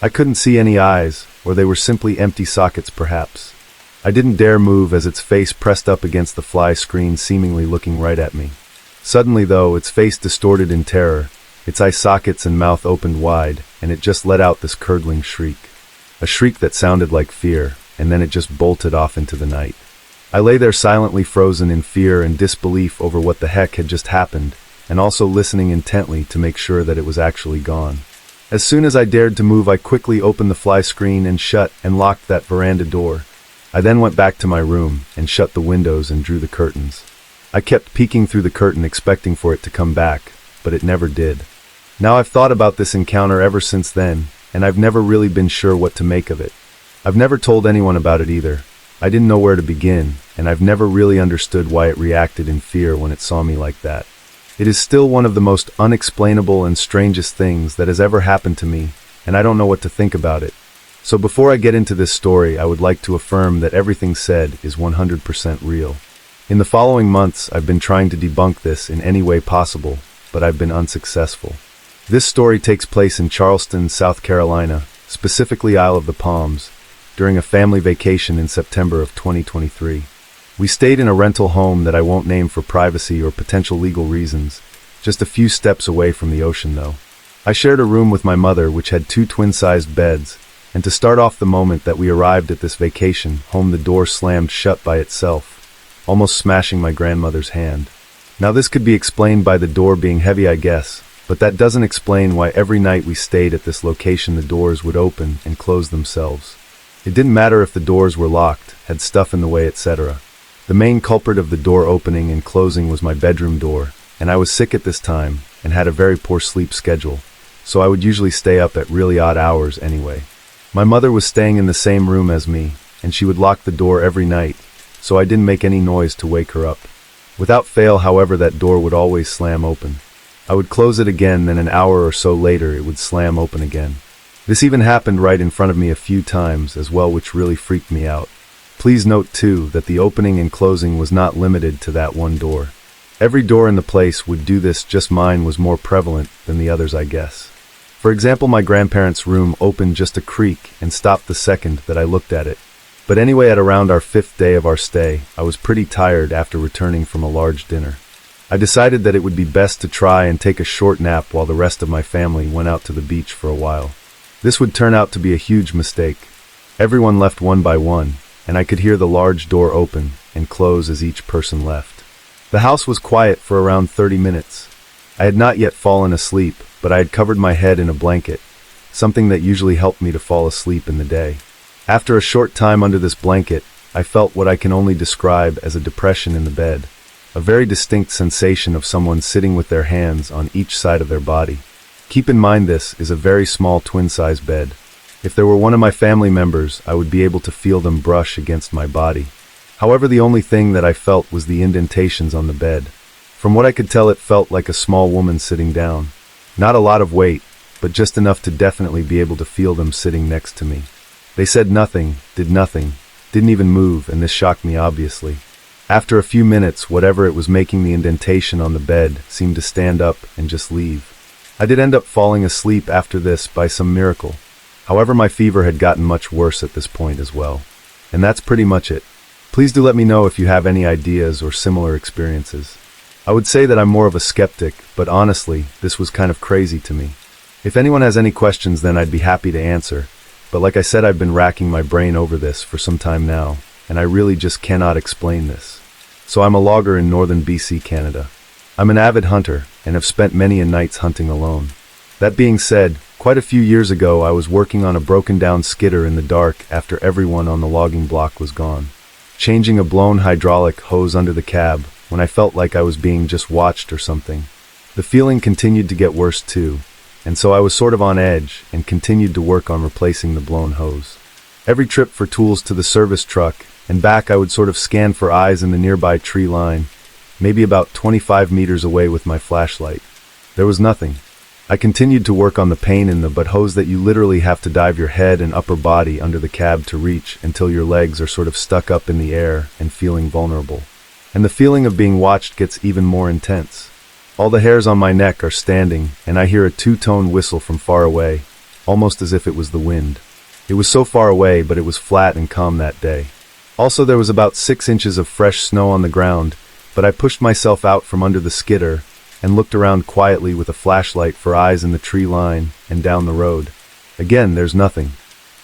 I couldn't see any eyes, or they were simply empty sockets perhaps. I didn't dare move as its face pressed up against the fly screen, seemingly looking right at me. Suddenly, though, its face distorted in terror, its eye sockets and mouth opened wide, and it just let out this curdling shriek. A shriek that sounded like fear, and then it just bolted off into the night. I lay there silently frozen in fear and disbelief over what the heck had just happened, and also listening intently to make sure that it was actually gone. As soon as I dared to move, I quickly opened the fly screen and shut and locked that veranda door. I then went back to my room and shut the windows and drew the curtains. I kept peeking through the curtain expecting for it to come back, but it never did. Now I've thought about this encounter ever since then, and I've never really been sure what to make of it. I've never told anyone about it either. I didn't know where to begin, and I've never really understood why it reacted in fear when it saw me like that. It is still one of the most unexplainable and strangest things that has ever happened to me, and I don't know what to think about it. So before I get into this story, I would like to affirm that everything said is 100% real. In the following months, I've been trying to debunk this in any way possible, but I've been unsuccessful. This story takes place in Charleston, South Carolina, specifically Isle of the Palms, during a family vacation in September of 2023. We stayed in a rental home that I won't name for privacy or potential legal reasons, just a few steps away from the ocean though. I shared a room with my mother which had 2 twin-sized beds, and to start off the moment that we arrived at this vacation home, the door slammed shut by itself, almost smashing my grandmother's hand. Now this could be explained by the door being heavy, I guess, but that doesn't explain why every night we stayed at this location the doors would open and close themselves. It didn't matter if the doors were locked, had stuff in the way, etc. The main culprit of the door opening and closing was my bedroom door, and I was sick at this time and had a very poor sleep schedule, so I would usually stay up at really odd hours anyway. My mother was staying in the same room as me, and she would lock the door every night, so I didn't make any noise to wake her up. Without fail, however, that door would always slam open. I would close it again, then an hour or so later it would slam open again. This even happened right in front of me a few times as well, which really freaked me out. Please note too that the opening and closing was not limited to that one door. Every door in the place would do this, just mine was more prevalent than the others, I guess. For example, my grandparents' room opened just a creak and stopped the second that I looked at it. But anyway, at around our 5th day of our stay, I was pretty tired after returning from a large dinner. I decided that it would be best to try and take a short nap while the rest of my family went out to the beach for a while. This would turn out to be a huge mistake. Everyone left one by one, and I could hear the large door open and close as each person left. The house was quiet for around 30 minutes. I had not yet fallen asleep, but I had covered my head in a blanket, something that usually helped me to fall asleep in the day. After a short time under this blanket, I felt what I can only describe as a depression in the bed, a very distinct sensation of someone sitting with their hands on each side of their body. Keep in mind, this is a very small twin-size bed. If there were one of my family members, I would be able to feel them brush against my body. However, the only thing that I felt was the indentations on the bed. From what I could tell, it felt like a small woman sitting down. Not a lot of weight, but just enough to definitely be able to feel them sitting next to me. They said nothing, did nothing, didn't even move, and this shocked me obviously. After a few minutes, whatever it was making the indentation on the bed seemed to stand up and just leave. I did end up falling asleep after this by some miracle. However, my fever had gotten much worse at this point as well. And that's pretty much it. Please do let me know if you have any ideas or similar experiences. I would say that I'm more of a skeptic, but honestly, this was kind of crazy to me. If anyone has any questions, then I'd be happy to answer. But like I said, I've been racking my brain over this for some time now, and I really just cannot explain this. So I'm a logger in northern BC, Canada. I'm an avid hunter, and have spent many a nights hunting alone. That being said, quite a few years ago I was working on a broken down skidder in the dark after everyone on the logging block was gone. Changing a blown hydraulic hose under the cab when I felt like I was being just watched or something. The feeling continued to get worse too, and so I was sort of on edge and continued to work on replacing the blown hose. Every trip for tools to the service truck and back, I would sort of scan for eyes in the nearby tree line, maybe about 25 meters away with my flashlight. There was nothing. I continued to work on the pain in the butt hose that you literally have to dive your head and upper body under the cab to reach until your legs are sort of stuck up in the air and feeling vulnerable. And the feeling of being watched gets even more intense. All the hairs on my neck are standing, and I hear a two-tone whistle from far away, almost as if it was the wind. It was so far away, but it was flat and calm that day. Also, there was about 6 inches of fresh snow on the ground, but I pushed myself out from under the skidder and looked around quietly with a flashlight for eyes in the tree line and down the road. Again, there's nothing.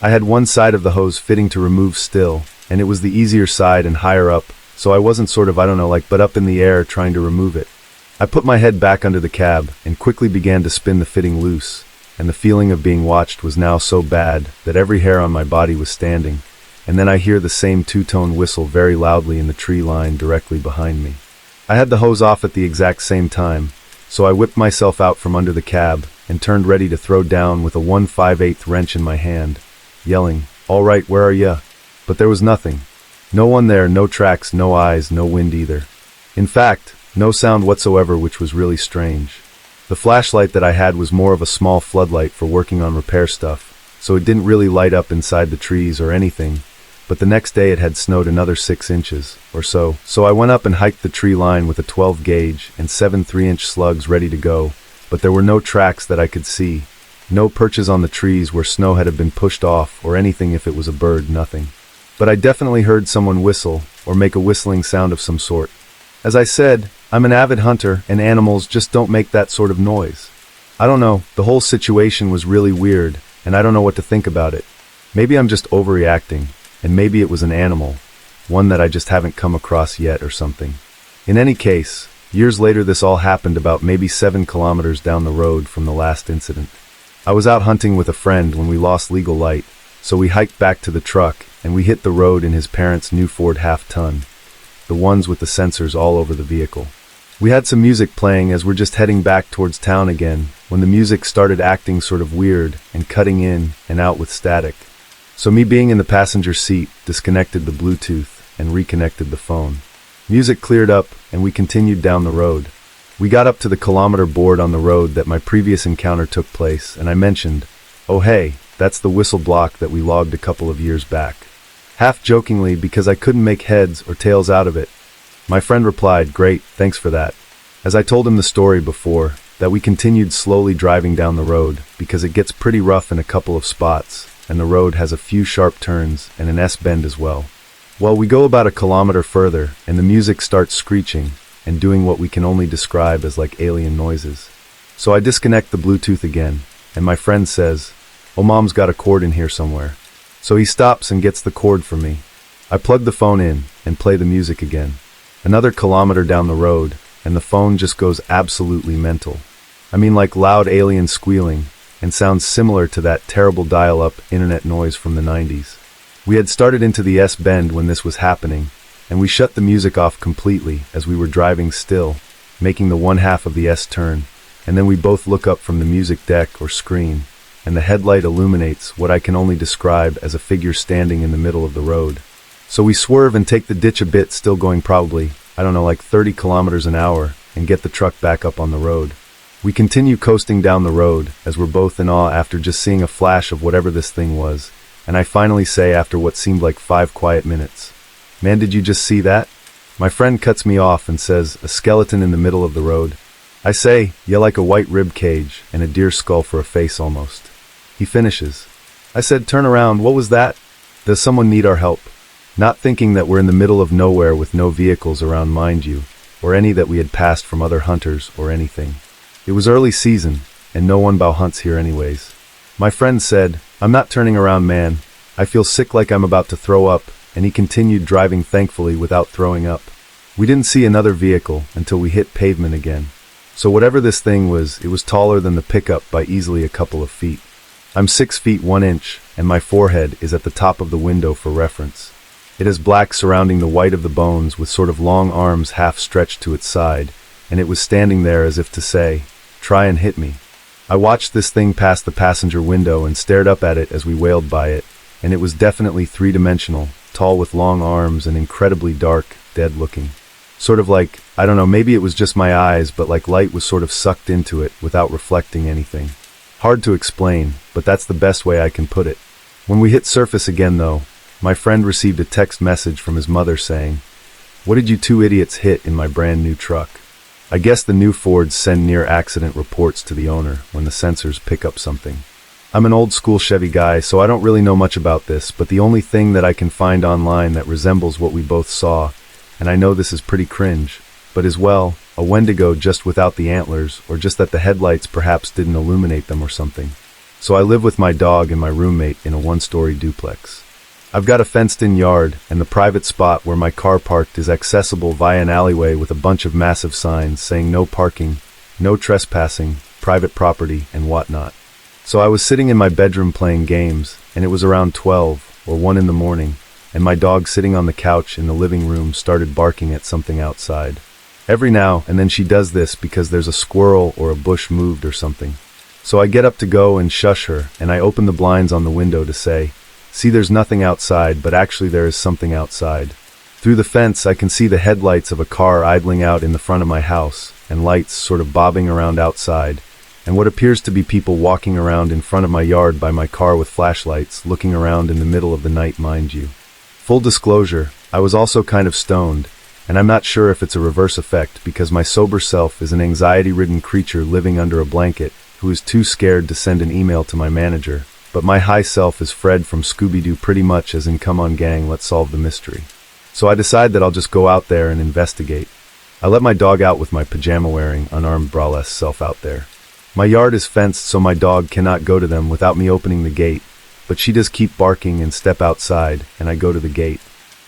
I had one side of the hose fitting to remove still, and it was the easier side and higher up, so I wasn't sort of, but up in the air trying to remove it. I put my head back under the cab and quickly began to spin the fitting loose, and the feeling of being watched was now so bad that every hair on my body was standing, and then I hear the same two-tone whistle very loudly in the tree line directly behind me. I had the hose off at the exact same time, so I whipped myself out from under the cab and turned ready to throw down with a 1/5/8 wrench in my hand, yelling, "All right, where are ya?" But there was nothing. No one there, no tracks, no eyes, no wind either. In fact, no sound whatsoever, which was really strange. The flashlight that I had was more of a small floodlight for working on repair stuff, so it didn't really light up inside the trees or anything, but the next day it had snowed another 6 inches or so, so I went up and hiked the tree line with a 12 gauge and 7 3-inch slugs ready to go, but there were no tracks that I could see, no perches on the trees where snow had been pushed off or anything. If it was a bird, nothing. But I definitely heard someone whistle or make a whistling sound of some sort. As I said, I'm an avid hunter, and animals just don't make that sort of noise. I don't know, the whole situation was really weird, and I don't know what to think about it. Maybe I'm just overreacting, and maybe it was an animal, one that I just haven't come across yet or something. In any case, years later this all happened about maybe 7 kilometers down the road from the last incident. I was out hunting with a friend when we lost legal light, So we hiked back to the truck, and we hit the road in his parents' new Ford half-ton, the ones with the sensors all over the vehicle. We had some music playing as we're just heading back towards town again, when the music started acting sort of weird and cutting in and out with static. So me being in the passenger seat disconnected the Bluetooth and reconnected the phone. Music cleared up, and we continued down the road. We got up to the kilometer board on the road that my previous encounter took place, and I mentioned, "Oh hey, that's the whistle block that we logged a couple of years back." Half jokingly, because I couldn't make heads or tails out of it. My friend replied, "Great, thanks for that." As I told him the story before, that we continued slowly driving down the road, because it gets pretty rough in a couple of spots, and the road has a few sharp turns and an S-bend as well. Well, we go about a kilometer further, and the music starts screeching and doing what we can only describe as like alien noises. So I disconnect the Bluetooth again, and my friend says, "Oh, Mom's got a cord in here somewhere." So he stops and gets the cord for me. I plug the phone in and play the music again. Another kilometer down the road, and the phone just goes absolutely mental. I mean, like loud alien squealing, and sounds similar to that terrible dial-up internet noise from the 90s. We had started into the S-bend when this was happening, and we shut the music off completely as we were driving still, making the one half of the S-turn, and then we both look up from the music deck or screen, and the headlight illuminates what I can only describe as a figure standing in the middle of the road. So we swerve and take the ditch a bit, still going probably, I don't know, like 30 kilometers an hour, and get the truck back up on the road. We continue coasting down the road, as we're both in awe after just seeing a flash of whatever this thing was, and I finally say after what seemed like 5 quiet minutes, "Man, did you just see that?" My friend cuts me off and says, "A skeleton in the middle of the road." I say, "Yeah, like a white rib cage, and a deer skull for a face almost." He finishes. I said, "Turn around, what was that? Does someone need our help?" Not thinking that we're in the middle of nowhere with no vehicles around, mind you, or any that we had passed from other hunters or anything. It was early season, and no one bow hunts here anyways. My friend said, "I'm not turning around, man. I feel sick like I'm about to throw up," and he continued driving thankfully without throwing up. We didn't see another vehicle until we hit pavement again. So whatever this thing was, it was taller than the pickup by easily a couple of feet. I'm 6 feet 1 inch, and my forehead is at the top of the window for reference. It is black surrounding the white of the bones with sort of long arms half stretched to its side, and it was standing there as if to say, "Try and hit me." I watched this thing pass the passenger window and stared up at it as we wailed by it, and it was definitely three-dimensional, tall with long arms and incredibly dark, dead-looking. Sort of like, I don't know, maybe it was just my eyes, but like light was sort of sucked into it without reflecting anything. Hard to explain, but that's the best way I can put it. When we hit surface again though, my friend received a text message from his mother saying, "What did you two idiots hit in my brand new truck?" I guess the new Fords send near accident reports to the owner when the sensors pick up something. I'm an old school Chevy guy, so I don't really know much about this, but the only thing that I can find online that resembles what we both saw, and I know this is pretty cringe, but is, well, a Wendigo just without the antlers, or just that the headlights perhaps didn't illuminate them or something. So I live with my dog and my roommate in a 1-story duplex. I've got a fenced-in yard, and the private spot where my car parked is accessible via an alleyway with a bunch of massive signs saying no parking, no trespassing, private property, and whatnot. So I was sitting in my bedroom playing games, and it was around 12 or 1 in the morning, and my dog sitting on the couch in the living room started barking at something outside. Every now and then she does this because there's a squirrel or a bush moved or something. So I get up to go and shush her, and I open the blinds on the window to say, "See, there's nothing outside, but actually there is something outside." Through the fence I can see the headlights of a car idling out in the front of my house, and lights sort of bobbing around outside, and what appears to be people walking around in front of my yard by my car with flashlights, looking around in the middle of the night, mind you. Full disclosure, I was also kind of stoned, and I'm not sure if it's a reverse effect because my sober self is an anxiety-ridden creature living under a blanket who is too scared to send an email to my manager, but my high self is Fred from Scooby-Doo, pretty much as in "Come on gang, let's solve the mystery." So I decide that I'll just go out there and investigate. I let my dog out with my pajama-wearing, unarmed braless self out there. My yard is fenced so my dog cannot go to them without me opening the gate, but she does keep barking and step outside, and I go to the gate.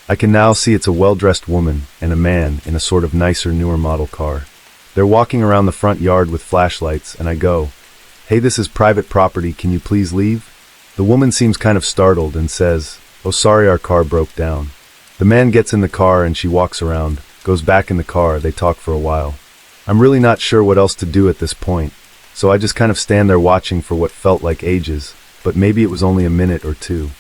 I can now see it's a well-dressed woman and a man in a sort of nicer, newer model car. They're walking around the front yard with flashlights, and I go, "Hey, this is private property, can you please leave?" The woman seems kind of startled and says, "Oh, sorry, our car broke down." The man gets in the car and she walks around, goes back in the car, they talk for a while. I'm really not sure what else to do at this point, so I just kind of stand there watching for what felt like ages, but maybe it was only a minute or two.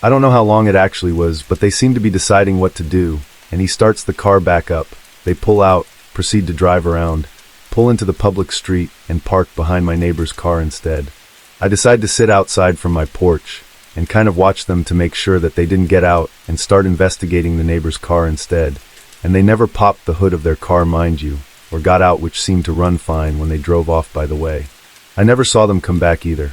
I don't know how long it actually was, but they seem to be deciding what to do, and he starts the car back up. They pull out, proceed to drive around, pull into the public street, and park behind my neighbor's car instead. I decide to sit outside from my porch and kind of watch them to make sure that they didn't get out and start investigating the neighbor's car instead, and they never popped the hood of their car, mind you, or got out, which seemed to run fine when they drove off, by the way. I never saw them come back either.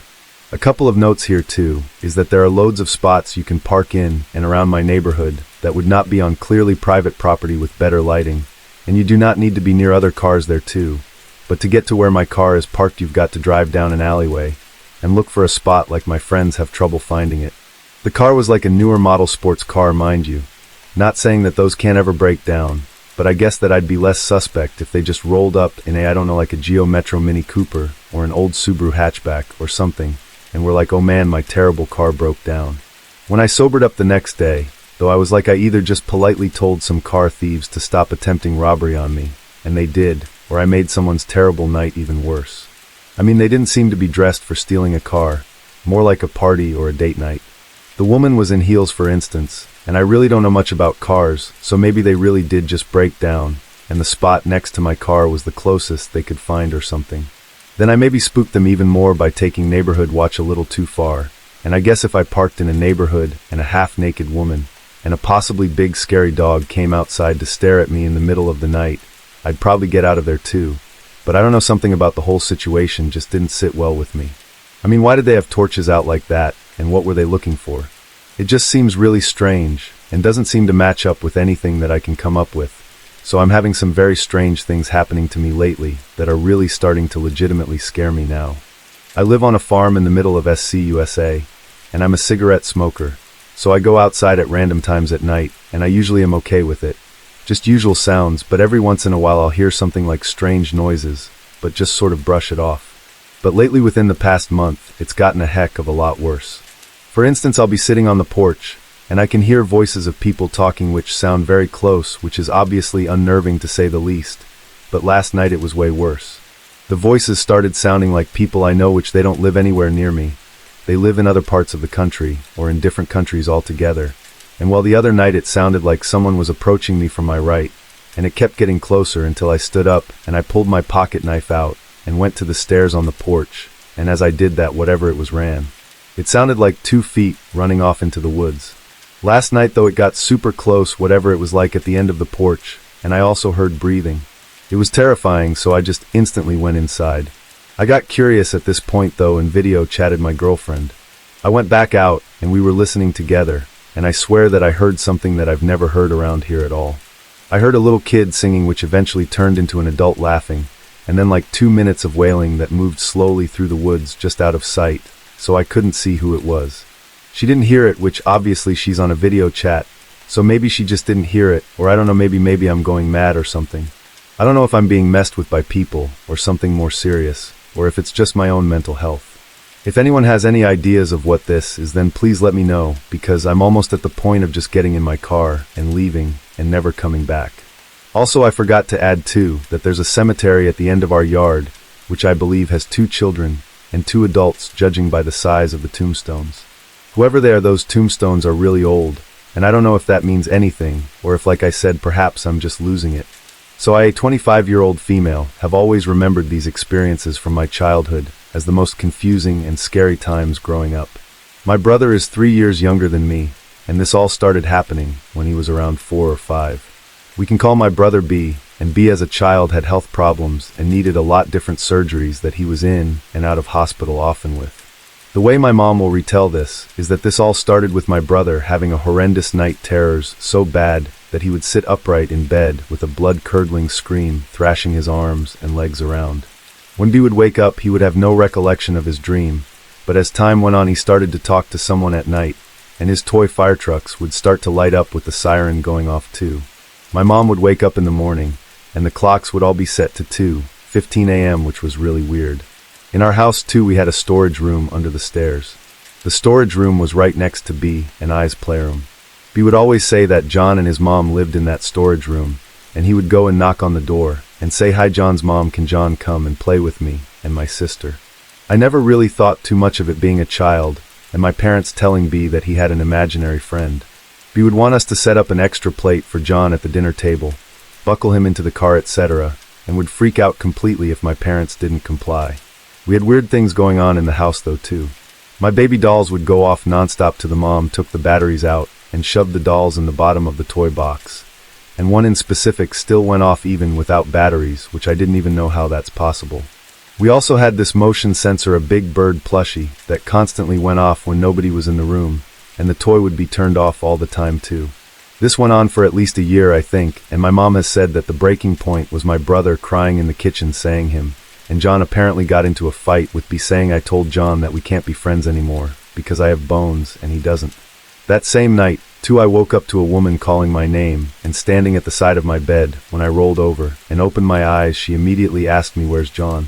A couple of notes here too, is that there are loads of spots you can park in and around my neighborhood that would not be on clearly private property with better lighting, and you do not need to be near other cars there too. But to get to where my car is parked, you've got to drive down an alleyway and look for a spot like my friends have trouble finding it. The car was like a newer model sports car, mind you. Not saying that those can't ever break down, but I guess that I'd be less suspect if they just rolled up in a, I don't know, like a Geo Metro Mini Cooper or an old Subaru hatchback or something, and were like, "Oh man, my terrible car broke down." When I sobered up the next day, though, I was like, I either just politely told some car thieves to stop attempting robbery on me, and they did, or I made someone's terrible night even worse. I mean, they didn't seem to be dressed for stealing a car, more like a party or a date night. The woman was in heels, for instance, and I really don't know much about cars, so maybe they really did just break down, and the spot next to my car was the closest they could find or something. Then I maybe spooked them even more by taking neighborhood watch a little too far, and I guess if I parked in a neighborhood and a half-naked woman and a possibly big scary dog came outside to stare at me in the middle of the night, I'd probably get out of there too. But I don't know, something about the whole situation just didn't sit well with me. I mean, why did they have torches out like that, and what were they looking for? It just seems really strange, and doesn't seem to match up with anything that I can come up with. So I'm having some very strange things happening to me lately that are really starting to legitimately scare me now. I live on a farm in the middle of SC, USA, and I'm a cigarette smoker, so I go outside at random times at night, and I usually am okay with it. Just usual sounds, but every once in a while I'll hear something like strange noises, but just sort of brush it off. But lately, within the past month, it's gotten a heck of a lot worse. For instance, I'll be sitting on the porch, and I can hear voices of people talking which sound very close, which is obviously unnerving to say the least, but last night it was way worse. The voices started sounding like people I know, which they don't live anywhere near me. They live in other parts of the country, or in different countries altogether. And while the other night it sounded like someone was approaching me from my right, and it kept getting closer until I stood up and I pulled my pocket knife out and went to the stairs on the porch, and as I did that, whatever it was ran. It sounded like 2 feet running off into the woods. Last night, though, it got super close, whatever it was like, at the end of the porch, and I also heard breathing. It was terrifying, so I just instantly went inside. I got curious at this point, though, and video chatted my girlfriend. I went back out, and we were listening together, and I swear that I heard something that I've never heard around here at all. I heard a little kid singing, which eventually turned into an adult laughing, and then like 2 minutes of wailing that moved slowly through the woods just out of sight, so I couldn't see who it was. She didn't hear it, which obviously she's on a video chat, so maybe she just didn't hear it, or I don't know, maybe I'm going mad or something. I don't know if I'm being messed with by people, or something more serious, or if it's just my own mental health. If anyone has any ideas of what this is, then please let me know, because I'm almost at the point of just getting in my car and leaving and never coming back. Also, I forgot to add too that there's a cemetery at the end of our yard, which I believe has 2 children and 2 adults, judging by the size of the tombstones. Whoever they are, those tombstones are really old, and I don't know if that means anything, or if, like I said, perhaps I'm just losing it. So I, a 25-year-old female, have always remembered these experiences from my childhood as the most confusing and scary times growing up. My brother is 3 years younger than me, and this all started happening when he was around 4 or 5. We can call my brother B, and B as a child had health problems and needed a lot different surgeries that he was in and out of hospital often with. The way my mom will retell this is that this all started with my brother having a horrendous night terrors so bad that he would sit upright in bed with a blood-curdling scream, thrashing his arms and legs around. When B would wake up, he would have no recollection of his dream, but as time went on, he started to talk to someone at night, and his toy fire trucks would start to light up with the siren going off too. My mom would wake up in the morning, and the clocks would all be set to 2:15 a.m., which was really weird. In our house too, we had a storage room under the stairs. The storage room was right next to B and I's playroom. B would always say that John and his mom lived in that storage room, and he would go and knock on the door and say, "Hi John's mom, can John come and play with me and my sister?" I never really thought too much of it being a child, and my parents telling B that he had an imaginary friend. B would want us to set up an extra plate for John at the dinner table, buckle him into the car, etc., and would freak out completely if my parents didn't comply. We had weird things going on in the house though too. My baby dolls would go off nonstop till the mom took the batteries out and shoved the dolls in the bottom of the toy box. And one in specific still went off even without batteries, which I didn't even know how that's possible. We also had this motion sensor, a big bird plushie, that constantly went off when nobody was in the room, and the toy would be turned off all the time too. This went on for at least a year, I think, and my mom has said that the breaking point was my brother crying in the kitchen saying him, and John apparently got into a fight with B saying I told John that we can't be friends anymore, because I have bones and he doesn't. That same night, too, I woke up to a woman calling my name, and standing at the side of my bed, when I rolled over and opened my eyes, she immediately asked me, "Where's John?"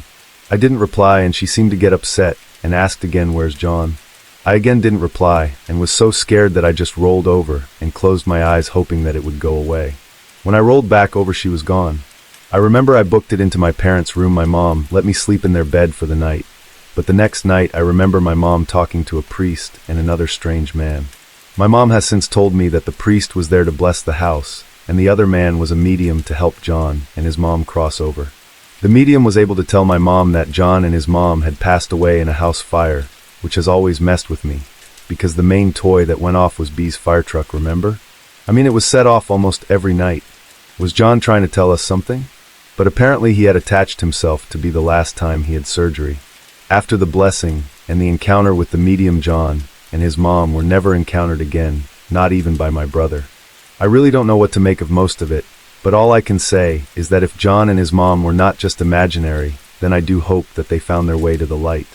I didn't reply, and she seemed to get upset, and asked again, "Where's John?" I again didn't reply, and was so scared that I just rolled over, and closed my eyes hoping that it would go away. When I rolled back over, she was gone. I remember I booked it into my parents' room. My mom let me sleep in their bed for the night, but the next night I remember my mom talking to a priest and another strange man. My mom has since told me that the priest was there to bless the house, and the other man was a medium to help John and his mom cross over. The medium was able to tell my mom that John and his mom had passed away in a house fire, which has always messed with me, because the main toy that went off was B's fire truck, remember? I mean, it was set off almost every night. Was John trying to tell us something? But apparently he had attached himself to be the last time he had surgery. After the blessing and the encounter with the medium, John and his mom were never encountered again, not even by my brother. I really don't know what to make of most of it, but all I can say is that if John and his mom were not just imaginary, then I do hope that they found their way to the light.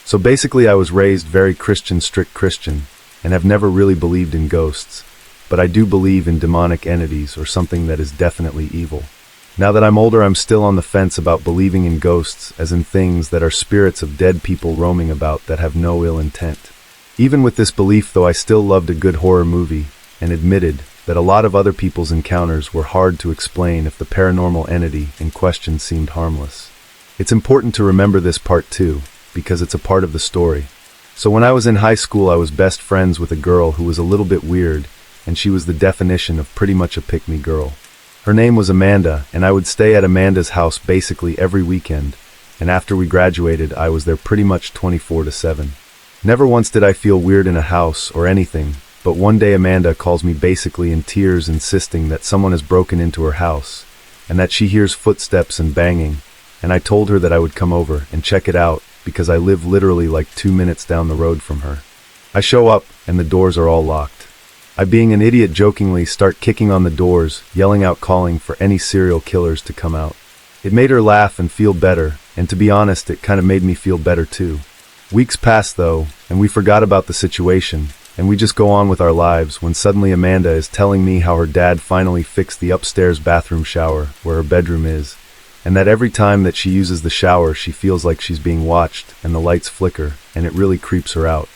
So basically I was raised very Christian, strict Christian, and have never really believed in ghosts, but I do believe in demonic entities or something that is definitely evil. Now that I'm older, I'm still on the fence about believing in ghosts, as in things that are spirits of dead people roaming about that have no ill intent. Even with this belief though, I still loved a good horror movie, and admitted that a lot of other people's encounters were hard to explain if the paranormal entity in question seemed harmless. It's important to remember this part too, because it's a part of the story. So when I was in high school, I was best friends with a girl who was a little bit weird, and she was the definition of pretty much a pick-me girl. Her name was Amanda, and I would stay at Amanda's house basically every weekend, and after we graduated, I was there pretty much 24/7. Never once did I feel weird in a house or anything, but one day Amanda calls me basically in tears, insisting that someone has broken into her house, and that she hears footsteps and banging, and I told her that I would come over and check it out, because I live literally like 2 minutes down the road from her. I show up, and the doors are all locked. I, being an idiot, jokingly start kicking on the doors, yelling out, calling for any serial killers to come out. It made her laugh and feel better, and to be honest, it kind of made me feel better too. Weeks passed though, and we forgot about the situation, and we just go on with our lives, when suddenly Amanda is telling me how her dad finally fixed the upstairs bathroom shower, where her bedroom is, and that every time that she uses the shower she feels like she's being watched, and the lights flicker, and it really creeps her out.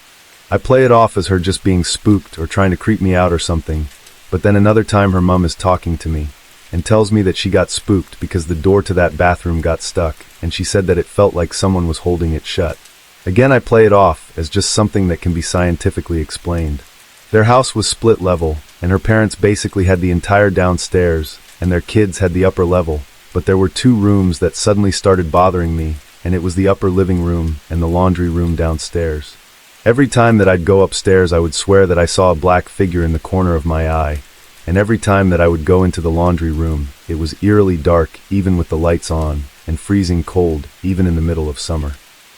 I play it off as her just being spooked or trying to creep me out or something, but then another time her mom is talking to me, and tells me that she got spooked because the door to that bathroom got stuck, and she said that it felt like someone was holding it shut. Again, I play it off as just something that can be scientifically explained. Their house was split level, and her parents basically had the entire downstairs, and their kids had the upper level, but there were 2 rooms that suddenly started bothering me, and it was the upper living room and the laundry room downstairs. Every time that I'd go upstairs, I would swear that I saw a black figure in the corner of my eye, and every time that I would go into the laundry room, it was eerily dark even with the lights on, and freezing cold even in the middle of summer.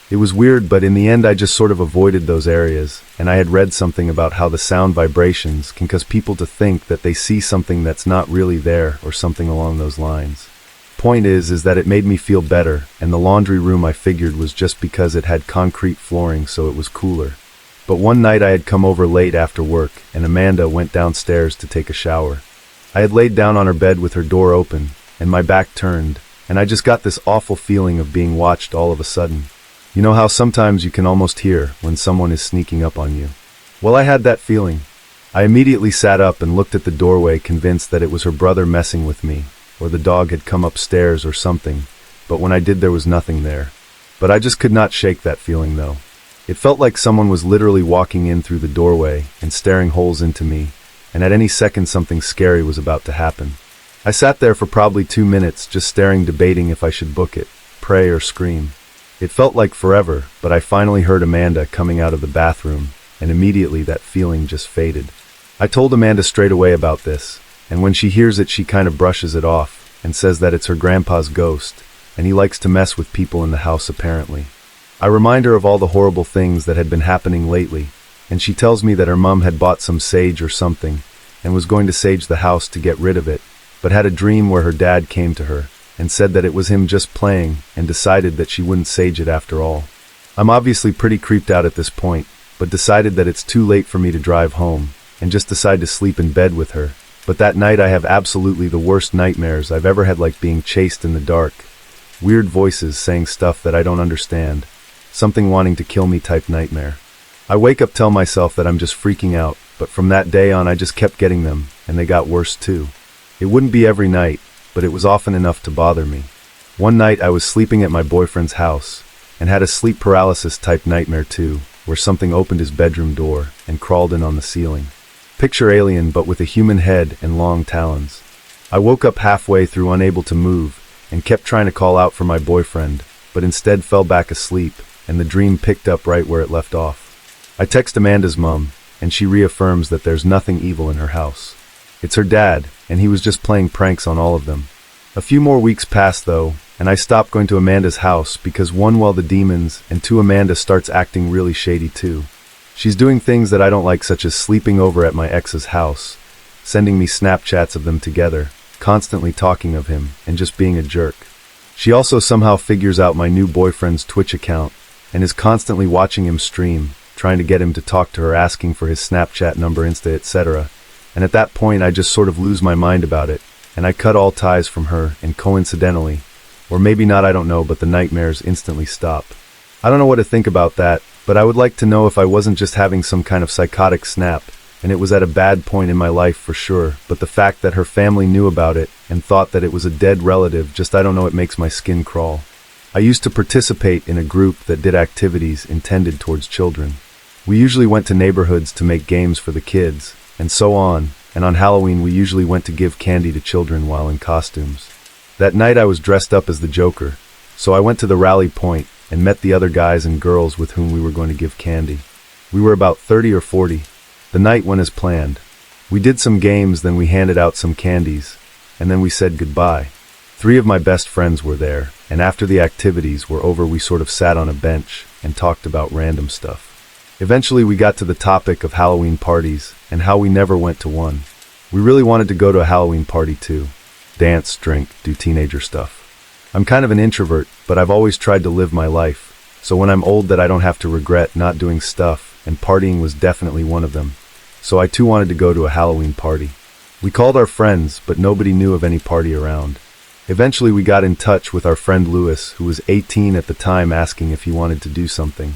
It was weird, but in the end I just sort of avoided those areas, and I had read something about how the sound vibrations can cause people to think that they see something that's not really there, or something along those lines. Point is that it made me feel better, and the laundry room I figured was just because it had concrete flooring, so it was cooler. But one night I had come over late after work, and Amanda went downstairs to take a shower. I had laid down on her bed with her door open, and my back turned, and I just got this awful feeling of being watched all of a sudden. You know how sometimes you can almost hear when someone is sneaking up on you? Well, I had that feeling. I immediately sat up and looked at the doorway, convinced that it was her brother messing with me, or the dog had come upstairs or something, but when I did there was nothing there. But I just could not shake that feeling though. It felt like someone was literally walking in through the doorway and staring holes into me, and at any second something scary was about to happen. I sat there for probably 2 minutes just staring, debating if I should book it, pray or scream. It felt like forever, but I finally heard Amanda coming out of the bathroom, and immediately that feeling just faded. I told Amanda straight away about this, and when she hears it she kind of brushes it off and says that it's her grandpa's ghost, and he likes to mess with people in the house apparently. I remind her of all the horrible things that had been happening lately, and she tells me that her mom had bought some sage or something and was going to sage the house to get rid of it, but had a dream where her dad came to her and said that it was him just playing and decided that she wouldn't sage it after all. I'm obviously pretty creeped out at this point, but decided that it's too late for me to drive home and just decide to sleep in bed with her. But that night I have absolutely the worst nightmares I've ever had, like being chased in the dark, weird voices saying stuff that I don't understand, something wanting to kill me type nightmare. I wake up, tell myself that I'm just freaking out, but from that day on I just kept getting them, and they got worse too. It wouldn't be every night, but it was often enough to bother me. One night I was sleeping at my boyfriend's house and had a sleep paralysis type nightmare too, where something opened his bedroom door and crawled in on the ceiling. Picture Alien, but with a human head and long talons. I woke up halfway through, unable to move, and kept trying to call out for my boyfriend, but instead fell back asleep, and the dream picked up right where it left off. I text Amanda's mom, and she reaffirms that there's nothing evil in her house. It's her dad, and he was just playing pranks on all of them. A few more weeks pass though, and I stopped going to Amanda's house because one, well, the demons, and two, Amanda starts acting really shady too. She's doing things that I don't like, such as sleeping over at my ex's house, sending me Snapchats of them together, constantly talking of him, and just being a jerk. She also somehow figures out my new boyfriend's Twitch account and is constantly watching him stream, trying to get him to talk to her, asking for his Snapchat number, Insta, etc. And at that point I just sort of lose my mind about it, and I cut all ties from her, and coincidentally, or maybe not, I don't know, but the nightmares instantly stop. I don't know what to think about that, but I would like to know if I wasn't just having some kind of psychotic snap, and it was at a bad point in my life for sure, but the fact that her family knew about it and thought that it was a dead relative, just, I don't know, it makes my skin crawl. I used to participate in a group that did activities intended towards children. We usually went to neighborhoods to make games for the kids, and so on, and on Halloween we usually went to give candy to children while in costumes. That night I was dressed up as the Joker, so I went to the rally point and met the other guys and girls with whom we were going to give candy. We were about 30 or 40. The night went as planned. We did some games, then we handed out some candies, and then we said goodbye. 3 of my best friends were there, and after the activities were over we sort of sat on a bench and talked about random stuff. Eventually we got to the topic of Halloween parties and how we never went to one. We really wanted to go to a Halloween party too. Dance, drink, do teenager stuff. I'm kind of an introvert, but I've always tried to live my life, so when I'm old that I don't have to regret not doing stuff, and partying was definitely one of them. So I too wanted to go to a Halloween party. We called our friends, but nobody knew of any party around. Eventually we got in touch with our friend Lewis, who was 18 at the time, asking if he wanted to do something.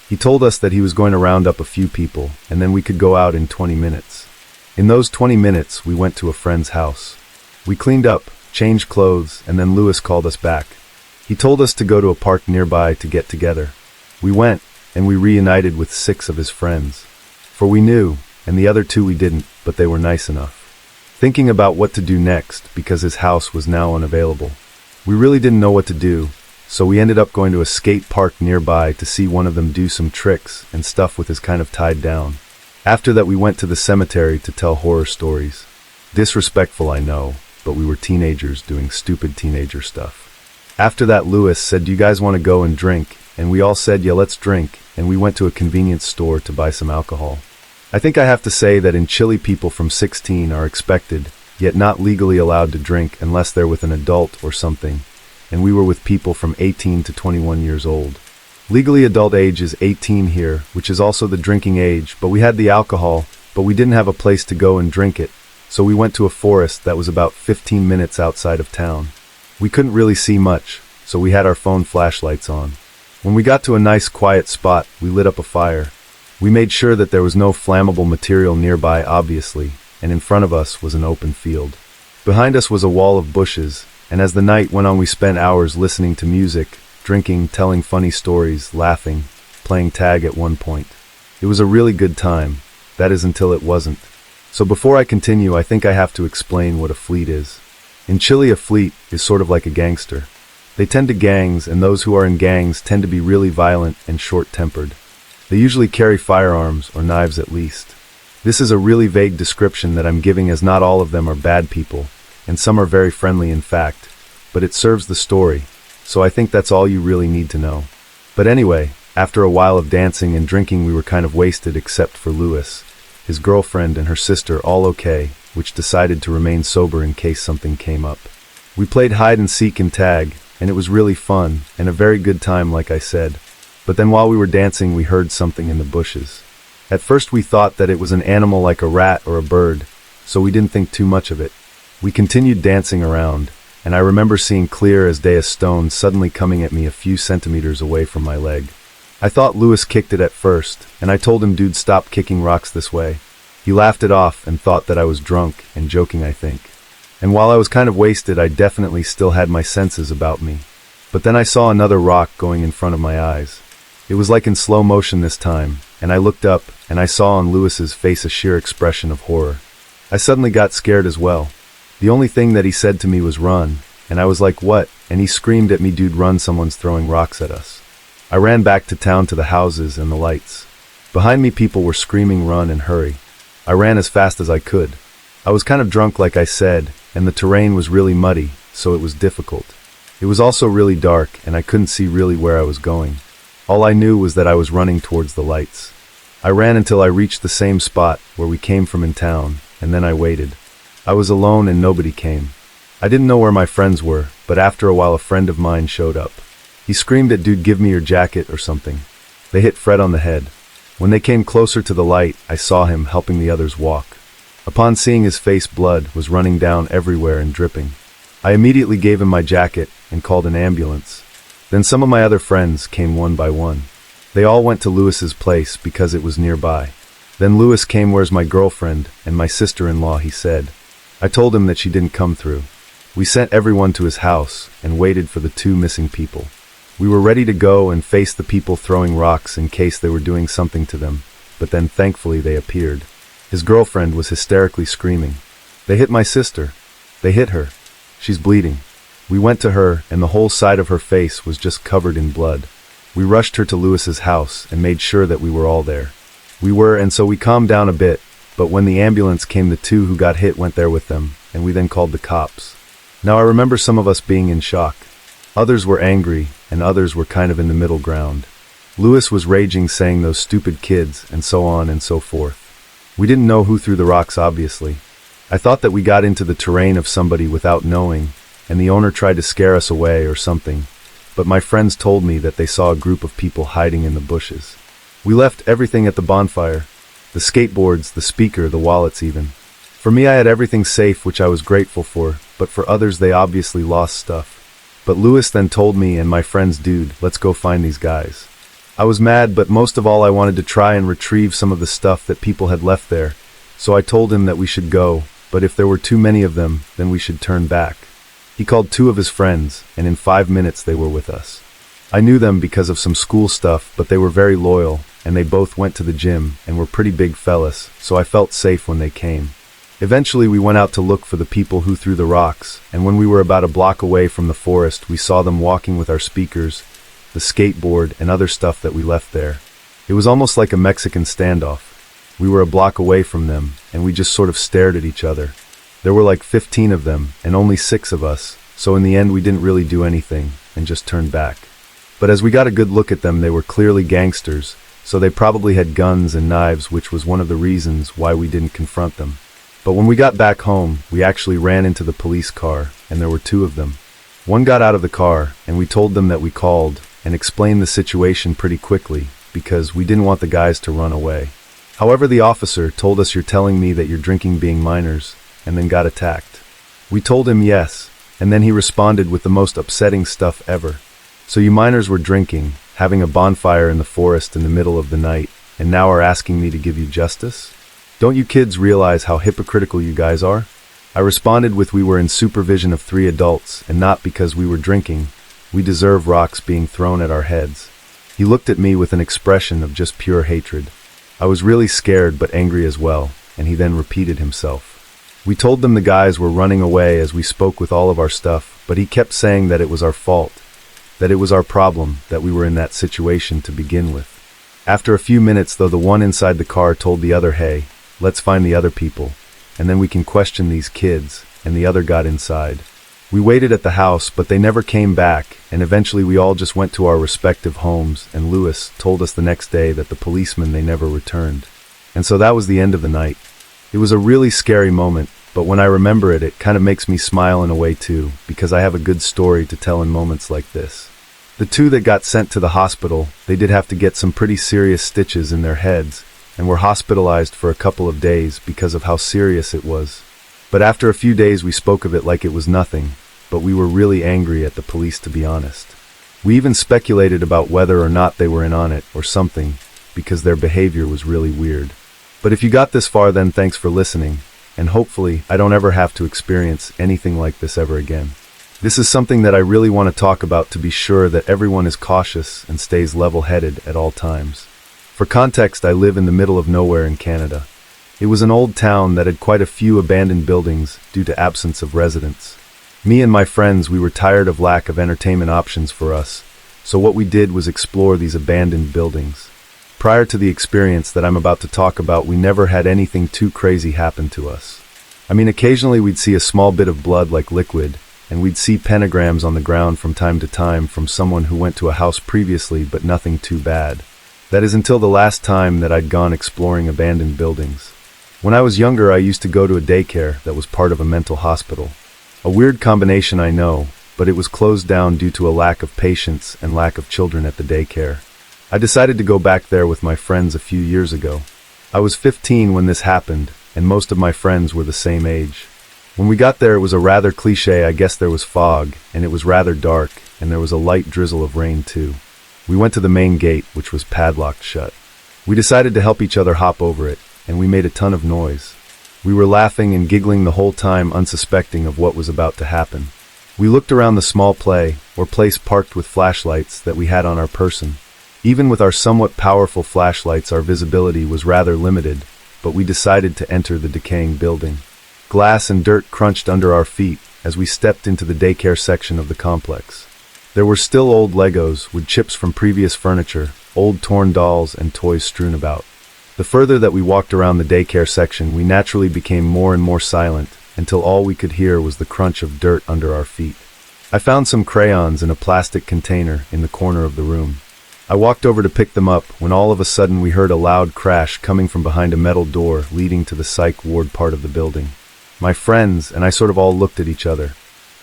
He told us that he was going to round up a few people, and then we could go out in 20 minutes. In those 20 minutes, we went to a friend's house. We cleaned up, changed clothes, and then Lewis called us back. He told us to go to a park nearby to get together. We went, and we reunited with 6 of his friends. For we knew, and the other 2 we didn't, but they were nice enough. Thinking about what to do next, because his house was now unavailable. We really didn't know what to do, so we ended up going to a skate park nearby to see one of them do some tricks and stuff with his kind of tied down. After that we went to the cemetery to tell horror stories. Disrespectful, I know, but we were teenagers doing stupid teenager stuff. After that Lewis said, "Do you guys want to go and drink?" And we all said, "Yeah, let's drink," and we went to a convenience store to buy some alcohol. I think I have to say that in Chile people from 16 are expected, yet not legally allowed to drink unless they're with an adult or something, and we were with people from 18 to 21 years old. Legally adult age is 18 here, which is also the drinking age, but we had the alcohol, but we didn't have a place to go and drink it, so we went to a forest that was about 15 minutes outside of town. We couldn't really see much, so we had our phone flashlights on. When we got to a nice quiet spot, we lit up a fire. We made sure that there was no flammable material nearby, obviously, and in front of us was an open field. Behind us was a wall of bushes, and as the night went on we spent hours listening to music, drinking, telling funny stories, laughing, playing tag at one point. It was a really good time. That is until it wasn't. So before I continue, I think I have to explain what a fleet is. In Chile, a fleet is sort of like a gangster. They tend to gangs, and those who are in gangs tend to be really violent and short-tempered. They usually carry firearms, or knives at least. This is a really vague description that I'm giving, as not all of them are bad people, and some are very friendly in fact, but it serves the story, so I think that's all you really need to know. But anyway, after a while of dancing and drinking we were kind of wasted except for Louis, his girlfriend and her sister, all okay, which decided to remain sober in case something came up. We played hide and seek and tag, and it was really fun, and a very good time like I said. But then while we were dancing we heard something in the bushes. At first we thought that it was an animal like a rat or a bird, so we didn't think too much of it. We continued dancing around, and I remember seeing clear as day a stone suddenly coming at me a few centimeters away from my leg. I thought Louis kicked it at first, and I told him, "Dude, stop kicking rocks this way." He laughed it off and thought that I was drunk and joking, I think. And while I was kind of wasted, I definitely still had my senses about me. But then I saw another rock going in front of my eyes. It was like in slow motion this time, and I looked up, and I saw on Louis's face a sheer expression of horror. I suddenly got scared as well. The only thing that he said to me was run, and I was like, what? And he screamed at me, "Dude, run, someone's throwing rocks at us." I ran back to town to the houses and the lights. Behind me people were screaming, "Run and hurry." I ran as fast as I could. I was kind of drunk like I said, and the terrain was really muddy, so it was difficult. It was also really dark, and I couldn't see really where I was going. All I knew was that I was running towards the lights. I ran until I reached the same spot where we came from in town, and then I waited. I was alone and nobody came. I didn't know where my friends were, but after a while a friend of mine showed up. He screamed at "Dude, give me your jacket," or something. They hit Fred on the head. When they came closer to the light, I saw him helping the others walk. Upon seeing his face, blood was running down everywhere and dripping. I immediately gave him my jacket and called an ambulance. Then some of my other friends came one by one. They all went to Louis's place because it was nearby. Then Louis came. "Where's my girlfriend and my sister-in-law?" he said. I told him that she didn't come through. We sent everyone to his house and waited for the two missing people. We were ready to go and face the people throwing rocks in case they were doing something to them, but then thankfully they appeared. His girlfriend was hysterically screaming. "They hit my sister. They hit her. She's bleeding." We went to her, and the whole side of her face was just covered in blood. We rushed her to Louis's house and made sure that we were all there. We were, and so we calmed down a bit, but when the ambulance came, the two who got hit went there with them, and we then called the cops. Now I remember some of us being in shock. Others were angry, and others were kind of in the middle ground. Louis was raging, saying "those stupid kids," and so on and so forth. We didn't know who threw the rocks, obviously. I thought that we got into the terrain of somebody without knowing, and the owner tried to scare us away or something, but my friends told me that they saw a group of people hiding in the bushes. We left everything at the bonfire. The skateboards, the speaker, the wallets even. For me, I had everything safe, which I was grateful for, but for others they obviously lost stuff. But Louis then told me and my friends, "Dude, let's go find these guys." I was mad, but most of all I wanted to try and retrieve some of the stuff that people had left there, so I told him that we should go, but if there were too many of them, then we should turn back. He called two of his friends, and in 5 minutes they were with us. I knew them because of some school stuff, but they were very loyal, and they both went to the gym and were pretty big fellas, so I felt safe when they came. Eventually we went out to look for the people who threw the rocks, and when we were about a block away from the forest, we saw them walking with our speakers, the skateboard, and other stuff that we left there. It was almost like a Mexican standoff. We were a block away from them, and we just sort of stared at each other. There were like 15 of them, and only 6 of us, so in the end we didn't really do anything, and just turned back. But as we got a good look at them, they were clearly gangsters, so they probably had guns and knives, which was one of the reasons why we didn't confront them. But when we got back home, we actually ran into the police car, and there were 2 of them. One got out of the car, and we told them that we called, and explained the situation pretty quickly, because we didn't want the guys to run away. However, the officer told us, "You're telling me that you're drinking being minors," and then got attacked. We told him yes, and then he responded with the most upsetting stuff ever. "So you minors were drinking, having a bonfire in the forest in the middle of the night, and now are asking me to give you justice? Don't you kids realize how hypocritical you guys are? I responded with we were in supervision of 3 adults, and not because we were drinking. We deserve rocks being thrown at our heads. He looked at me with an expression of just pure hatred. I was really scared but angry as well, and he then repeated himself. We told them the guys were running away as we spoke with all of our stuff, but he kept saying that it was our fault, that it was our problem, that we were in that situation to begin with. After a few minutes, though, the one inside the car told the other, hey, let's find the other people, and then we can question these kids, and the other got inside. We waited at the house, but they never came back, and eventually we all just went to our respective homes, and Lewis told us the next day that the policemen, they never returned. And so that was the end of the night. It was a really scary moment, but when I remember it, it kind of makes me smile in a way too, because I have a good story to tell in moments like this. The 2 that got sent to the hospital, they did have to get some pretty serious stitches in their heads, and were hospitalized for a couple of days because of how serious it was. But after a few days we spoke of it like it was nothing, but we were really angry at the police, to be honest. We even speculated about whether or not they were in on it or something, because their behavior was really weird. But if you got this far, then thanks for listening, and hopefully I don't ever have to experience anything like this ever again. This is something that I really want to talk about to be sure that everyone is cautious and stays level-headed at all times. For context, I live in the middle of nowhere in Canada. It was an old town that had quite a few abandoned buildings due to absence of residents. Me and my friends, we were tired of lack of entertainment options for us, so what we did was explore these abandoned buildings. Prior to the experience that I'm about to talk about, we never had anything too crazy happen to us. I mean, occasionally we'd see a small bit of blood like liquid, and we'd see pentagrams on the ground from time to time from someone who went to a house previously, but nothing too bad. That is until the last time that I'd gone exploring abandoned buildings. When I was younger, I used to go to a daycare that was part of a mental hospital. A weird combination, I know, but it was closed down due to a lack of patients and lack of children at the daycare. I decided to go back there with my friends a few years ago. I was 15 when this happened, and most of my friends were the same age. When we got there, it was a rather cliche. I guess there was fog, and it was rather dark, and there was a light drizzle of rain too. We went to the main gate, which was padlocked shut. We decided to help each other hop over it, and we made a ton of noise. We were laughing and giggling the whole time, unsuspecting of what was about to happen. We looked around the small place parked with flashlights that we had on our person. Even with our somewhat powerful flashlights, our visibility was rather limited, but we decided to enter the decaying building. Glass and dirt crunched under our feet as we stepped into the daycare section of the complex. There were still old Legos with chips from previous furniture, old torn dolls, and toys strewn about. The further that we walked around the daycare section, we naturally became more and more silent, until all we could hear was the crunch of dirt under our feet. I found some crayons in a plastic container in the corner of the room. I walked over to pick them up when all of a sudden we heard a loud crash coming from behind a metal door leading to the psych ward part of the building. My friends and I sort of all looked at each other.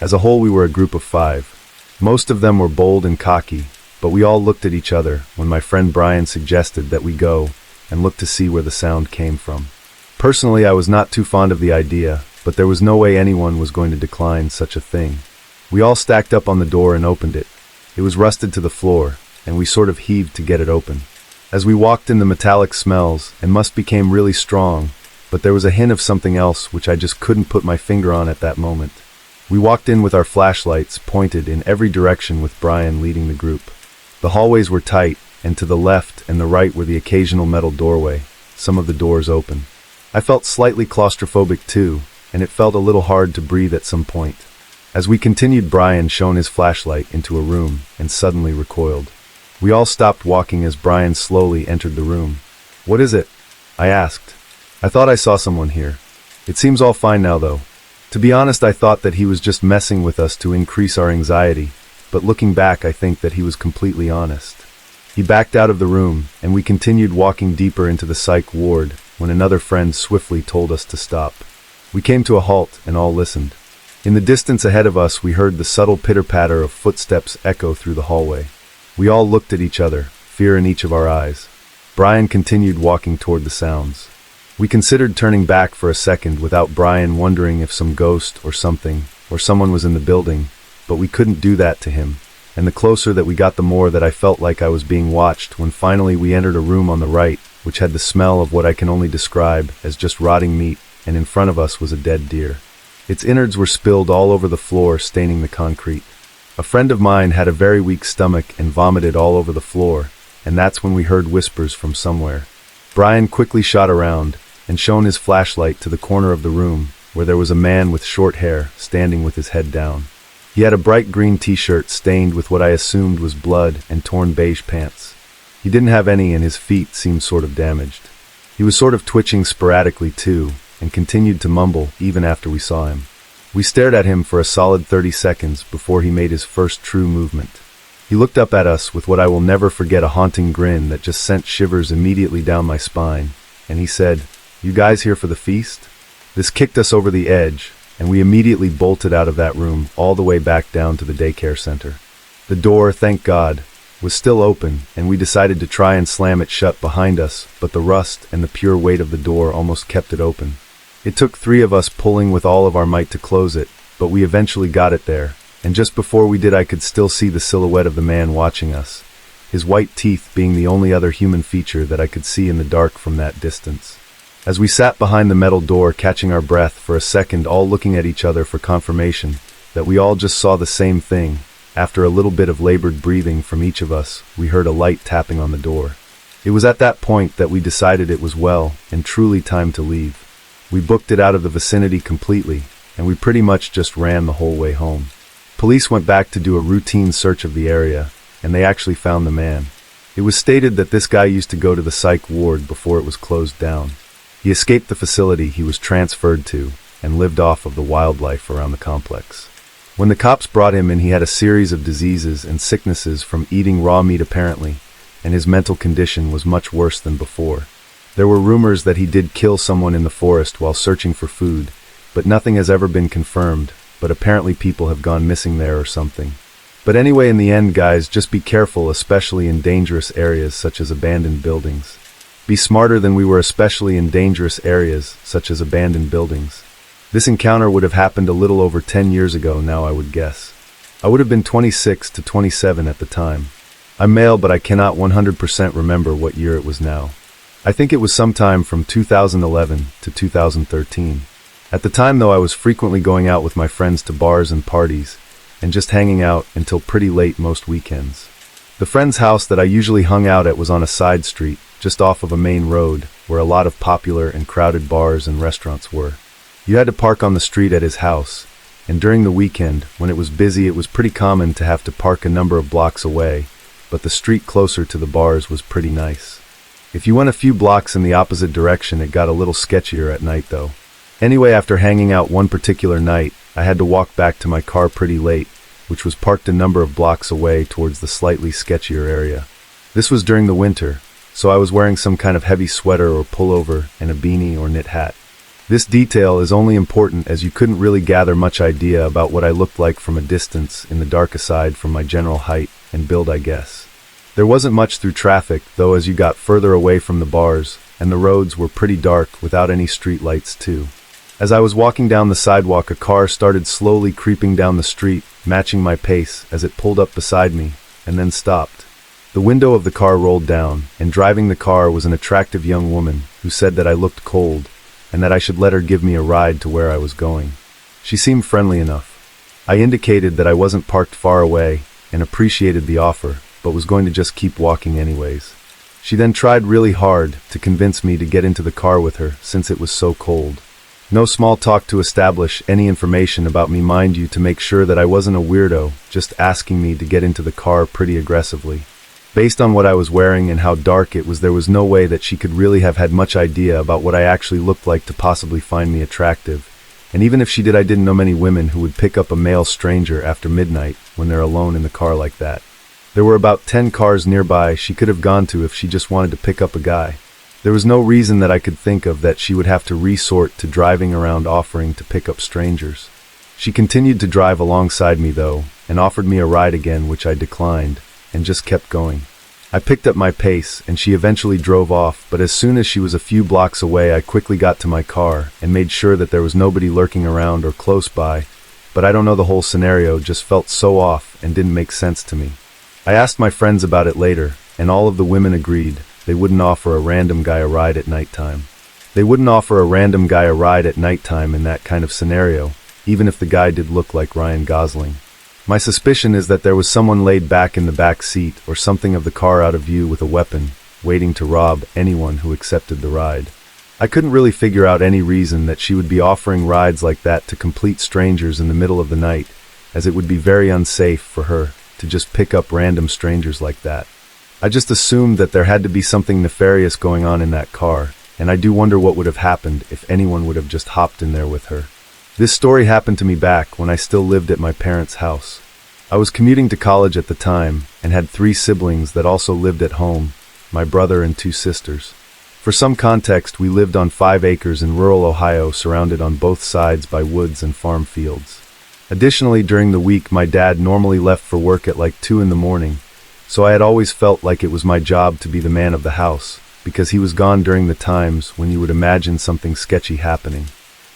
As a whole, we were a group of 5. Most of them were bold and cocky, but we all looked at each other when my friend Brian suggested that we go and look to see where the sound came from. Personally, I was not too fond of the idea, but there was no way anyone was going to decline such a thing. We all stacked up on the door and opened it. It was rusted to the floor, and we sort of heaved to get it open. As we walked in, the metallic smells and must became really strong, but there was a hint of something else which I just couldn't put my finger on at that moment. We walked in with our flashlights pointed in every direction with Brian leading the group. The hallways were tight, and to the left and the right were the occasional metal doorway, some of the doors open. I felt slightly claustrophobic too, and it felt a little hard to breathe at some point. As we continued, Brian shone his flashlight into a room and suddenly recoiled. We all stopped walking as Brian slowly entered the room. "What is it?" I asked. "I thought I saw someone here. It seems all fine now, though." To be honest, I thought that he was just messing with us to increase our anxiety, but looking back, I think that he was completely honest. He backed out of the room, and we continued walking deeper into the psych ward when another friend swiftly told us to stop. We came to a halt and all listened. In the distance ahead of us, we heard the subtle pitter-patter of footsteps echo through the hallway. We all looked at each other, fear in each of our eyes. Brian continued walking toward the sounds. We considered turning back for a second without Brian wondering if some ghost or something or someone was in the building, but we couldn't do that to him, and the closer that we got the more that I felt like I was being watched when finally we entered a room on the right, which had the smell of what I can only describe as just rotting meat, and in front of us was a dead deer. Its innards were spilled all over the floor, staining the concrete. A friend of mine had a very weak stomach and vomited all over the floor, and that's when we heard whispers from somewhere. Brian quickly shot around and shone his flashlight to the corner of the room where there was a man with short hair standing with his head down. He had a bright green t-shirt stained with what I assumed was blood and torn beige pants. He didn't have any and his feet seemed sort of damaged. He was sort of twitching sporadically too and continued to mumble even after we saw him. We stared at him for a solid 30 seconds before he made his first true movement. He looked up at us with what I will never forget, a haunting grin that just sent shivers immediately down my spine, and he said, "You guys here for the feast?" This kicked us over the edge, and we immediately bolted out of that room all the way back down to the daycare center. The door, thank God, was still open, and we decided to try and slam it shut behind us, but the rust and the pure weight of the door almost kept it open. It took 3 of us pulling with all of our might to close it, but we eventually got it there, and just before we did I could still see the silhouette of the man watching us, his white teeth being the only other human feature that I could see in the dark from that distance. As we sat behind the metal door catching our breath for a second, all looking at each other for confirmation that we all just saw the same thing, after a little bit of labored breathing from each of us, we heard a light tapping on the door. It was at that point that we decided it was well and truly time to leave. We booked it out of the vicinity completely, and we pretty much just ran the whole way home. Police went back to do a routine search of the area, and they actually found the man. It was stated that this guy used to go to the psych ward before it was closed down. He escaped the facility he was transferred to and lived off of the wildlife around the complex. When the cops brought him in, he had a series of diseases and sicknesses from eating raw meat apparently, and his mental condition was much worse than before. There were rumors that he did kill someone in the forest while searching for food, but nothing has ever been confirmed, but apparently people have gone missing there or something. But anyway, in the end, guys, just be careful, especially in dangerous areas such as abandoned buildings. Be smarter than we were, especially in dangerous areas such as abandoned buildings. This encounter would have happened a little over 10 years ago now, I would guess. I would have been 26 to 27 at the time. I'm male, but I cannot 100% remember what year it was now. I think it was sometime from 2011 to 2013. At the time though, I was frequently going out with my friends to bars and parties, and just hanging out until pretty late most weekends. The friend's house that I usually hung out at was on a side street, just off of a main road, where a lot of popular and crowded bars and restaurants were. You had to park on the street at his house, and during the weekend, when it was busy, it was pretty common to have to park a number of blocks away, but the street closer to the bars was pretty nice. If you went a few blocks in the opposite direction, it got a little sketchier at night though. Anyway, after hanging out one particular night, I had to walk back to my car pretty late, which was parked a number of blocks away towards the slightly sketchier area. This was during the winter, so I was wearing some kind of heavy sweater or pullover and a beanie or knit hat. This detail is only important as you couldn't really gather much idea about what I looked like from a distance in the dark, aside from my general height and build, I guess. There wasn't much through traffic, though, as you got further away from the bars, and the roads were pretty dark without any street lights too. As I was walking down the sidewalk, a car started slowly creeping down the street, matching my pace as it pulled up beside me, and then stopped. The window of the car rolled down, and driving the car was an attractive young woman who said that I looked cold, and that I should let her give me a ride to where I was going. She seemed friendly enough. I indicated that I wasn't parked far away, and appreciated the offer, but was going to just keep walking anyways. She then tried really hard to convince me to get into the car with her since it was so cold. No small talk to establish any information about me, mind you, to make sure that I wasn't a weirdo, just asking me to get into the car pretty aggressively. Based on what I was wearing and how dark it was, there was no way that she could really have had much idea about what I actually looked like to possibly find me attractive. And even if she did, I didn't know many women who would pick up a male stranger after midnight when they're alone in the car like that. There were about 10 cars nearby she could have gone to if she just wanted to pick up a guy. There was no reason that I could think of that she would have to resort to driving around offering to pick up strangers. She continued to drive alongside me though, and offered me a ride again, which I declined, and just kept going. I picked up my pace, and she eventually drove off, but as soon as she was a few blocks away, I quickly got to my car and made sure that there was nobody lurking around or close by, but I don't know, the whole scenario just felt so off and didn't make sense to me. I asked my friends about it later, and all of the women agreed they wouldn't offer a random guy a ride at nighttime. They wouldn't offer a random guy a ride at nighttime in that kind of scenario, even if the guy did look like Ryan Gosling. My suspicion is that there was someone laid back in the back seat or something of the car out of view with a weapon, waiting to rob anyone who accepted the ride. I couldn't really figure out any reason that she would be offering rides like that to complete strangers in the middle of the night, as it would be very unsafe for her to just pick up random strangers like that. I just assumed that there had to be something nefarious going on in that car, and I do wonder what would have happened if anyone would have just hopped in there with her. This story happened to me back when I still lived at my parents' house. I was commuting to college at the time and had 3 siblings that also lived at home, my brother and 2 sisters. For some context, we lived on 5 acres in rural Ohio, surrounded on both sides by woods and farm fields. Additionally, during the week, my dad normally left for work at like 2 in the morning, so I had always felt like it was my job to be the man of the house, because he was gone during the times when you would imagine something sketchy happening.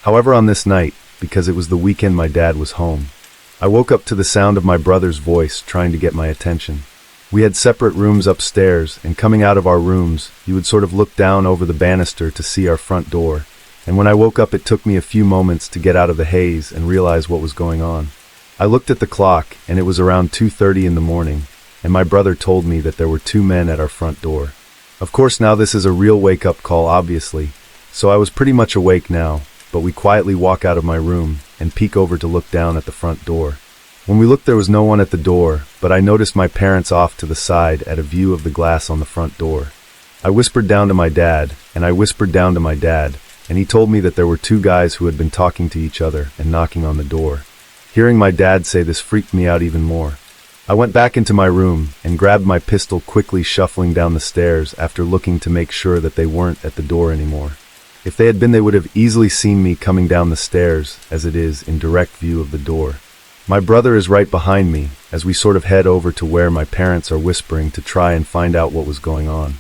However, on this night, because it was the weekend, my dad was home. I woke up to the sound of my brother's voice trying to get my attention. We had separate rooms upstairs, and coming out of our rooms, you would sort of look down over the banister to see our front door, and when I woke up it took me a few moments to get out of the haze and realize what was going on. I looked at the clock, and it was around 2:30 in the morning, and my brother told me that there were 2 men at our front door. Of course, now this is a real wake-up call, obviously, so I was pretty much awake now, but we quietly walk out of my room and peek over to look down at the front door. When we looked, there was no one at the door, but I noticed my parents off to the side at a view of the glass on the front door. I whispered down to my dad, and I whispered down to my dad, and he told me that there were 2 guys who had been talking to each other and knocking on the door. Hearing my dad say this freaked me out even more. I went back into my room and grabbed my pistol, quickly shuffling down the stairs after looking to make sure that they weren't at the door anymore. If they had been, they would have easily seen me coming down the stairs, as it is in direct view of the door. My brother is right behind me as we sort of head over to where my parents are whispering to try and find out what was going on.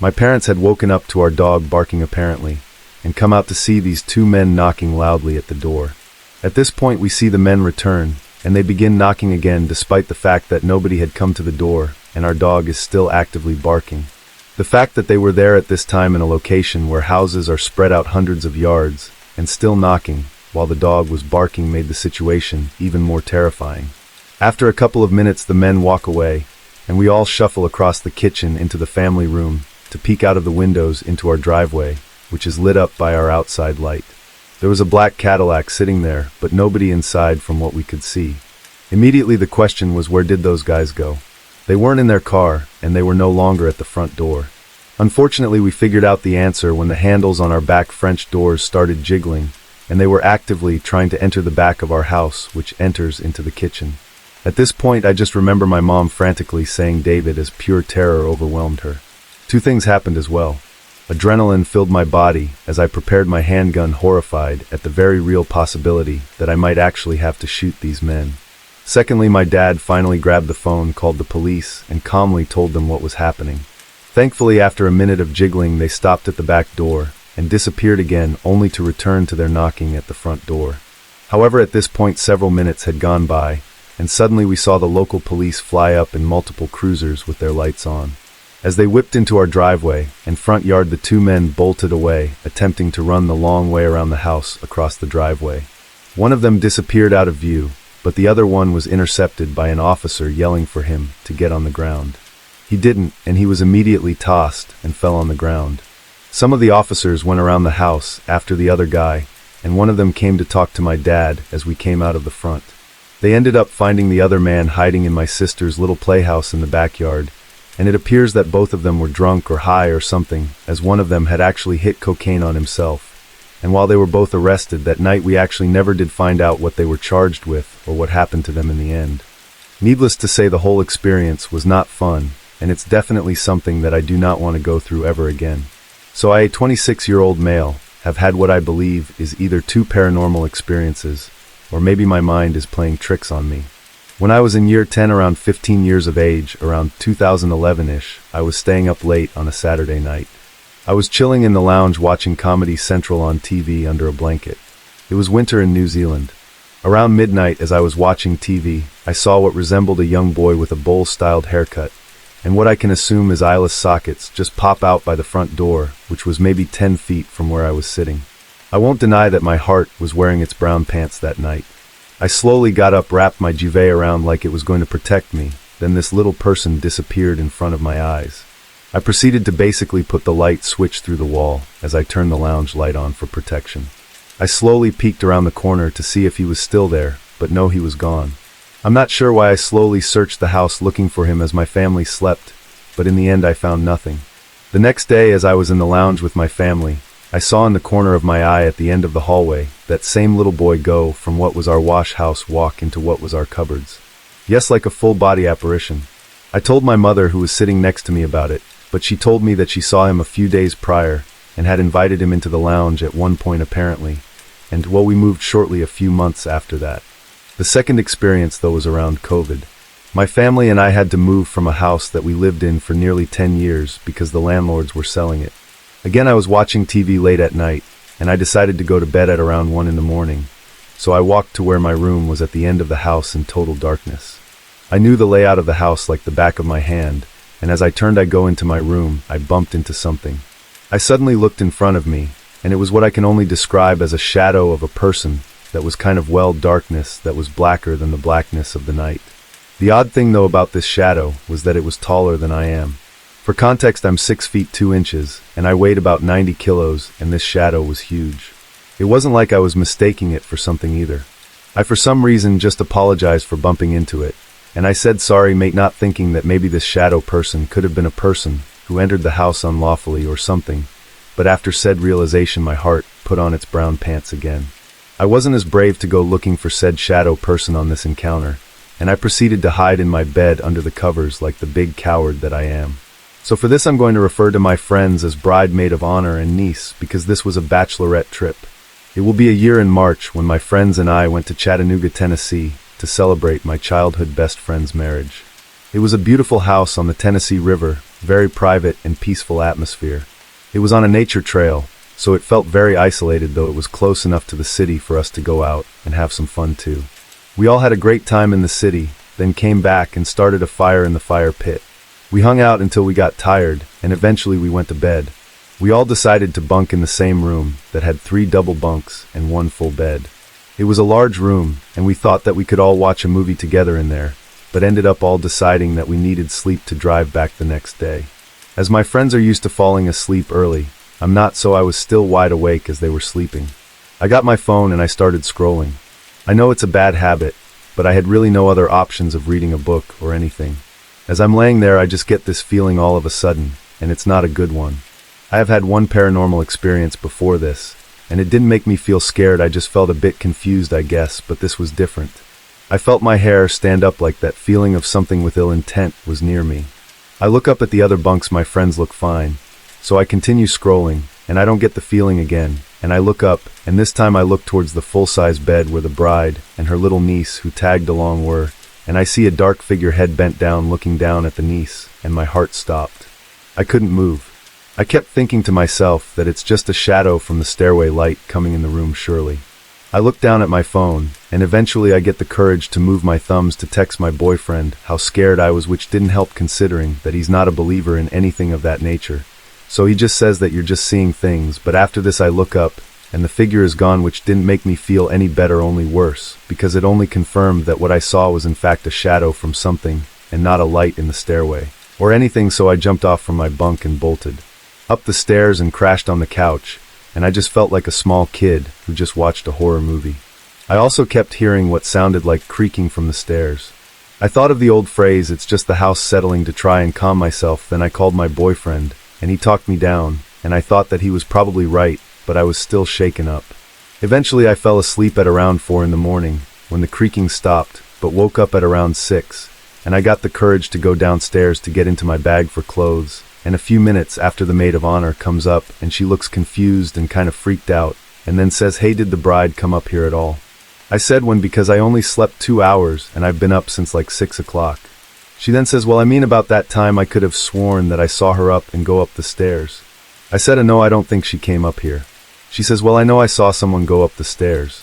My parents had woken up to our dog barking apparently, and come out to see these 2 men knocking loudly at the door. At this point we see the men return, and they begin knocking again despite the fact that nobody had come to the door, and our dog is still actively barking. The fact that they were there at this time in a location where houses are spread out hundreds of yards, and still knocking, while the dog was barking, made the situation even more terrifying. After a couple of minutes the men walk away, and we all shuffle across the kitchen into the family room to peek out of the windows into our driveway, which is lit up by our outside light. There was a black Cadillac sitting there, but nobody inside from what we could see. Immediately the question was, where did those guys go? They weren't in their car, and they were no longer at the front door. Unfortunately, we figured out the answer when the handles on our back French doors started jiggling, and they were actively trying to enter the back of our house, which enters into the kitchen. At this point, I just remember my mom frantically saying David as pure terror overwhelmed her. 2 things happened as well. Adrenaline filled my body as I prepared my handgun, horrified at the very real possibility that I might actually have to shoot these men. Secondly, my dad finally grabbed the phone, called the police, and calmly told them what was happening. Thankfully, after a minute of jiggling, they stopped at the back door and disappeared again, only to return to their knocking at the front door. However, at this point several minutes had gone by, and suddenly we saw the local police fly up in multiple cruisers with their lights on. As they whipped into our driveway and front yard, the 2 men bolted away, attempting to run the long way around the house across the driveway. One of them disappeared out of view, but the other one was intercepted by an officer yelling for him to get on the ground. He didn't, and he was immediately tossed and fell on the ground. Some of the officers went around the house after the other guy, and one of them came to talk to my dad as we came out of the front. They ended up finding the other man hiding in my sister's little playhouse in the backyard, and it appears that both of them were drunk or high or something, as one of them had actually hit cocaine on himself. And while they were both arrested that night, we actually never did find out what they were charged with or what happened to them in the end. Needless to say, the whole experience was not fun, and it's definitely something that I do not want to go through ever again. So I, a 26-year-old male, have had what I believe is either 2 paranormal experiences, or maybe my mind is playing tricks on me. When I was in year 10, around 15 years of age, around 2011-ish, I was staying up late on a Saturday night. I was chilling in the lounge watching Comedy Central on TV under a blanket. It was winter in New Zealand. Around midnight, as I was watching TV, I saw what resembled a young boy with a bowl-styled haircut, and what I can assume is eyeless sockets just pop out by the front door, which was maybe 10 feet from where I was sitting. I won't deny that my heart was wearing its brown pants that night. I slowly got up, wrapped my duvet around like it was going to protect me, then this little person disappeared in front of my eyes. I proceeded to basically put the light switch through the wall as I turned the lounge light on for protection. I slowly peeked around the corner to see if he was still there, but no, he was gone. I'm not sure why I slowly searched the house looking for him as my family slept, but in the end I found nothing. The next day, as I was in the lounge with my family, I saw in the corner of my eye at the end of the hallway that same little boy go from what was our wash house walk into what was our cupboards. Yes, like a full-body apparition. I told my mother, who was sitting next to me, about it, but she told me that she saw him a few days prior and had invited him into the lounge at one point apparently, and well, we moved shortly a few months after that. The second experience, though, was around COVID. My family and I had to move from a house that we lived in for nearly 10 years because the landlords were selling it. Again, I was watching TV late at night, and I decided to go to bed at around 1 in the morning, so I walked to where my room was at the end of the house in total darkness. I knew the layout of the house like the back of my hand, and as I turned to go into my room, I bumped into something. I suddenly looked in front of me, and it was what I can only describe as a shadow of a person that was kind of darkness that was blacker than the blackness of the night. The odd thing, though, about this shadow was that it was taller than I am. For context, I'm 6 feet 2 inches, and I weighed about 90 kilos, and this shadow was huge. It wasn't like I was mistaking it for something either. I for some reason just apologized for bumping into it, and I said sorry, mate, not thinking that maybe this shadow person could have been a person who entered the house unlawfully or something. But after said realization, my heart put on its brown pants again. I wasn't as brave to go looking for said shadow person on this encounter, and I proceeded to hide in my bed under the covers like the big coward that I am. So for this, I'm going to refer to my friends as bride, maid of honor, and niece, because this was a bachelorette trip. It will be a year in March when my friends and I went to Chattanooga, Tennessee to celebrate my childhood best friend's marriage. It was a beautiful house on the Tennessee River, very private and peaceful atmosphere. It was on a nature trail, so it felt very isolated, though it was close enough to the city for us to go out and have some fun too. We all had a great time in the city, then came back and started a fire in the fire pit. We hung out until we got tired, and eventually we went to bed. We all decided to bunk in the same room that had 3 double bunks and 1 full bed. It was a large room, and we thought that we could all watch a movie together in there, but ended up all deciding that we needed sleep to drive back the next day. As my friends are used to falling asleep early, I'm not, so I was still wide awake as they were sleeping. I got my phone and I started scrolling. I know it's a bad habit, but I had really no other options of reading a book or anything. As I'm laying there, I just get this feeling all of a sudden, and it's not a good one. I have had one paranormal experience before this, and it didn't make me feel scared. I just felt a bit confused, I guess, but this was different. I felt my hair stand up, like that feeling of something with ill intent was near me. I look up at the other bunks, my friends look fine. So I continue scrolling, and I don't get the feeling again, and I look up, and this time I look towards the full-size bed where the bride and her little niece who tagged along were, and I see a dark figure, head bent down, looking down at the niece, and my heart stopped. I couldn't move. I kept thinking to myself that it's just a shadow from the stairway light coming in the room, surely. I look down at my phone, and eventually I get the courage to move my thumbs to text my boyfriend how scared I was, which didn't help considering that he's not a believer in anything of that nature. So he just says that you're just seeing things, but after this I look up, and the figure is gone, which didn't make me feel any better, only worse, because it only confirmed that what I saw was in fact a shadow from something, and not a light in the stairway, or anything. So I jumped off from my bunk and bolted up the stairs and crashed on the couch, and I just felt like a small kid who just watched a horror movie. I also kept hearing what sounded like creaking from the stairs. I thought of the old phrase, it's just the house settling, to try and calm myself. Then I called my boyfriend, and he talked me down, and I thought that he was probably right, but I was still shaken up. Eventually I fell asleep at around 4 in the morning, when the creaking stopped, but woke up at around 6, and I got the courage to go downstairs to get into my bag for clothes, and a few minutes after the maid of honor comes up, and she looks confused and kind of freaked out, and then says, "Hey, did the bride come up here at all?" I said, "When, because I only slept 2 hours, and I've been up since like 6 o'clock. She then says, "Well, I mean, about that time I could have sworn that I saw her up and go up the stairs." I said, "No, I don't think she came up here." She says, "Well, I know I saw someone go up the stairs."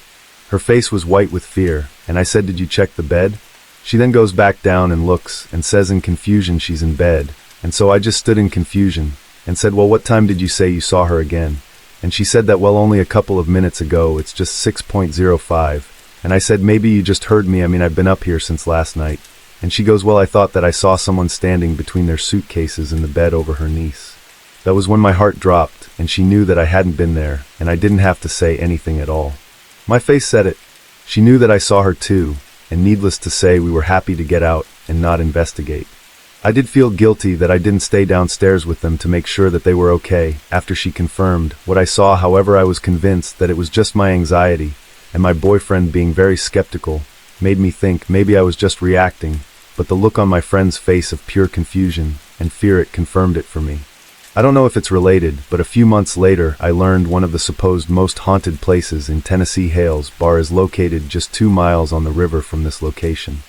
Her face was white with fear, and I said, "Did you check the bed?" She then goes back down and looks, and says in confusion she's in bed, and so I just stood in confusion, and said, "Well, what time did you say you saw her again?" And she said that, "Well, only a couple of minutes ago, it's just 6:05, and I said, "Maybe you just heard me, I've been up here since last night." And she goes, "Well, I thought that I saw someone standing between their suitcases in the bed over her niece." That was when my heart dropped, and she knew that I hadn't been there, and I didn't have to say anything at all. My face said it. She knew that I saw her too, and needless to say, we were happy to get out and not investigate. I did feel guilty that I didn't stay downstairs with them to make sure that they were okay after she confirmed what I saw. However, I was convinced that it was just my anxiety, and my boyfriend, being very skeptical, made me think maybe I was just reacting, but the look on my friend's face of pure confusion and fear, it confirmed it for me. I don't know if it's related, but a few months later I learned one of the supposed most haunted places in Tennessee, Hales Bar, is located just 2 miles on the river from this location.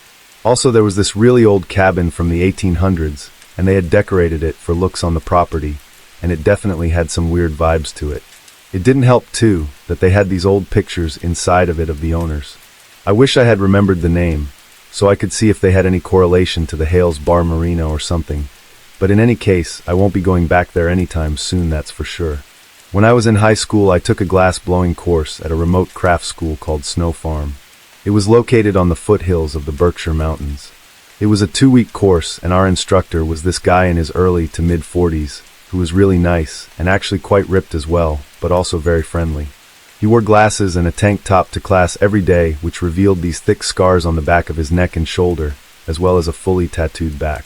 Also, there was this really old cabin from the 1800s, and they had decorated it for looks on the property, and it definitely had some weird vibes to it. It didn't help, too, that they had these old pictures inside of it of the owners. I wish I had remembered the name, so I could see if they had any correlation to the Hales Bar Marina or something. But in any case, I won't be going back there anytime soon, that's for sure. When I was in high school, I took a glass blowing course at a remote craft school called Snow Farm. It was located on the foothills of the Berkshire Mountains. It was a 2-week course, and our instructor was this guy in his early to mid-40s, who was really nice, and actually quite ripped as well, but also very friendly. He wore glasses and a tank top to class every day, which revealed these thick scars on the back of his neck and shoulder, as well as a fully tattooed back.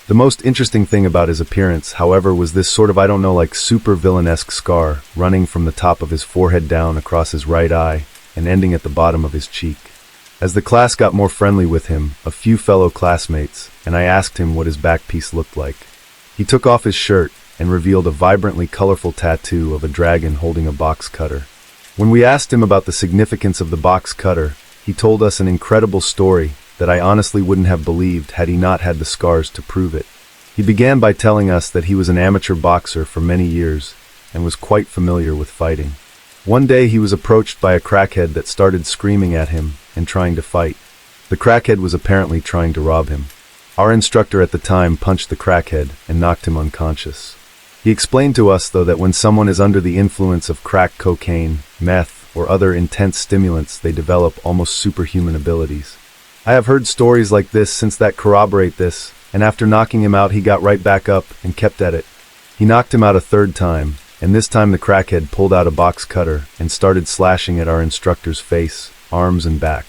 The most interesting thing about his appearance, however, was this sort of, I don't know, like super villain-esque scar running from the top of his forehead down across his right eye and ending at the bottom of his cheek. As the class got more friendly with him, a few fellow classmates, and I asked him what his back piece looked like. He took off his shirt and revealed a vibrantly colorful tattoo of a dragon holding a box cutter. When we asked him about the significance of the box cutter, he told us an incredible story that I honestly wouldn't have believed had he not had the scars to prove it. He began by telling us that he was an amateur boxer for many years and was quite familiar with fighting. One day he was approached by a crackhead that started screaming at him and trying to fight. The crackhead was apparently trying to rob him. Our instructor at the time punched the crackhead and knocked him unconscious. He explained to us, though, that when someone is under the influence of crack cocaine, meth, or other intense stimulants, they develop almost superhuman abilities. I have heard stories like this since that corroborate this, and after knocking him out he got right back up and kept at it. He knocked him out a 3rd time, and this time the crackhead pulled out a box cutter and started slashing at our instructor's face, arms, and back.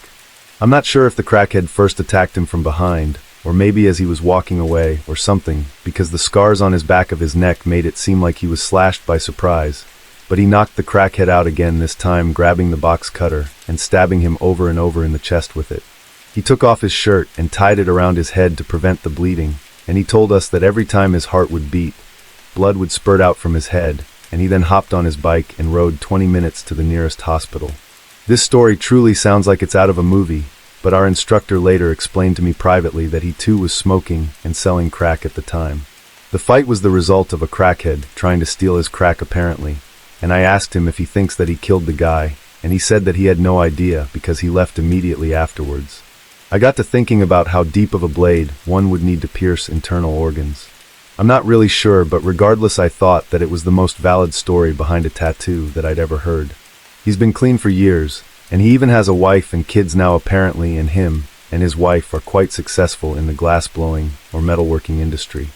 I'm not sure if the crackhead first attacked him from behind, or maybe as he was walking away, or something, because the scars on his back of his neck made it seem like he was slashed by surprise, but he knocked the crackhead out again, this time grabbing the box cutter and stabbing him over and over in the chest with it. He took off his shirt and tied it around his head to prevent the bleeding, and he told us that every time his heart would beat, blood would spurt out from his head, and he then hopped on his bike and rode 20 minutes to the nearest hospital. This story truly sounds like it's out of a movie, but our instructor later explained to me privately that he too was smoking and selling crack at the time. The fight was the result of a crackhead trying to steal his crack apparently, and I asked him if he thinks that he killed the guy, and he said that he had no idea because he left immediately afterwards. I got to thinking about how deep of a blade one would need to pierce internal organs. I'm not really sure, but regardless, I thought that it was the most valid story behind a tattoo that I'd ever heard. He's been clean for years, and he even has a wife and kids now apparently, and him and his wife are quite successful in the glass-blowing or metalworking industry.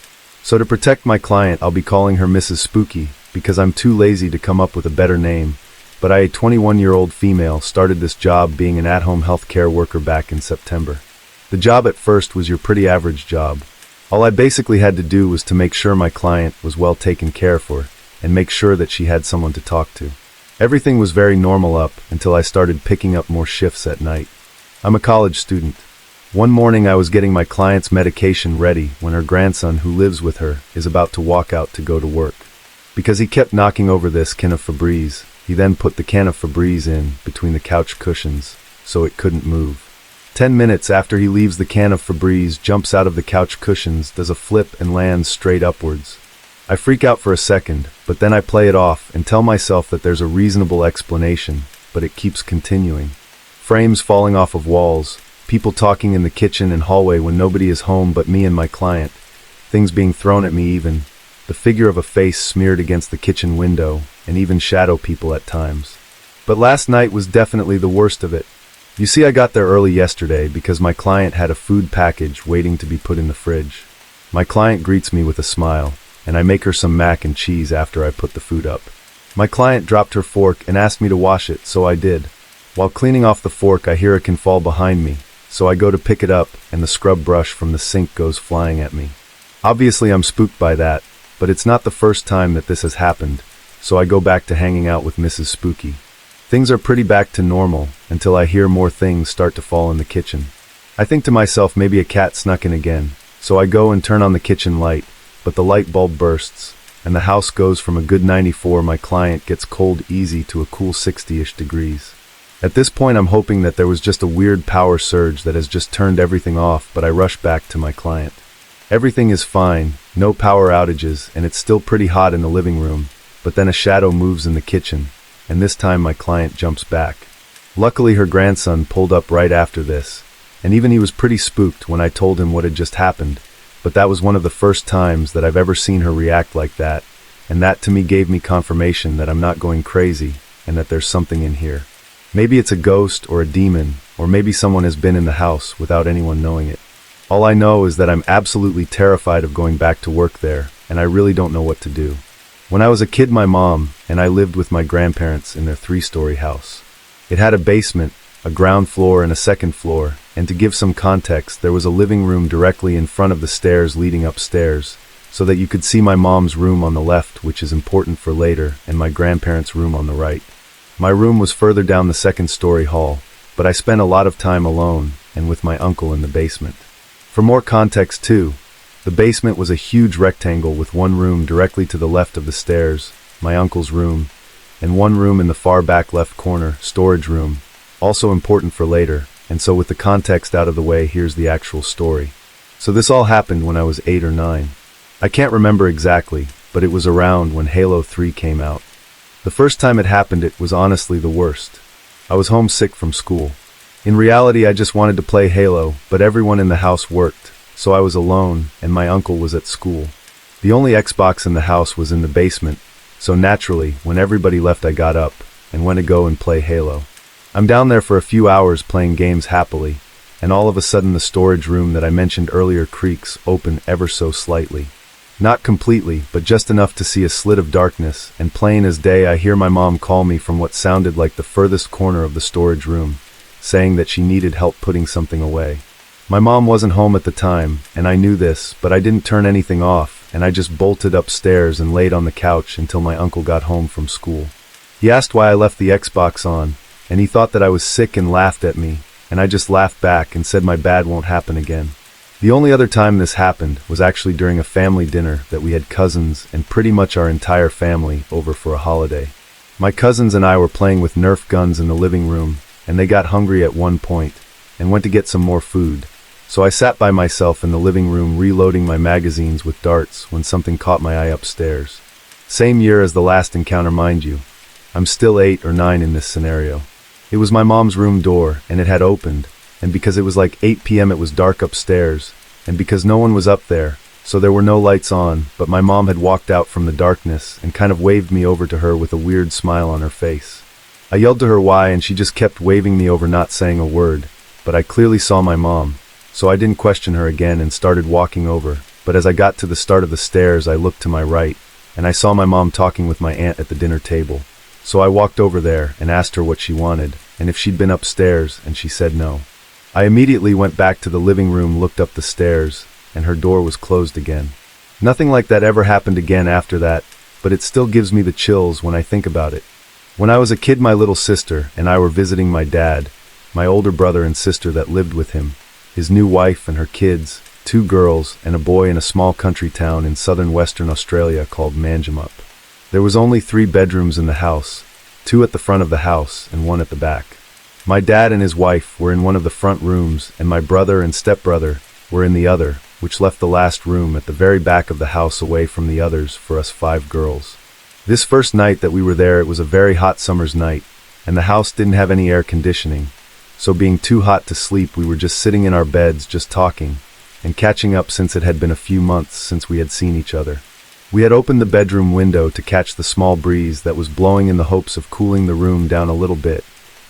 So to protect my client, I'll be calling her Mrs. Spooky because I'm too lazy to come up with a better name, but a 21-year-old female started this job being an at-home healthcare worker back in September. The job at first was your pretty average job. All I basically had to do was to make sure my client was well taken care for and make sure that she had someone to talk to. Everything was very normal up until I started picking up more shifts at night. I'm a college student. One morning I was getting my client's medication ready when her grandson, who lives with her, is about to walk out to go to work. Because he kept knocking over this can of Febreze, he then put the can of Febreze in between the couch cushions so it couldn't move. 10 minutes after he leaves, the can of Febreze jumps out of the couch cushions, does a flip, and lands straight upwards. I freak out for a second, but then I play it off and tell myself that there's a reasonable explanation, but it keeps continuing. frames falling off of walls, people talking in the kitchen and hallway when nobody is home but me and my client, things being thrown at me even, the figure of a face smeared against the kitchen window, and even shadow people at times. But last night was definitely the worst of it. You see, I got there early yesterday because my client had a food package waiting to be put in the fridge. My client greets me with a smile, and I make her some mac and cheese after I put the food up. My client dropped her fork and asked me to wash it, so I did. While cleaning off the fork, I hear it can fall behind me, so I go to pick it up, and the scrub brush from the sink goes flying at me. Obviously, I'm spooked by that, but it's not the first time that this has happened, so I go back to hanging out with Mrs. Spooky. Things are pretty back to normal until I hear more things start to fall in the kitchen. I think to myself maybe a cat snuck in again, so I go and turn on the kitchen light, but the light bulb bursts, and the house goes from a good 94 my client gets cold easy to a cool 60-ish degrees. At this point I'm hoping that there was just a weird power surge that has just turned everything off, but I rush back to my client. Everything is fine, no power outages, and it's still pretty hot in the living room, but then a shadow moves in the kitchen, and this time my client jumps back. Luckily her grandson pulled up right after this, and even he was pretty spooked when I told him what had just happened, but that was one of the first times that I've ever seen her react like that, and that to me gave me confirmation that I'm not going crazy, and that there's something in here. Maybe it's a ghost or a demon, or maybe someone has been in the house without anyone knowing it. All I know is that I'm absolutely terrified of going back to work there, and I really don't know what to do. When I was a kid, my mom and I lived with my grandparents in their 3-story house. It had a basement, a ground floor, and a second floor, and to give some context, there was a living room directly in front of the stairs leading upstairs, so that you could see my mom's room on the left, which is important for later, and my grandparents' room on the right. My room was further down the 2nd-story hall, but I spent a lot of time alone and with my uncle in the basement. For more context too, the basement was a huge rectangle with one room directly to the left of the stairs, my uncle's room, and one room in the far back left corner, storage room, also important for later, and so with the context out of the way, here's the actual story. So this all happened when I was 8 or 9. I can't remember exactly, but it was around when Halo 3 came out. The first time it happened, it was honestly the worst. I was homesick from school. In reality, I just wanted to play Halo, but everyone in the house worked, so I was alone, and my uncle was at school. The only Xbox in the house was in the basement, so naturally, when everybody left I got up, and went to go and play Halo. I'm down there for a few hours playing games happily, and all of a sudden the storage room that I mentioned earlier creaks open ever so slightly. Not completely, but just enough to see a slit of darkness, and plain as day I hear my mom call me from what sounded like the furthest corner of the storage room, saying that she needed help putting something away. My mom wasn't home at the time, and I knew this, but I didn't turn anything off, and I just bolted upstairs and laid on the couch until my uncle got home from school. He asked why I left the Xbox on, and he thought that I was sick and laughed at me, and I just laughed back and said my bad won't happen again. The only other time this happened was actually during a family dinner that we had cousins and pretty much our entire family over for a holiday. My cousins and I were playing with Nerf guns in the living room, and they got hungry at one point and went to get some more food. So I sat by myself in the living room reloading my magazines with darts when something caught my eye upstairs. Same year as the last encounter, mind you. I'm still 8 or 9 in this scenario. It was my mom's room door, and it had opened, and because it was like 8 p.m. it was dark upstairs, and because no one was up there, so there were no lights on, but my mom had walked out from the darkness and kind of waved me over to her with a weird smile on her face. I yelled to her why, and she just kept waving me over, not saying a word, but I clearly saw my mom, so I didn't question her again and started walking over, but as I got to the start of the stairs I looked to my right, and I saw my mom talking with my aunt at the dinner table. So I walked over there and asked her what she wanted, and if she'd been upstairs, and she said no. I immediately went back to the living room, looked up the stairs, and her door was closed again. Nothing like that ever happened again after that, but it still gives me the chills when I think about it. When I was a kid, my little sister and I were visiting my dad, my older brother and sister that lived with him, his new wife and her kids, 2 girls and a boy, in a small country town in southern Western Australia called Manjimup. There was only 3 bedrooms in the house, 2 at the front of the house and 1 at the back. My dad and his wife were in one of the front rooms, and my brother and stepbrother were in the other, which left the last room at the very back of the house away from the others for us 5 girls. This first night that we were there, it was a very hot summer's night, and the house didn't have any air conditioning, so being too hot to sleep, we were just sitting in our beds, just talking, and catching up since it had been a few months since we had seen each other. We had opened the bedroom window to catch the small breeze that was blowing in the hopes of cooling the room down a little bit,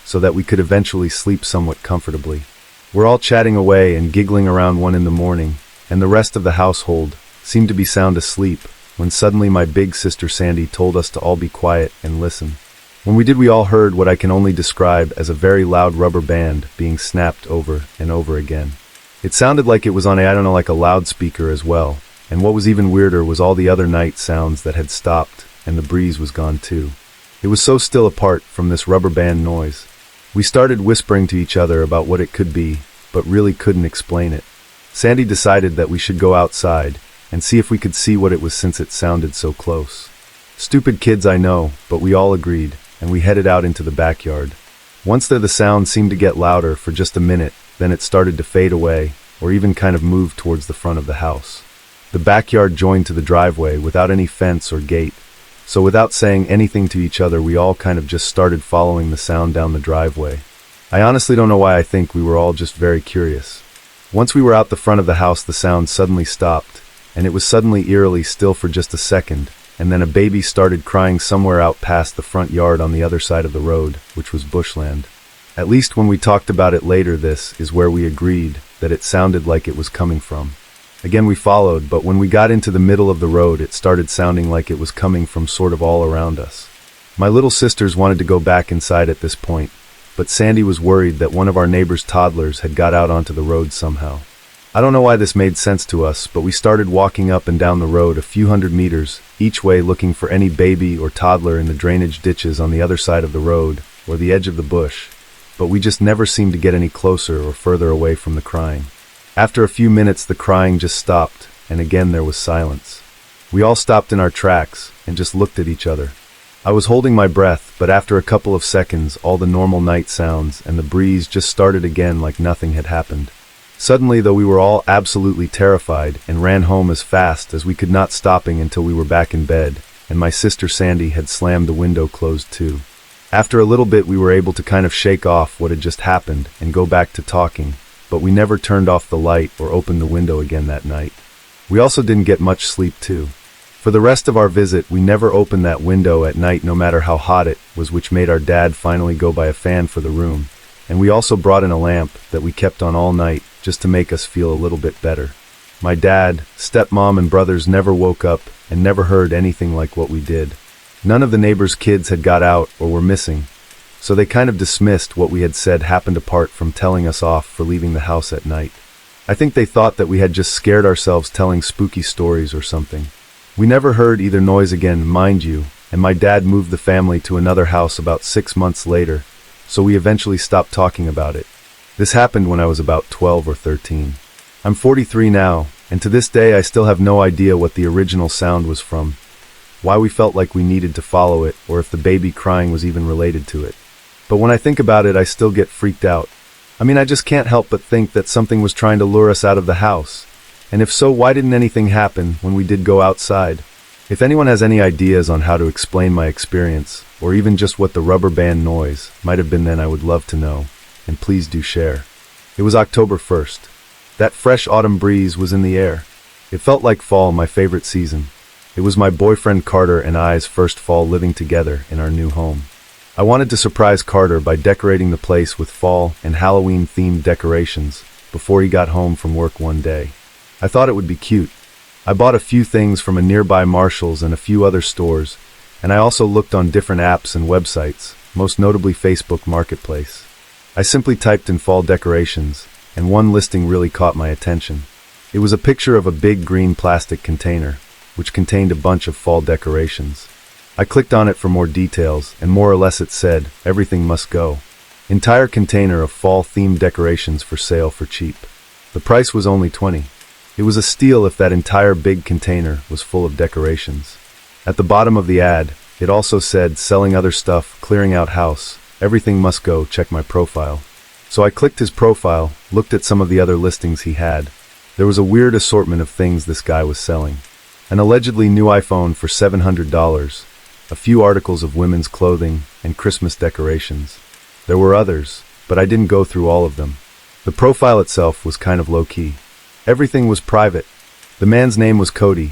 so that we could eventually sleep somewhat comfortably. We're all chatting away and giggling around 1 in the morning, and the rest of the household seemed to be sound asleep, when suddenly my big sister Sandy told us to all be quiet and listen. When we did, we all heard what I can only describe as a very loud rubber band being snapped over and over again. It sounded like it was on like a loudspeaker as well, and what was even weirder was all the other night sounds that had stopped, and the breeze was gone too. It was so still apart from this rubber band noise. We started whispering to each other about what it could be, but really couldn't explain it. Sandy decided that we should go outside and see if we could see what it was since it sounded so close. Stupid kids, I know, but we all agreed, and we headed out into the backyard. Once there, the sound seemed to get louder for just a minute, then it started to fade away, or even kind of move towards the front of the house. The backyard joined to the driveway without any fence or gate, so without saying anything to each other, we all kind of just started following the sound down the driveway. I honestly don't know why. I think we were all just very curious. Once we were out the front of the house, the sound suddenly stopped, and it was suddenly eerily still for just a second, and then a baby started crying somewhere out past the front yard on the other side of the road, which was bushland. At least when we talked about it later, this is where we agreed that it sounded like it was coming from. Again, we followed, but when we got into the middle of the road, it started sounding like it was coming from sort of all around us. My little sisters wanted to go back inside at this point, but Sandy was worried that one of our neighbor's toddlers had got out onto the road somehow. I don't know why this made sense to us, but we started walking up and down the road a few hundred meters each way, looking for any baby or toddler in the drainage ditches on the other side of the road or the edge of the bush, but we just never seemed to get any closer or further away from the crying. After a few minutes, the crying just stopped, and again there was silence. We all stopped in our tracks and just looked at each other. I was holding my breath, but after a couple of seconds, all the normal night sounds and the breeze just started again like nothing had happened. Suddenly, though, we were all absolutely terrified and ran home as fast as we could, not stopping until we were back in bed, and my sister Sandy had slammed the window closed too. After a little bit, we were able to kind of shake off what had just happened and go back to talking, but we never turned off the light or opened the window again that night. We also didn't get much sleep too. For the rest of our visit, we never opened that window at night, no matter how hot it was, which made our dad finally go buy a fan for the room, and we also brought in a lamp that we kept on all night just to make us feel a little bit better. My dad, stepmom, and brothers never woke up and never heard anything like what we did. None of the neighbors' kids had got out or were missing, so they kind of dismissed what we had said happened, apart from telling us off for leaving the house at night. I think they thought that we had just scared ourselves telling spooky stories or something. We never heard either noise again, mind you, and my dad moved the family to another house about 6 months later, so we eventually stopped talking about it. This happened when I was about 12 or 13. I'm 43 now, and to this day I still have no idea what the original sound was from, why we felt like we needed to follow it, or if the baby crying was even related to it. But when I think about it, I still get freaked out. I mean, I just can't help but think that something was trying to lure us out of the house. And if so, why didn't anything happen when we did go outside? If anyone has any ideas on how to explain my experience, or even just what the rubber band noise might have been then, I would love to know, and please do share. It was October 1st. That fresh autumn breeze was in the air. It felt like fall, my favorite season. It was my boyfriend Carter and I's first fall living together in our new home. I wanted to surprise Carter by decorating the place with fall and Halloween-themed decorations before he got home from work one day. I thought it would be cute. I bought a few things from a nearby Marshall's and a few other stores, and I also looked on different apps and websites, most notably Facebook Marketplace. I simply typed in fall decorations, and one listing really caught my attention. It was a picture of a big green plastic container, which contained a bunch of fall decorations. I clicked on it for more details, and more or less it said, "Everything must go. Entire container of fall-themed decorations for sale for cheap." The price was only $20. It was a steal if that entire big container was full of decorations. At the bottom of the ad, it also said, "Selling other stuff, clearing out house. Everything must go, check my profile." So I clicked his profile, looked at some of the other listings he had. There was a weird assortment of things this guy was selling. An allegedly new iPhone for $700, a few articles of women's clothing, and Christmas decorations. There were others, but I didn't go through all of them. The profile itself was kind of low-key. Everything was private. The man's name was Cody,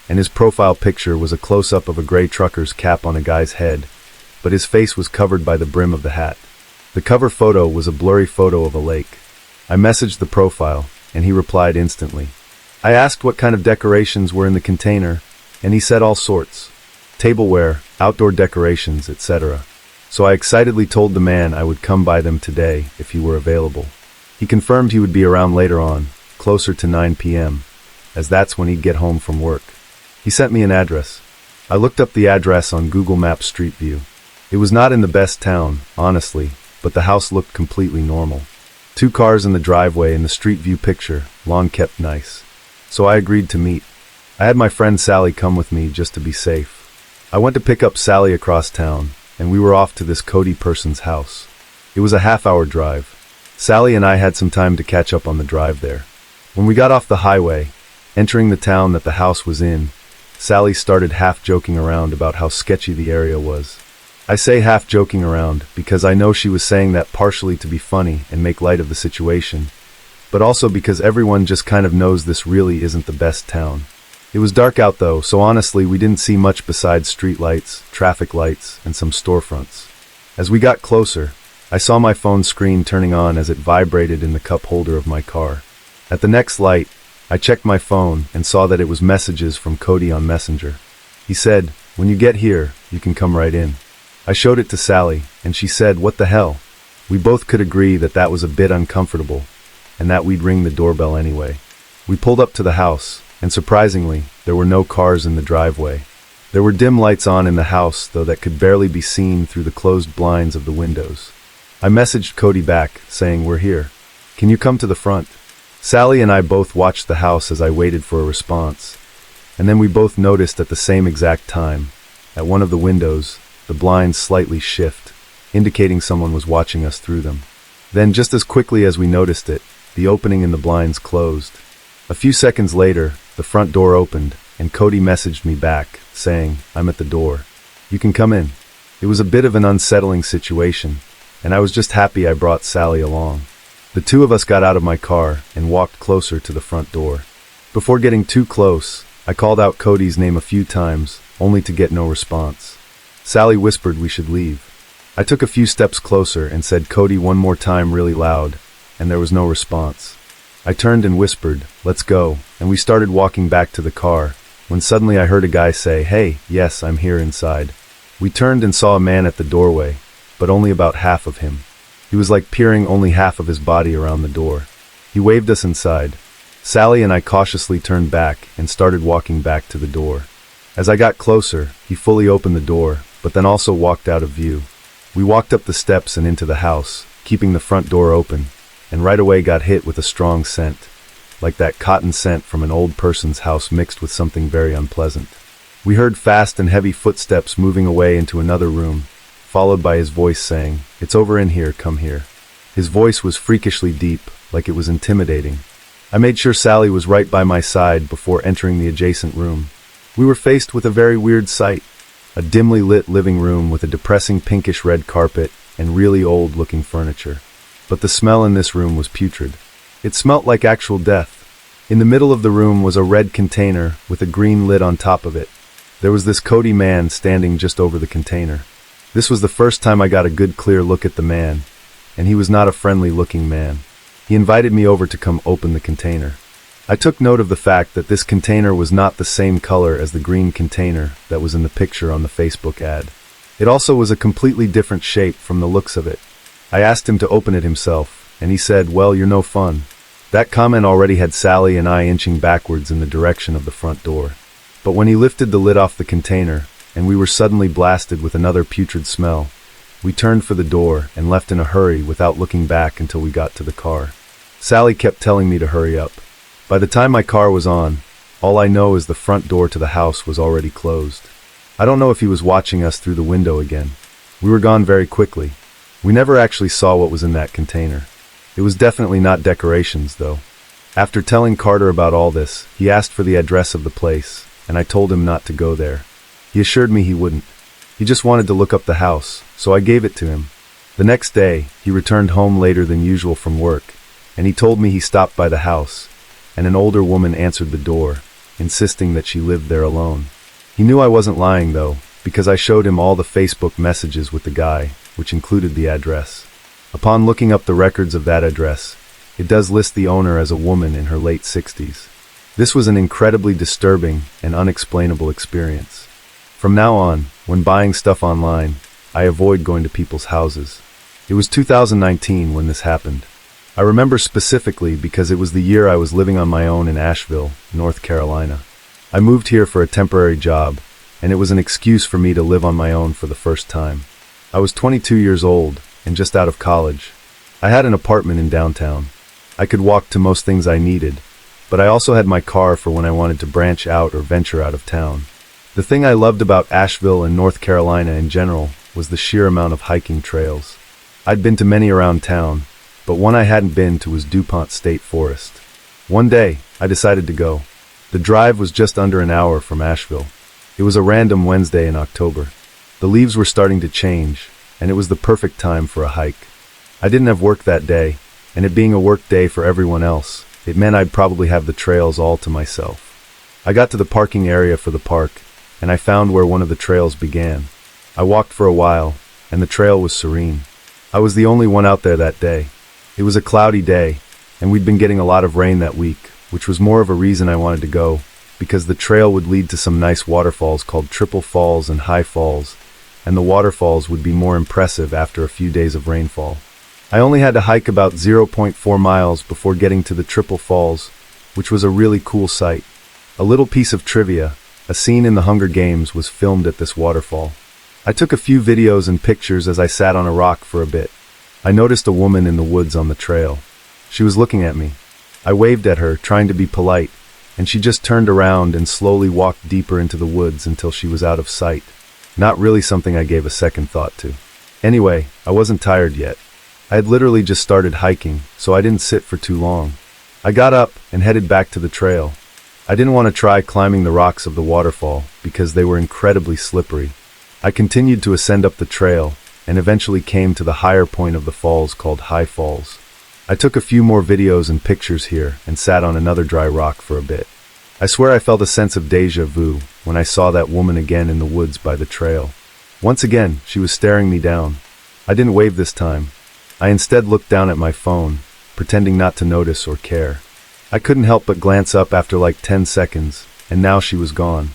and his profile picture was a close-up of a gray trucker's cap on a guy's head, but his face was covered by the brim of the hat. The cover photo was a blurry photo of a lake. I messaged the profile, and he replied instantly. I asked what kind of decorations were in the container, and he said all sorts. Tableware, outdoor decorations, etc. So I excitedly told the man I would come by them today if he were available. He confirmed he would be around later on, closer to 9 p.m., as that's when he'd get home from work. He sent me an address. I looked up the address on Google Maps Street View. It was not in the best town, honestly, but the house looked completely normal. 2 cars in the driveway in the Street View picture, lawn kept nice. So I agreed to meet. I had my friend Sally come with me just to be safe. I went to pick up Sally across town, and we were off to this Cody person's house. It was a half-hour drive. Sally and I had some time to catch up on the drive there. When we got off the highway, entering the town that the house was in, Sally started half joking around about how sketchy the area was. I say half joking around because I know she was saying that partially to be funny and make light of the situation, but also because everyone just kind of knows this really isn't the best town. It was dark out though, so honestly we didn't see much besides street lights, traffic lights, and some storefronts. As we got closer, I saw my phone screen turning on as it vibrated in the cup holder of my car. At the next light, I checked my phone and saw that it was messages from Cody on Messenger. He said, "When you get here, you can come right in." I showed it to Sally, and she said, "What the hell?" We both could agree that that was a bit uncomfortable, and that we'd ring the doorbell anyway. We pulled up to the house, and surprisingly, there were no cars in the driveway. There were dim lights on in the house, though that could barely be seen through the closed blinds of the windows. I messaged Cody back, saying, "We're here. Can you come to the front?" Sally and I both watched the house as I waited for a response, and then we both noticed at the same exact time, at one of the windows, the blinds slightly shift, indicating someone was watching us through them. Then, just as quickly as we noticed it, the opening in the blinds closed. A few seconds later, the front door opened, and Cody messaged me back, saying, "I'm at the door. You can come in." It was a bit of an unsettling situation, and I was just happy I brought Sally along. The two of us got out of my car and walked closer to the front door. Before getting too close, I called out Cody's name a few times, only to get no response. Sally whispered we should leave. I took a few steps closer and said Cody one more time really loud, and there was no response. I turned and whispered, "Let's go," and we started walking back to the car, when suddenly I heard a guy say, "Hey, yes, I'm here inside." We turned and saw a man at the doorway, but only about half of him. He was like peering only half of his body around the door. He waved us inside. Sally and I cautiously turned back and started walking back to the door. As I got closer, he fully opened the door, but then also walked out of view. We walked up the steps and into the house, keeping the front door open, and right away got hit with a strong scent, like that cotton scent from an old person's house mixed with something very unpleasant. We heard fast and heavy footsteps moving away into another room, followed by his voice saying, "It's over in here, come here." His voice was freakishly deep, like it was intimidating. I made sure Sally was right by my side before entering the adjacent room. We were faced with a very weird sight. A dimly lit living room with a depressing pinkish-red carpet and really old-looking furniture. But the smell in this room was putrid. It smelt like actual death. In the middle of the room was a red container with a green lid on top of it. There was this Cody man standing just over the container. This was the first time I got a good clear look at the man, and he was not a friendly-looking man. He invited me over to come open the container. I took note of the fact that this container was not the same color as the green container that was in the picture on the Facebook ad. It also was a completely different shape from the looks of it. I asked him to open it himself, and he said, "Well, you're no fun." That comment already had Sally and I inching backwards in the direction of the front door. But when he lifted the lid off the container, and we were suddenly blasted with another putrid smell, we turned for the door and left in a hurry without looking back until we got to the car. Sally kept telling me to hurry up. By the time my car was on, all I know is the front door to the house was already closed. I don't know if he was watching us through the window again. We were gone very quickly. We never actually saw what was in that container. It was definitely not decorations, though. After telling Carter about all this, he asked for the address of the place, and I told him not to go there. He assured me he wouldn't. He just wanted to look up the house, so I gave it to him. The next day, he returned home later than usual from work, and he told me he stopped by the house, and an older woman answered the door, insisting that she lived there alone. He knew I wasn't lying, though, because I showed him all the Facebook messages with the guy, which included the address. Upon looking up the records of that address, it does list the owner as a woman in her late 60s. This was an incredibly disturbing and unexplainable experience. From now on, when buying stuff online, I avoid going to people's houses. It was 2019 when this happened. I remember specifically because it was the year I was living on my own in Asheville, North Carolina. I moved here for a temporary job, and it was an excuse for me to live on my own for the first time. I was 22 years old and just out of college. I had an apartment in downtown. I could walk to most things I needed, but I also had my car for when I wanted to branch out or venture out of town. The thing I loved about Asheville and North Carolina in general was the sheer amount of hiking trails. I'd been to many around town, but one I hadn't been to was DuPont State Forest. One day, I decided to go. The drive was just under an hour from Asheville. It was a random Wednesday in October. The leaves were starting to change, and it was the perfect time for a hike. I didn't have work that day, and it being a work day for everyone else, it meant I'd probably have the trails all to myself. I got to the parking area for the park, and I found where one of the trails began. I walked for a while, and the trail was serene. I was the only one out there that day. It was a cloudy day, and we'd been getting a lot of rain that week, which was more of a reason I wanted to go, because the trail would lead to some nice waterfalls called Triple Falls and High Falls, and the waterfalls would be more impressive after a few days of rainfall. I only had to hike about 0.4 miles before getting to the Triple Falls, which was a really cool sight. A little piece of trivia, a scene in the Hunger Games was filmed at this waterfall. I took a few videos and pictures as I sat on a rock for a bit. I noticed a woman in the woods on the trail. She was looking at me. I waved at her, trying to be polite, and she just turned around and slowly walked deeper into the woods until she was out of sight. Not really something I gave a second thought to. Anyway, I wasn't tired yet. I had literally just started hiking, so I didn't sit for too long. I got up and headed back to the trail. I didn't want to try climbing the rocks of the waterfall because they were incredibly slippery. I continued to ascend up the trail and eventually came to the higher point of the falls called High Falls. I took a few more videos and pictures here and sat on another dry rock for a bit. I swear I felt a sense of déjà vu when I saw that woman again in the woods by the trail. Once again, she was staring me down. I didn't wave this time. I instead looked down at my phone, pretending not to notice or care. I couldn't help but glance up after like 10 seconds, and now she was gone.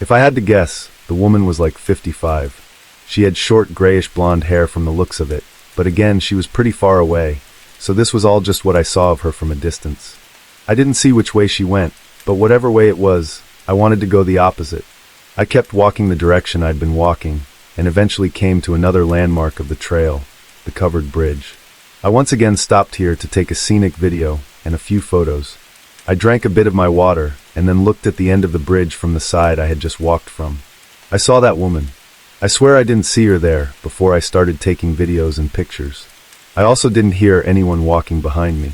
If I had to guess, the woman was like 55. She had short grayish blonde hair from the looks of it, but again she was pretty far away, so this was all just what I saw of her from a distance. I didn't see which way she went, but whatever way it was, I wanted to go the opposite. I kept walking the direction I'd been walking, and eventually came to another landmark of the trail, the covered bridge. I once again stopped here to take a scenic video and a few photos. I drank a bit of my water, and then looked at the end of the bridge from the side I had just walked from. I saw that woman. I swear I didn't see her there before I started taking videos and pictures. I also didn't hear anyone walking behind me.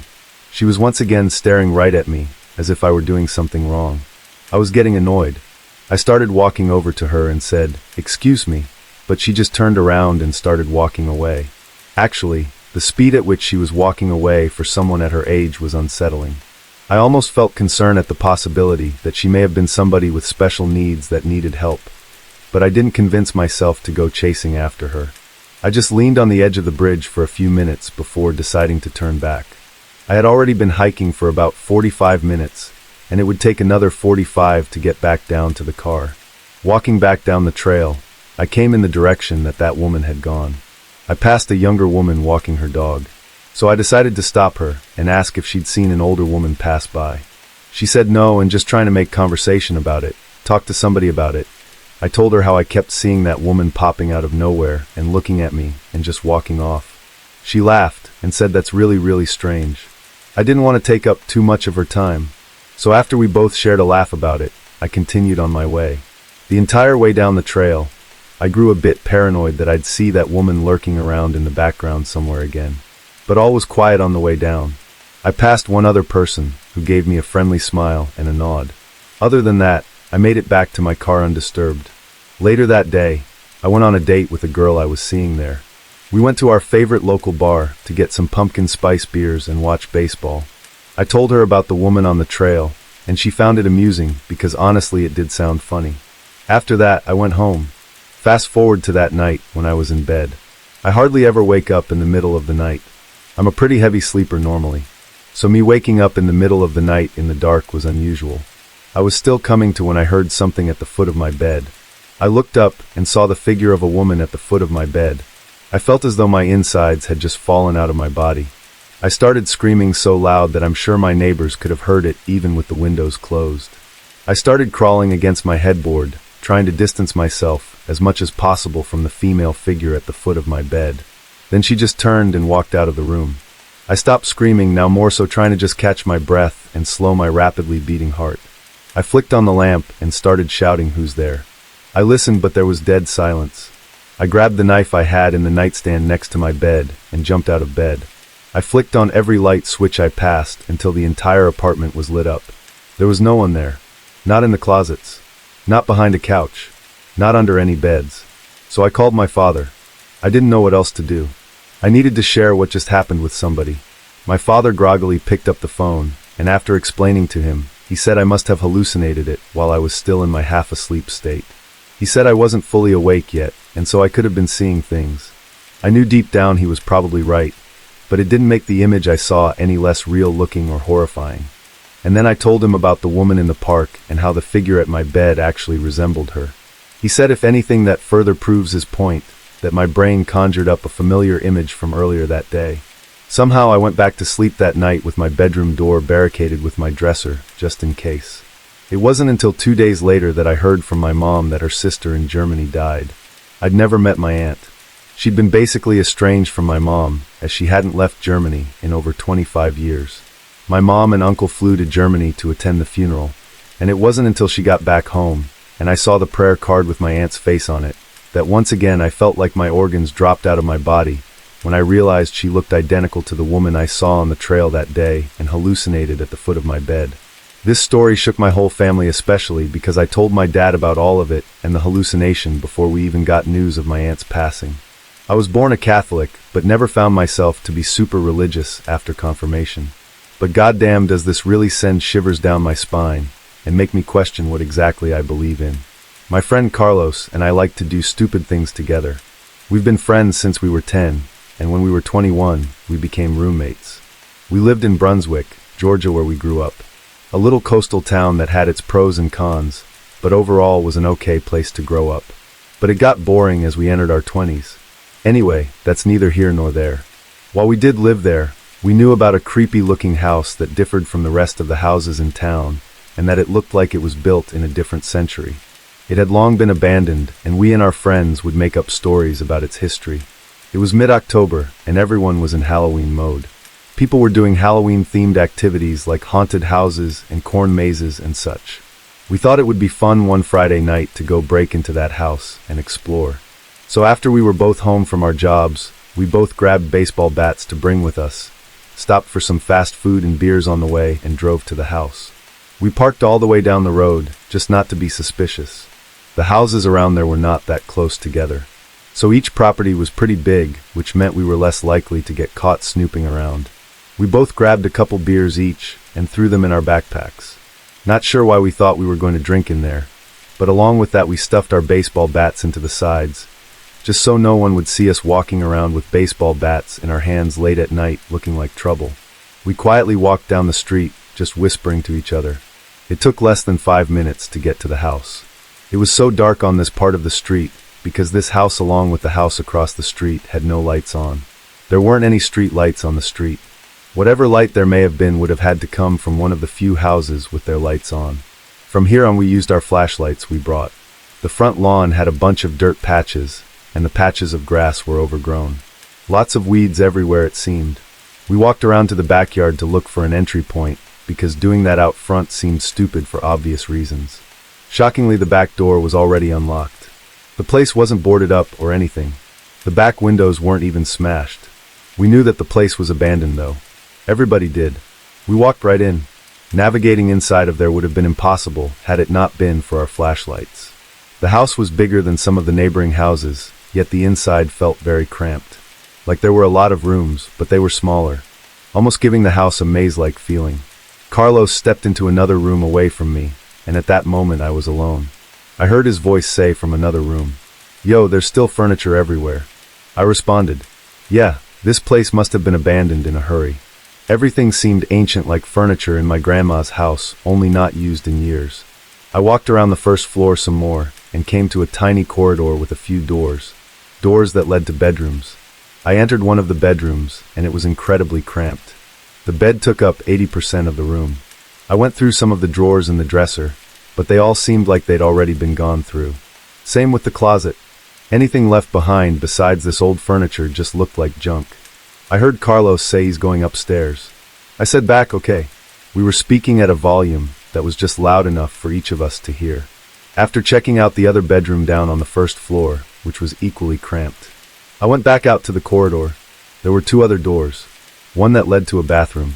She was once again staring right at me, as if I were doing something wrong. I was getting annoyed. I started walking over to her and said, "Excuse me," but she just turned around and started walking away. Actually, the speed at which she was walking away for someone at her age was unsettling. I almost felt concern at the possibility that she may have been somebody with special needs that needed help, but I didn't convince myself to go chasing after her. I just leaned on the edge of the bridge for a few minutes before deciding to turn back. I had already been hiking for about 45 minutes, and it would take another 45 to get back down to the car. Walking back down the trail, I came in the direction that woman had gone. I passed a younger woman walking her dog, so I decided to stop her and ask if she'd seen an older woman pass by. She said no and just trying to make conversation about it, talk to somebody about it. I told her how I kept seeing that woman popping out of nowhere and looking at me and just walking off. She laughed and said that's really strange. I didn't want to take up too much of her time, so after we both shared a laugh about it, I continued on my way. The entire way down the trail, I grew a bit paranoid that I'd see that woman lurking around in the background somewhere again. But all was quiet on the way down. I passed one other person who gave me a friendly smile and a nod. Other than that, I made it back to my car undisturbed. Later that day, I went on a date with a girl I was seeing there. We went to our favorite local bar to get some pumpkin spice beers and watch baseball. I told her about the woman on the trail, and she found it amusing because honestly it did sound funny. After that, I went home. Fast forward to that night when I was in bed. I hardly ever wake up in the middle of the night. I'm a pretty heavy sleeper normally, so me waking up in the middle of the night in the dark was unusual. I was still coming to when I heard something at the foot of my bed. I looked up and saw the figure of a woman at the foot of my bed. I felt as though my insides had just fallen out of my body. I started screaming so loud that I'm sure my neighbors could have heard it even with the windows closed. I started crawling against my headboard, trying to distance myself as much as possible from the female figure at the foot of my bed. Then she just turned and walked out of the room. I stopped screaming, now more so trying to just catch my breath and slow my rapidly beating heart. I flicked on the lamp and started shouting, "Who's there?" I listened, but there was dead silence. I grabbed the knife I had in the nightstand next to my bed and jumped out of bed. I flicked on every light switch I passed until the entire apartment was lit up. There was no one there. Not in the closets. Not behind a couch. Not under any beds. So I called my father. I didn't know what else to do. I needed to share what just happened with somebody. My father groggily picked up the phone, and after explaining to him, he said I must have hallucinated it while I was still in my half-asleep state. He said I wasn't fully awake yet, and so I could have been seeing things. I knew deep down he was probably right, but it didn't make the image I saw any less real-looking or horrifying. And then I told him about the woman in the park and how the figure at my bed actually resembled her. He said if anything that further proves his point, that my brain conjured up a familiar image from earlier that day. Somehow I went back to sleep that night with my bedroom door barricaded with my dresser, just in case. It wasn't until 2 days later that I heard from my mom that her sister in Germany died. I'd never met my aunt. She'd been basically estranged from my mom, as she hadn't left Germany in over 25 years. My mom and uncle flew to Germany to attend the funeral, and it wasn't until she got back home, and I saw the prayer card with my aunt's face on it, that once again I felt like my organs dropped out of my body when I realized she looked identical to the woman I saw on the trail that day and hallucinated at the foot of my bed. This story shook my whole family, especially because I told my dad about all of it and the hallucination before we even got news of my aunt's passing. I was born a Catholic, but never found myself to be super religious after confirmation. But goddamn, does this really send shivers down my spine and make me question what exactly I believe in. My friend Carlos and I like to do stupid things together. We've been friends since we were 10, and when we were 21, we became roommates. We lived in Brunswick, Georgia, where we grew up. A little coastal town that had its pros and cons, but overall was an okay place to grow up. But it got boring as we entered our 20s. Anyway, that's neither here nor there. While we did live there, we knew about a creepy-looking house that differed from the rest of the houses in town, and that it looked like it was built in a different century. It had long been abandoned, and we and our friends would make up stories about its history. It was mid-October, and everyone was in Halloween mode. People were doing Halloween-themed activities like haunted houses and corn mazes and such. We thought it would be fun one Friday night to go break into that house and explore. So after we were both home from our jobs, we both grabbed baseball bats to bring with us, stopped for some fast food and beers on the way, and drove to the house. We parked all the way down the road, just not to be suspicious. The houses around there were not that close together. So each property was pretty big, which meant we were less likely to get caught snooping around. We both grabbed a couple beers each and threw them in our backpacks. Not sure why we thought we were going to drink in there, but along with that we stuffed our baseball bats into the sides, just so no one would see us walking around with baseball bats in our hands late at night looking like trouble. We quietly walked down the street, just whispering to each other. It took less than 5 minutes to get to the house. It was so dark on this part of the street because this house along with the house across the street had no lights on. There weren't any street lights on the street. Whatever light there may have been would have had to come from one of the few houses with their lights on. From here on we used our flashlights we brought. The front lawn had a bunch of dirt patches, and the patches of grass were overgrown. Lots of weeds everywhere it seemed. We walked around to the backyard to look for an entry point, because doing that out front seemed stupid for obvious reasons. Shockingly, the back door was already unlocked. The place wasn't boarded up or anything. The back windows weren't even smashed. We knew that the place was abandoned though. Everybody did. We walked right in. Navigating inside of there would have been impossible had it not been for our flashlights. The house was bigger than some of the neighboring houses, yet the inside felt very cramped. Like there were a lot of rooms, but they were smaller, almost giving the house a maze-like feeling. Carlos stepped into another room away from me, and at that moment I was alone. I heard his voice say from another room, "Yo, there's still furniture everywhere." I responded, "Yeah, this place must have been abandoned in a hurry." Everything seemed ancient, like furniture in my grandma's house, only not used in years. I walked around the first floor some more, and came to a tiny corridor with a few doors that led to bedrooms. I entered one of the bedrooms, and it was incredibly cramped. The bed took up 80% of the room. I went through some of the drawers in the dresser, but they all seemed like they'd already been gone through. Same with the closet. Anything left behind besides this old furniture just looked like junk. I heard Carlos say he's going upstairs. I said back, okay. We were speaking at a volume that was just loud enough for each of us to hear. After checking out the other bedroom down on the first floor, which was equally cramped, I went back out to the corridor. There were two other doors, one that led to a bathroom,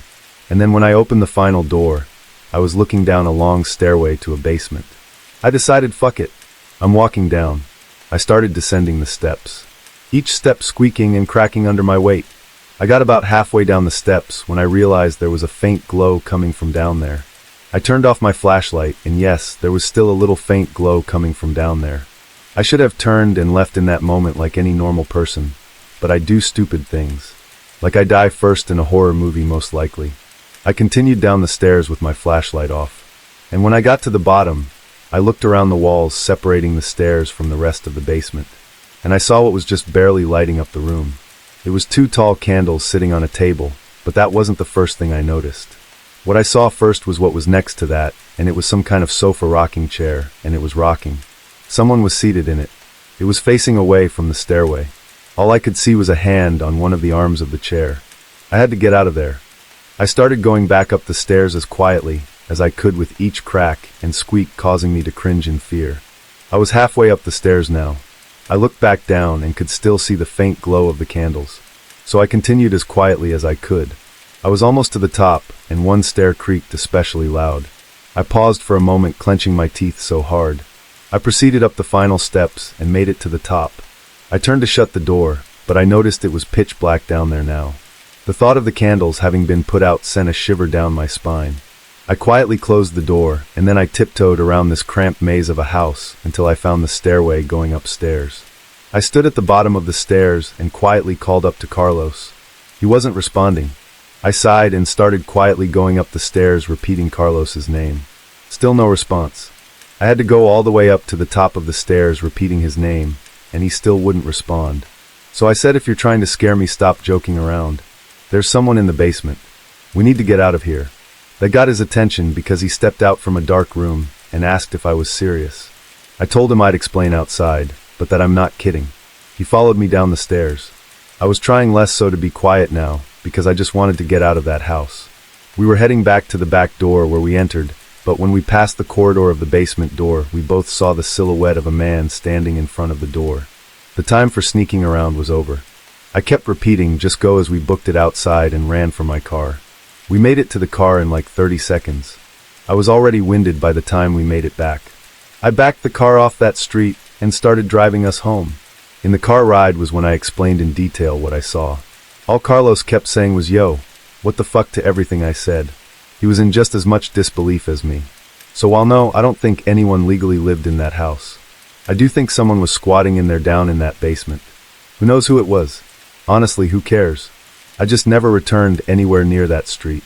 and then when I opened the final door, I was looking down a long stairway to a basement. I decided, fuck it. I'm walking down. I started descending the steps, each step squeaking and cracking under my weight. I got about halfway down the steps when I realized there was a faint glow coming from down there. I turned off my flashlight, and yes, there was still a little faint glow coming from down there. I should have turned and left in that moment like any normal person, but I do stupid things. Like I die first in a horror movie, most likely. I continued down the stairs with my flashlight off, and when I got to the bottom, I looked around the walls separating the stairs from the rest of the basement, and I saw what was just barely lighting up the room. It was two tall candles sitting on a table, but that wasn't the first thing I noticed. What I saw first was what was next to that, and it was some kind of sofa rocking chair, and it was rocking. Someone was seated in it. It was facing away from the stairway. All I could see was a hand on one of the arms of the chair. I had to get out of there. I started going back up the stairs as quietly as I could, with each crack and squeak causing me to cringe in fear. I was halfway up the stairs now. I looked back down and could still see the faint glow of the candles, so I continued as quietly as I could. I was almost to the top, and one stair creaked especially loud. I paused for a moment, clenching my teeth so hard. I proceeded up the final steps and made it to the top. I turned to shut the door, but I noticed it was pitch black down there now. The thought of the candles having been put out sent a shiver down my spine. I quietly closed the door, and then I tiptoed around this cramped maze of a house until I found the stairway going upstairs. I stood at the bottom of the stairs and quietly called up to Carlos. He wasn't responding. I sighed and started quietly going up the stairs, repeating Carlos's name. Still no response. I had to go all the way up to the top of the stairs repeating his name, and he still wouldn't respond. So I said, "If you're trying to scare me, stop joking around. There's someone in the basement. We need to get out of here." That got his attention because he stepped out from a dark room and asked if I was serious. I told him I'd explain outside, but that I'm not kidding. He followed me down the stairs. I was trying less so to be quiet now, because I just wanted to get out of that house. We were heading back to the back door where we entered, but when we passed the corridor of the basement door, we both saw the silhouette of a man standing in front of the door. The time for sneaking around was over. I kept repeating, "Just go," as we booked it outside and ran for my car. We made it to the car in like 30 seconds. I was already winded by the time we made it back. I backed the car off that street and started driving us home. In the car ride was when I explained in detail what I saw. All Carlos kept saying was, "Yo, what the fuck," to everything I said. He was in just as much disbelief as me. So while no, I don't think anyone legally lived in that house, I do think someone was squatting in there down in that basement. Who knows who it was? Honestly, who cares? I just never returned anywhere near that street.